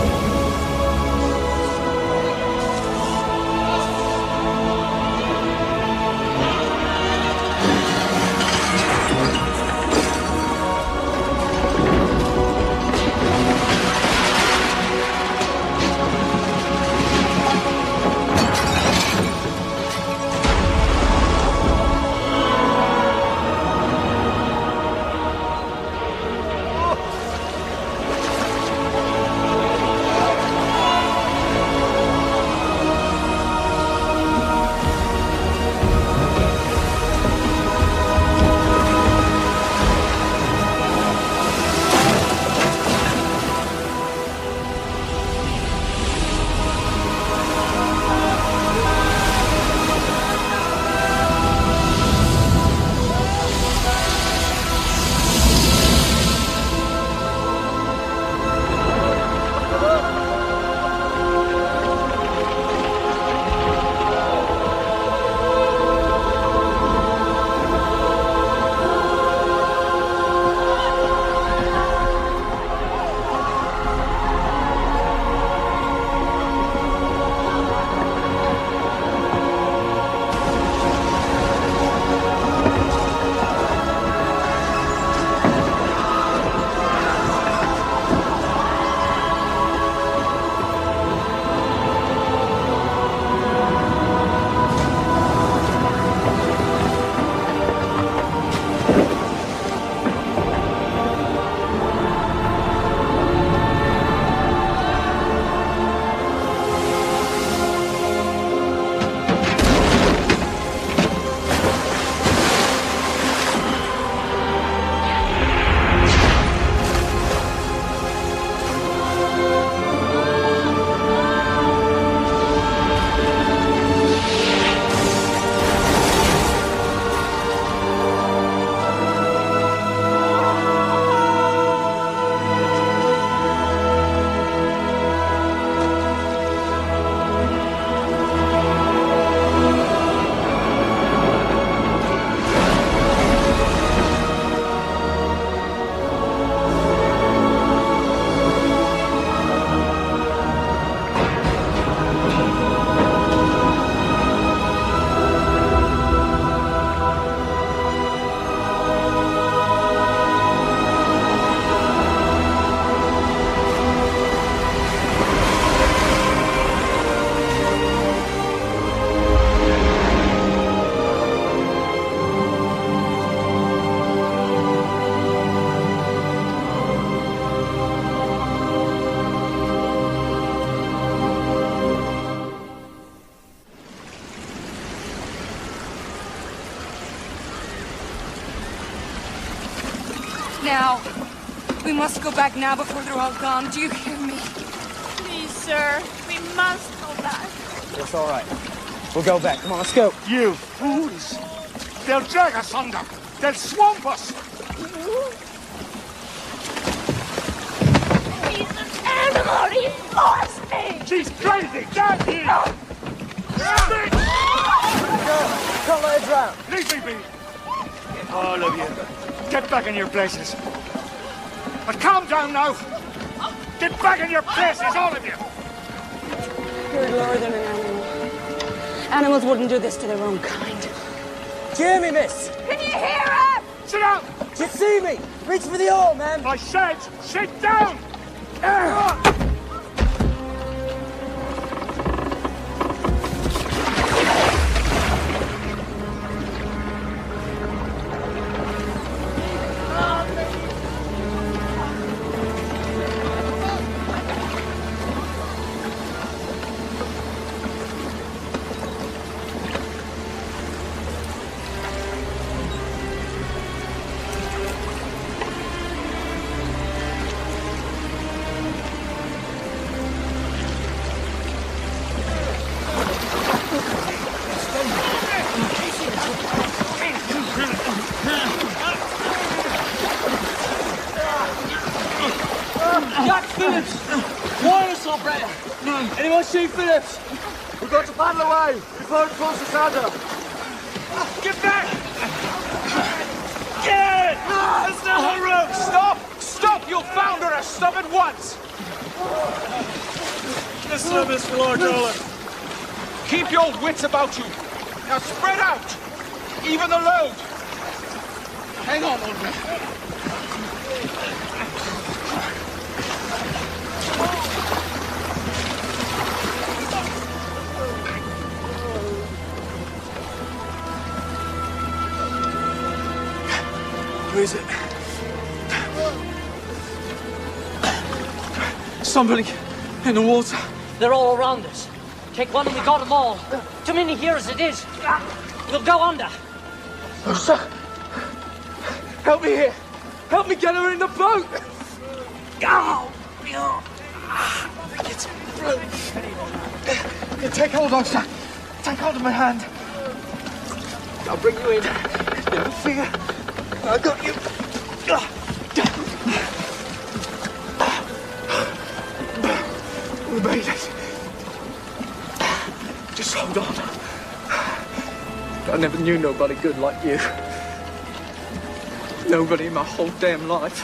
Now. We must go back now before they're all gone. Do you hear me? Please, sir. We must go back. It's all right. We'll go back. Come on, let's go. You fools! They'll drag us under. They'll swamp us. He's an animal. He forced me. She's crazy. Get here. Don't let her drown. Leave me be. All of you. Get back in your places. But calm down now. Get back in your places, all of you. You're lower than an animal. Animals wouldn't do this to their own kind. Do you hear me, miss? Can you hear us? Sit down! Do you see me? Reach for the oar, man! I said, sit down! Jack Phillips! Wireless operator! Anyone see Phillips? We've got to paddle away before it crosses under. Get back! Get! There's no room! Stop! Stop! You'll founder us! Stop at once! This is Mr. Lord Dolan. Keep your wits about you. Now spread out! Even the load! Hang on, old man. Who is it? Somebody in the water. They're all around us. Take one and we got them all. Too many here as it is. We'll go under. Oh, sir. Help me here. Help me get her in the boat. Oh, it's through. Take hold on, sir. Take hold of my hand. I'll bring you in. Never fear. I got you. We made it. Just hold on. I never knew nobody good like you. Nobody in my whole damn life.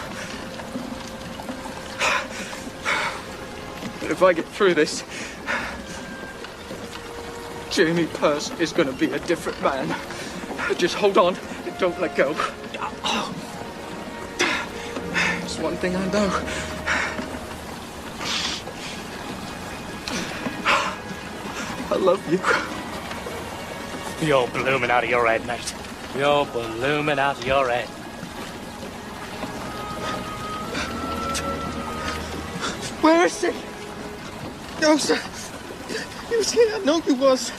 But if I get through this, Jamie Peirce is going to be a different man. Just hold on and don't let go. There's one thing I know. I love you. You're blooming out of your head, mate. You're blooming out of your head. Where is he? No, sir. He was here. I know he was.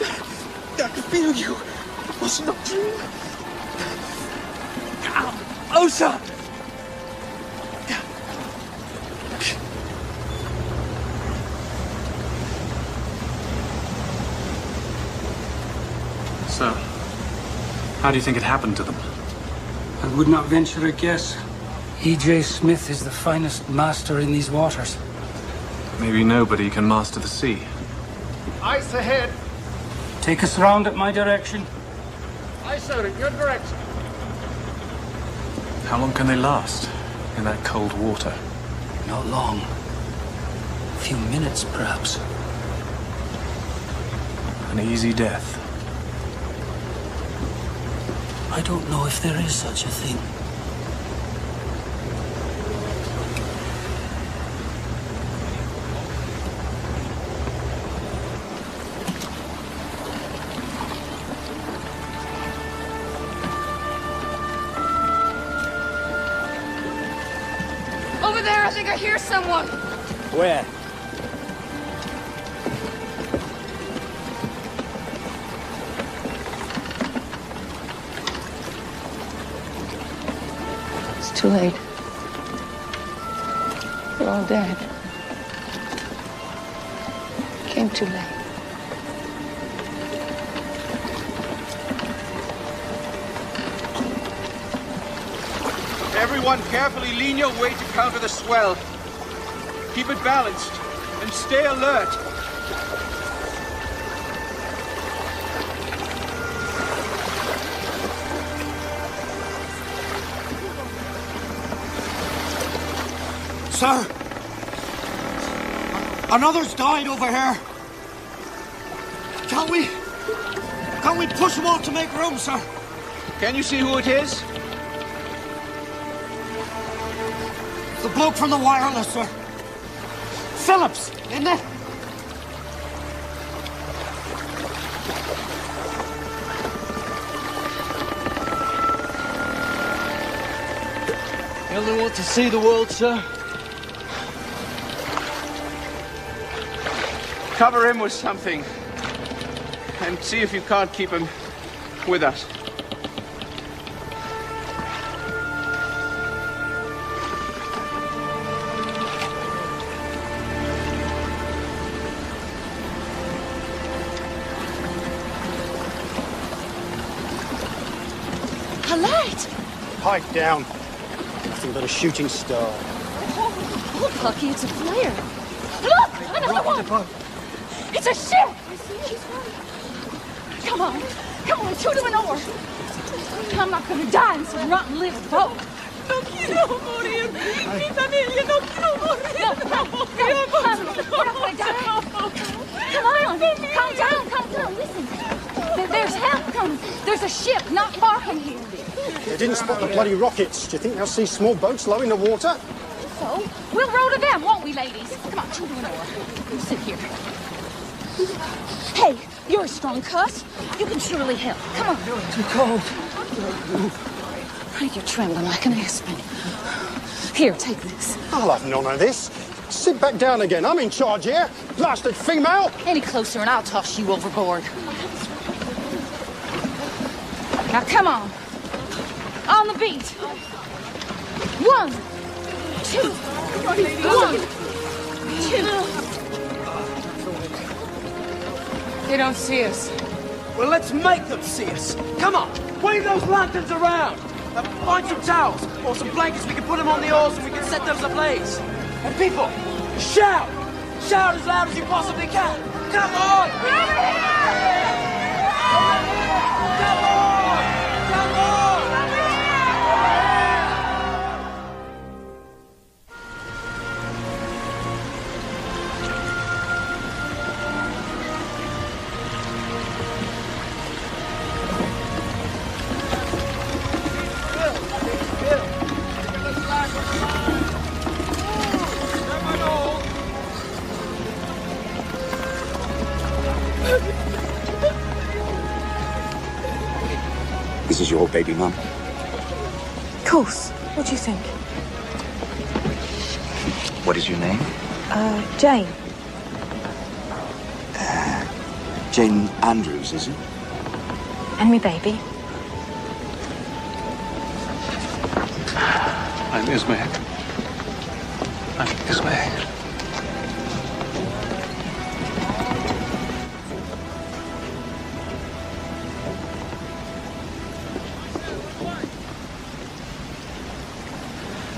I could feel you. It wasn't a dream. Oh, sir. So, how do you think it happened to them? I would not venture a guess. E.J. Smith is the finest master in these waters. Maybe nobody can master the sea. Ice ahead. Take us round at my direction. Aye, sir, in your direction. How long can they last in that cold water? Not long. A few minutes, perhaps. An easy death. I don't know if there is such a thing. Over there, I think I hear someone. Where? It's too late. They're all dead. Came too late. Everyone carefully lean your weight to counter the swell. Keep it balanced and stay alert. Sir! Another's died over here. Can't we push them off to make room, sir? Can you see who it is? The bloke from the wireless, sir. Phillips, isn't it? You only want to see the world, sir? Cover him with something. And see if you can't keep him with us. A light! Pipe down. Nothing but a shooting star. Oh, Pucky, it's a flare. Look! Another one! It's a ship! Come on. Come on, shoot him an oar. I'm not going to die in some rotten little boat. No quiero morir. Mi familia no quiero morir. We're not going to die. Come on. Calm down. Calm down. Listen. There's help coming. There's a ship not far from here. They didn't spot the bloody rockets. Do you think they'll see small boats low in the water? So, we'll row to them, won't we, ladies? Come on, shoot him an oar. You sit here. Hey, you're a strong cuss. You can surely help. Come on. Too cold. You're trembling like an aspen. Here, take this. I'll have none of this. Sit back down again. I'm in charge here. Blasted female. Any closer and I'll toss you overboard. Now, come on. On the beat. 1, 2, 1, 2. They don't see us. Well, let's make them see us. Come on, wave those lanterns around. Find some towels or some blankets. We can put them on the oars and we can set those ablaze. And people, shout! Shout as loud as you possibly can. Come on! Come on! Come on! This is your baby mum. Of course. What do you think? What is your name? Jane. Jane Andrews, is it? And me baby. I'm Ismay. I'm Ismay.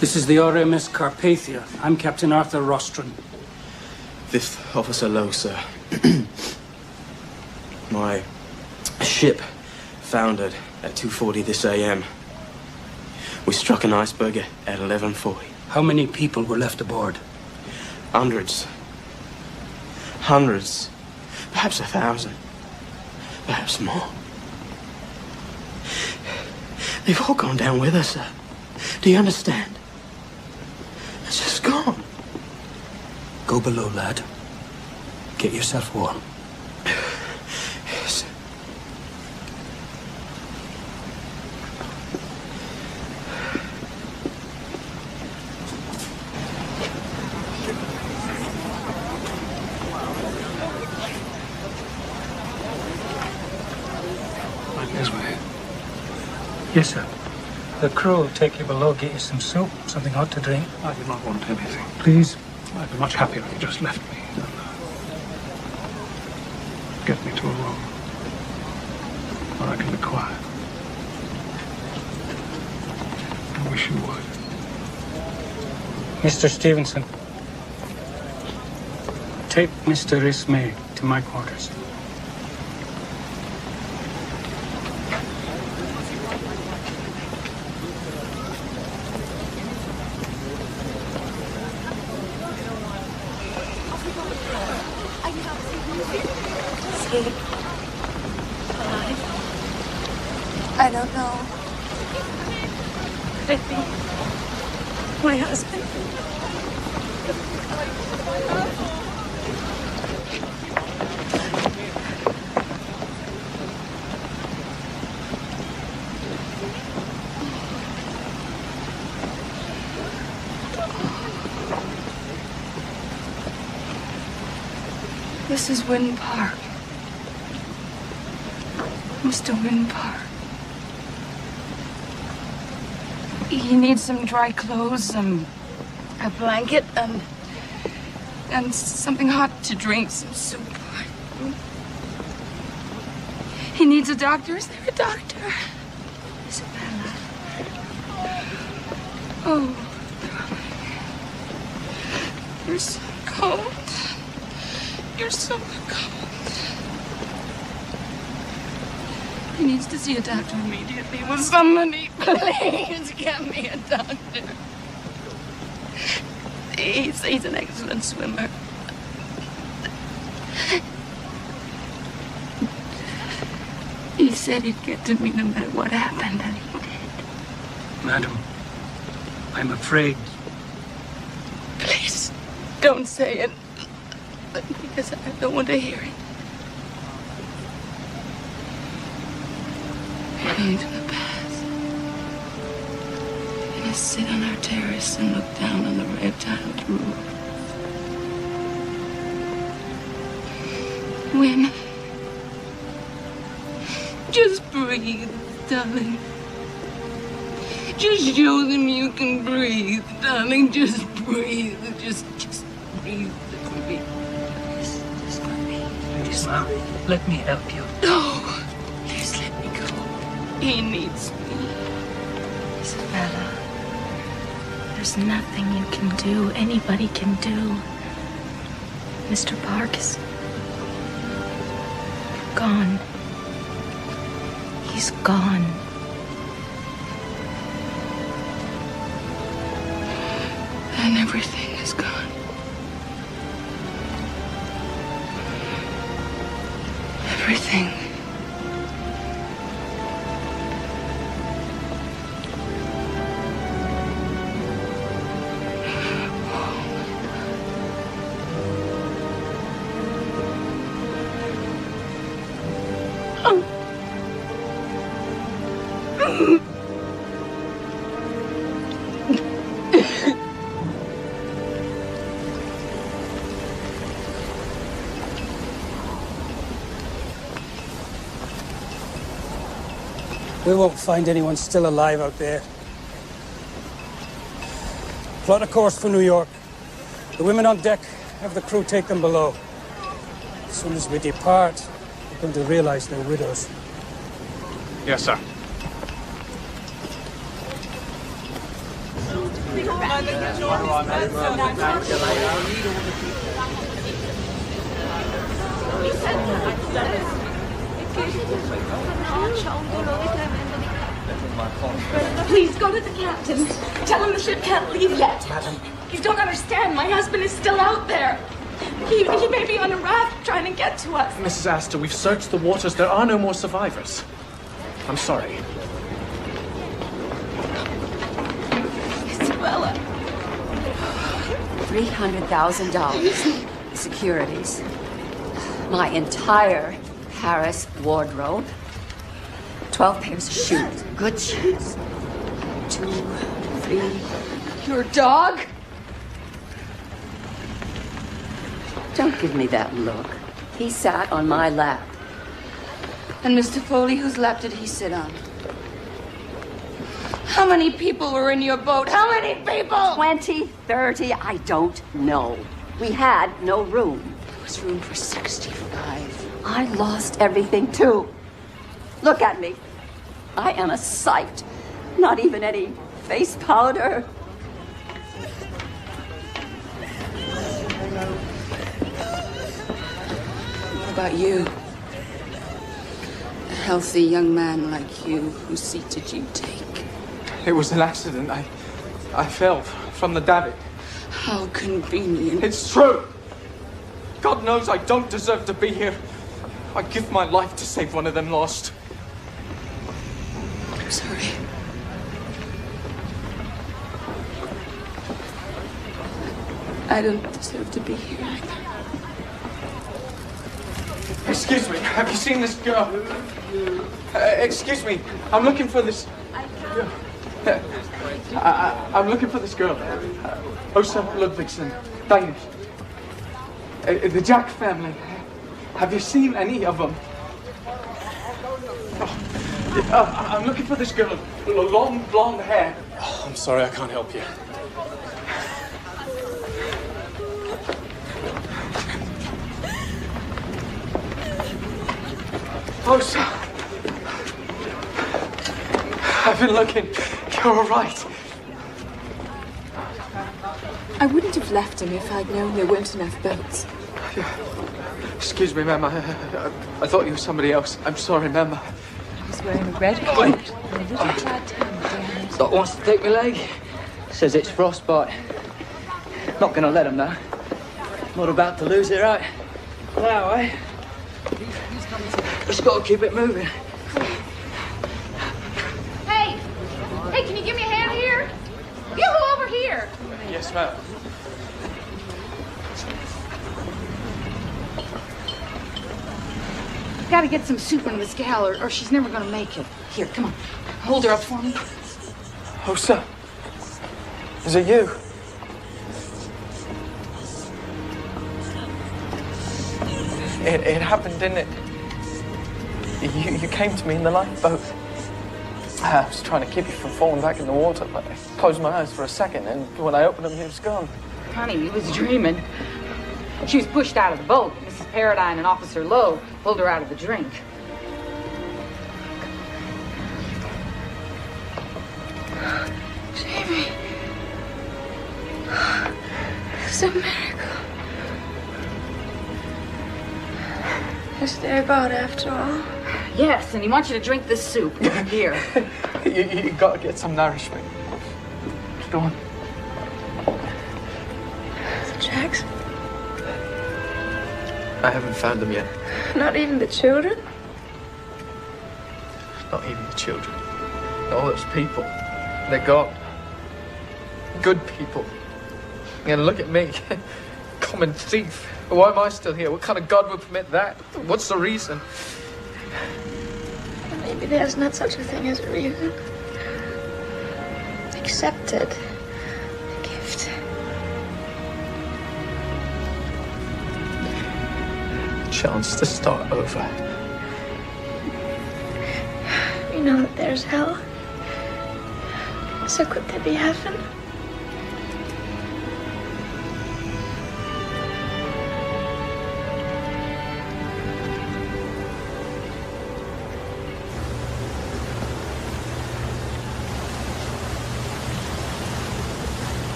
This is the RMS Carpathia. I'm Captain Arthur Rostron. 5th Officer Lowe, sir. My ship foundered at 2:40 this AM. We struck an iceberg at 11:40. How many people were left aboard? Hundreds. Hundreds. Perhaps 1,000. Perhaps more. They've all gone down with us, sir. Do you understand? It's just gone. Go below, lad. Get yourself warm. Yes. I'm Ismay. Yes, sir. The crew will take you below, get you some soup, something hot to drink. I do not want anything. Please. I'd be much happier if you just left me. Get me to a room where I can be quiet. I wish you would. Mr. Stevenson, take Mr. Ismay to my quarters. I don't know. Could it be my husband? This is Wynn Park. Mr. Wynn Park. He needs some dry clothes, a blanket, and something hot to drink, some soup. He needs a doctor. Is there a doctor? Isabella. Oh, darling. You're so cold. You're so cold. He needs to see a doctor immediately. Will somebody please get me a doctor? He's an excellent swimmer. He said he'd get to me no matter what happened, and he did. Madam, I'm afraid. Please, don't say it. Because I don't want to hear it. Into the past. And I sit on our terrace and look down on the red-tiled roof. When? Just breathe, darling. Just show them you can breathe, darling. Just breathe. Just breathe for me. Just for me. Please, Mom, let me help you. No. Please let me go. He needs me. Isabella, there's nothing you can do, anybody can do. Mr. Park is gone. He's gone. And everything is gone. Everything. We won't find anyone still alive out there. Plot a course for New York. The women on deck, have the crew take them below. As soon as we depart, they're going to realize they're widows. Yes, sir. Please go to the captain. Tell him the ship can't leave yet. Madam. You don't understand. My husband is still out there. He may be on a raft trying to get to us. Mrs. Astor, we've searched the waters. There are no more survivors. I'm sorry. Isabella. $300,000. Securities. My entire Paris wardrobe. 12 pairs of shoes. Good shoes. 2, 3. Your dog? Don't give me that look. He sat on my lap. And Mr. Foley, whose lap did he sit on? How many people were in your boat? How many people? 20, 30, I don't know. We had no room. There was room for 65. I lost everything, too. Look at me. I am a sight. Not even any face powder. What about you? A healthy young man like you, whose seat did you take? It was an accident. I fell from the davit. How convenient. It's true. God knows I don't deserve to be here. I'd give my life to save one of them lost. I'm sorry. I don't deserve to be here either. Excuse me, have you seen this girl? Excuse me, I'm looking for this... I'm looking for this girl. Åsa Ludvigsen, Danish. The Jack family. Have you seen any of them? I'm looking for this girl. Long blonde hair. Oh, I'm sorry, I can't help you. Åsa. I've been looking. You're right. I wouldn't have left him if I'd known there weren't enough boats. Excuse me, ma'am. I thought you were somebody else. I'm sorry, ma'am. He was wearing a red coat and a little Titanic. Doc wants to take my leg. Says it's frostbite. Not gonna let him though. Not about to lose it, right? Now, eh? Just gotta keep it moving. Hey! Hey, can you give me a hand here? You over here! Yes, ma'am. Gotta get some soup into this gal, or she's never gonna make it. Here, come on. Hold her up for me. Åsa, is it you? It happened, didn't it? You came to me in the lifeboat. I was trying to keep you from falling back in the water, but I closed my eyes for a second, and when I opened them, he was gone. Honey, you was dreaming. She was pushed out of the boat. Mrs. Paradine and Officer Lowe pulled her out of the drink. Jamie. It's a miracle. Is there God after all? Yes, and he wants you to drink this soup. Here. You gotta get some nourishment. Go on. The Jacks? I haven't found them yet. Not even the children? Not even the children. All those people. They're gone. Good people. And look at me. Common thief. Why am I still here? What kind of God would permit that? What's the reason? Maybe there's not such a thing as a reason. Accepted. A gift. Chance to start over. We know that there's hell. So could there be heaven?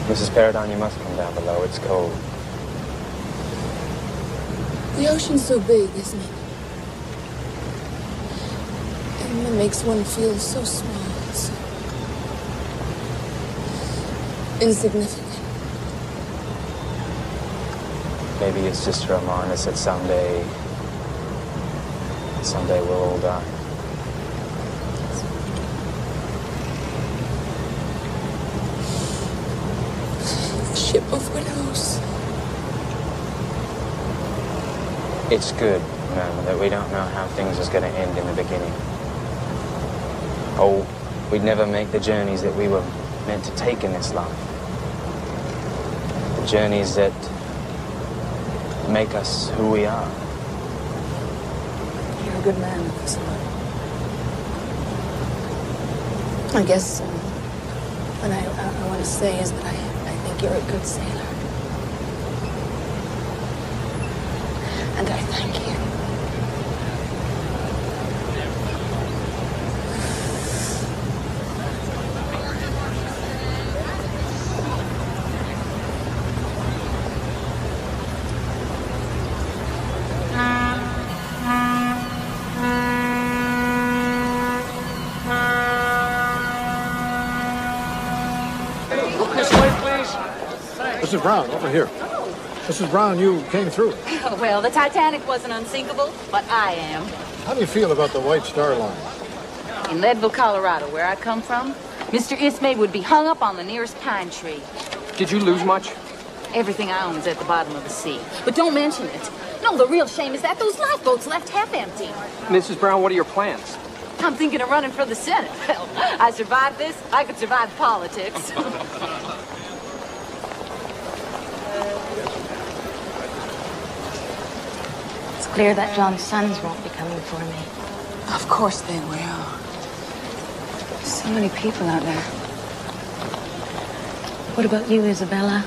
Mrs. Paradine, you must come down below. It's cold. The ocean's so big, isn't it? And it makes one feel so small, so insignificant. Maybe it's just a reminder that someday we'll all die. Ship of widows. It's good, Mama, that we don't know how things is going to end in the beginning. Oh, we'd never make the journeys that we were meant to take in this life. The journeys that make us who we are. good man, Officer. I guess what I want to say is that I think you're a good sailor. And I thank you. Mrs. Brown, over here. Mrs. Brown, you came through. Well, the Titanic wasn't unsinkable, but I am. How do you feel about the White Star Line? In Leadville, Colorado, where I come from, Mr. Ismay would be hung up on the nearest pine tree. Did you lose much? Everything I own is at the bottom of the sea. But don't mention it. No, the real shame is that those lifeboats left half empty. Mrs. Brown, what are your plans? I'm thinking of running for the Senate. Well, I survived this, I could survive politics. It's clear that John's sons won't be coming for me. Of course they will. So many people out there. What about you, Isabella?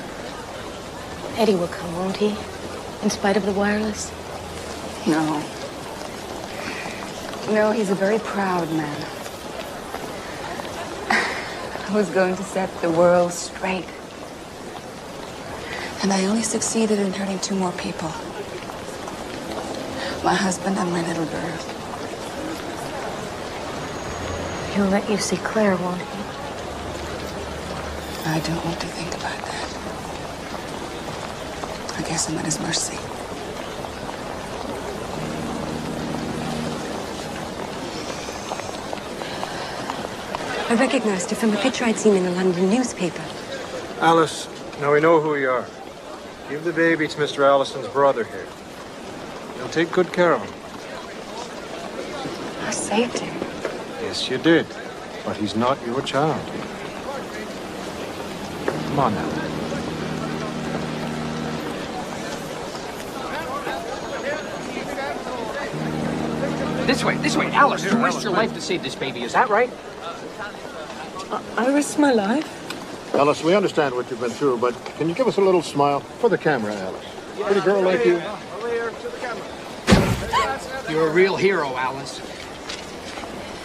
Eddie will come, won't he? In spite of the wireless? No. No, he's a very proud man. I was going to set the world straight. And I only succeeded in hurting 2 more people. My husband and my little girl. He'll let you see Claire, won't he? I don't want to think about that. I guess I'm at his mercy. I recognized her from a picture I'd seen in a London newspaper. Alice, now we know who you are. Give the baby to Mr. Allison's brother here. He'll take good care of him. I saved him. Yes, you did. But he's not your child. Come on now. This way, Alice. You risked your life to save this baby, is that right? I risked my life. Alice, we understand what you've been through, but can you give us a little smile for the camera, Alice? Pretty girl like you. You're a real hero, Alice.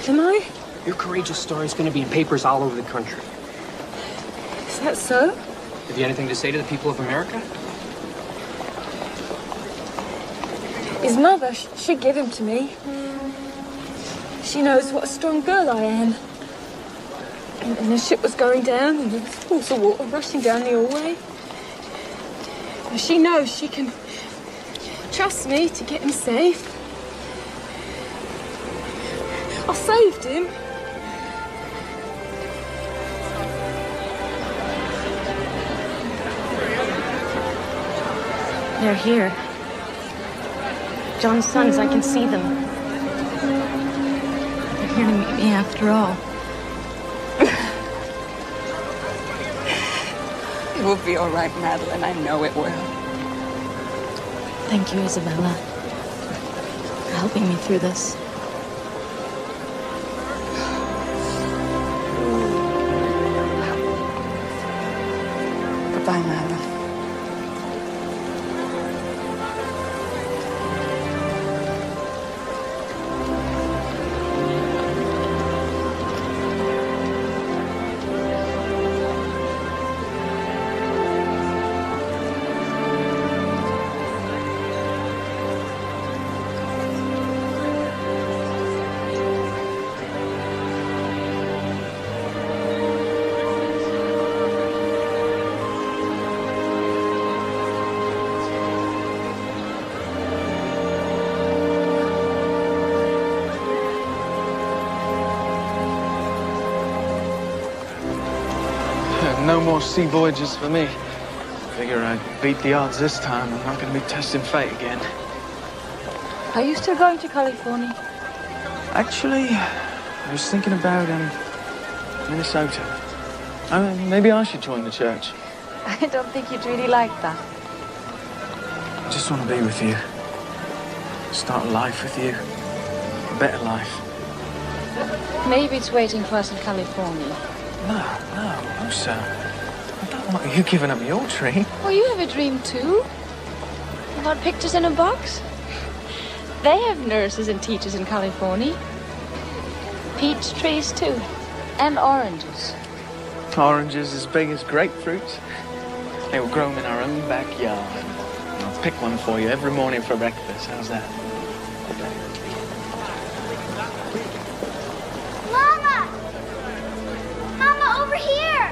Am I? Your courageous story is going to be in papers all over the country. Is that so? Have you anything to say to the people of America? His mother, she'd give him to me. She knows what a strong girl I am. And the ship was going down, and there was pools of water rushing down the hallway. She knows she can trust me to get him safe. I saved him. They're here. John's sons, I can see them. They're here to meet me after all. It will be all right, Madeline. I know it will. Thank you, Isabella, for helping me through this. Goodbye, Madeline. No more sea voyages for me. Figure I beat the odds this time. I'm not going to be testing fate again. Are you still going to California? Actually, I was thinking about Minnesota. I mean, maybe I should join the church. I don't think you'd really like that. I just want to be with you. Start a life with you. a better life. Maybe it's waiting for us in California. No, sir. I don't want you giving up your dream. Well, you have a dream too. About pictures in a box. They have nurses and teachers in California. Peach trees too. And oranges. Oranges as big as grapefruits. They were grown in our own backyard. I'll pick one for you every morning for breakfast. How's that? Mama! Mama, over here!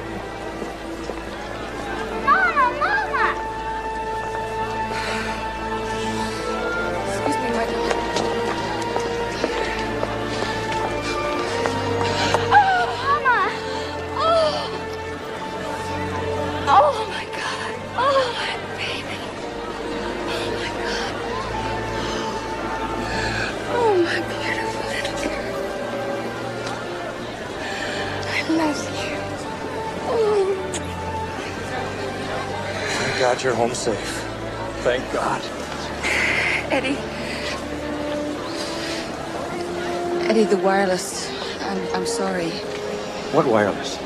Mama! Excuse me, my darling. Mama! Oh, my God. Oh, my baby. Oh, my God. Oh, my beautiful little girl. I love you. Oh. Thank God you're home safe. Thank God. Eddie, the wireless. I'm sorry. What wireless?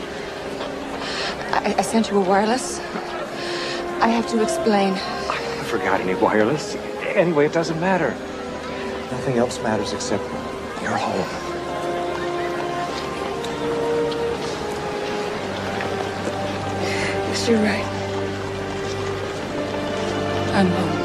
I sent you a wireless. I have to explain. I forgot any wireless. Anyway, it doesn't matter. Nothing else matters except you're home. Yes, you're right. I'm home.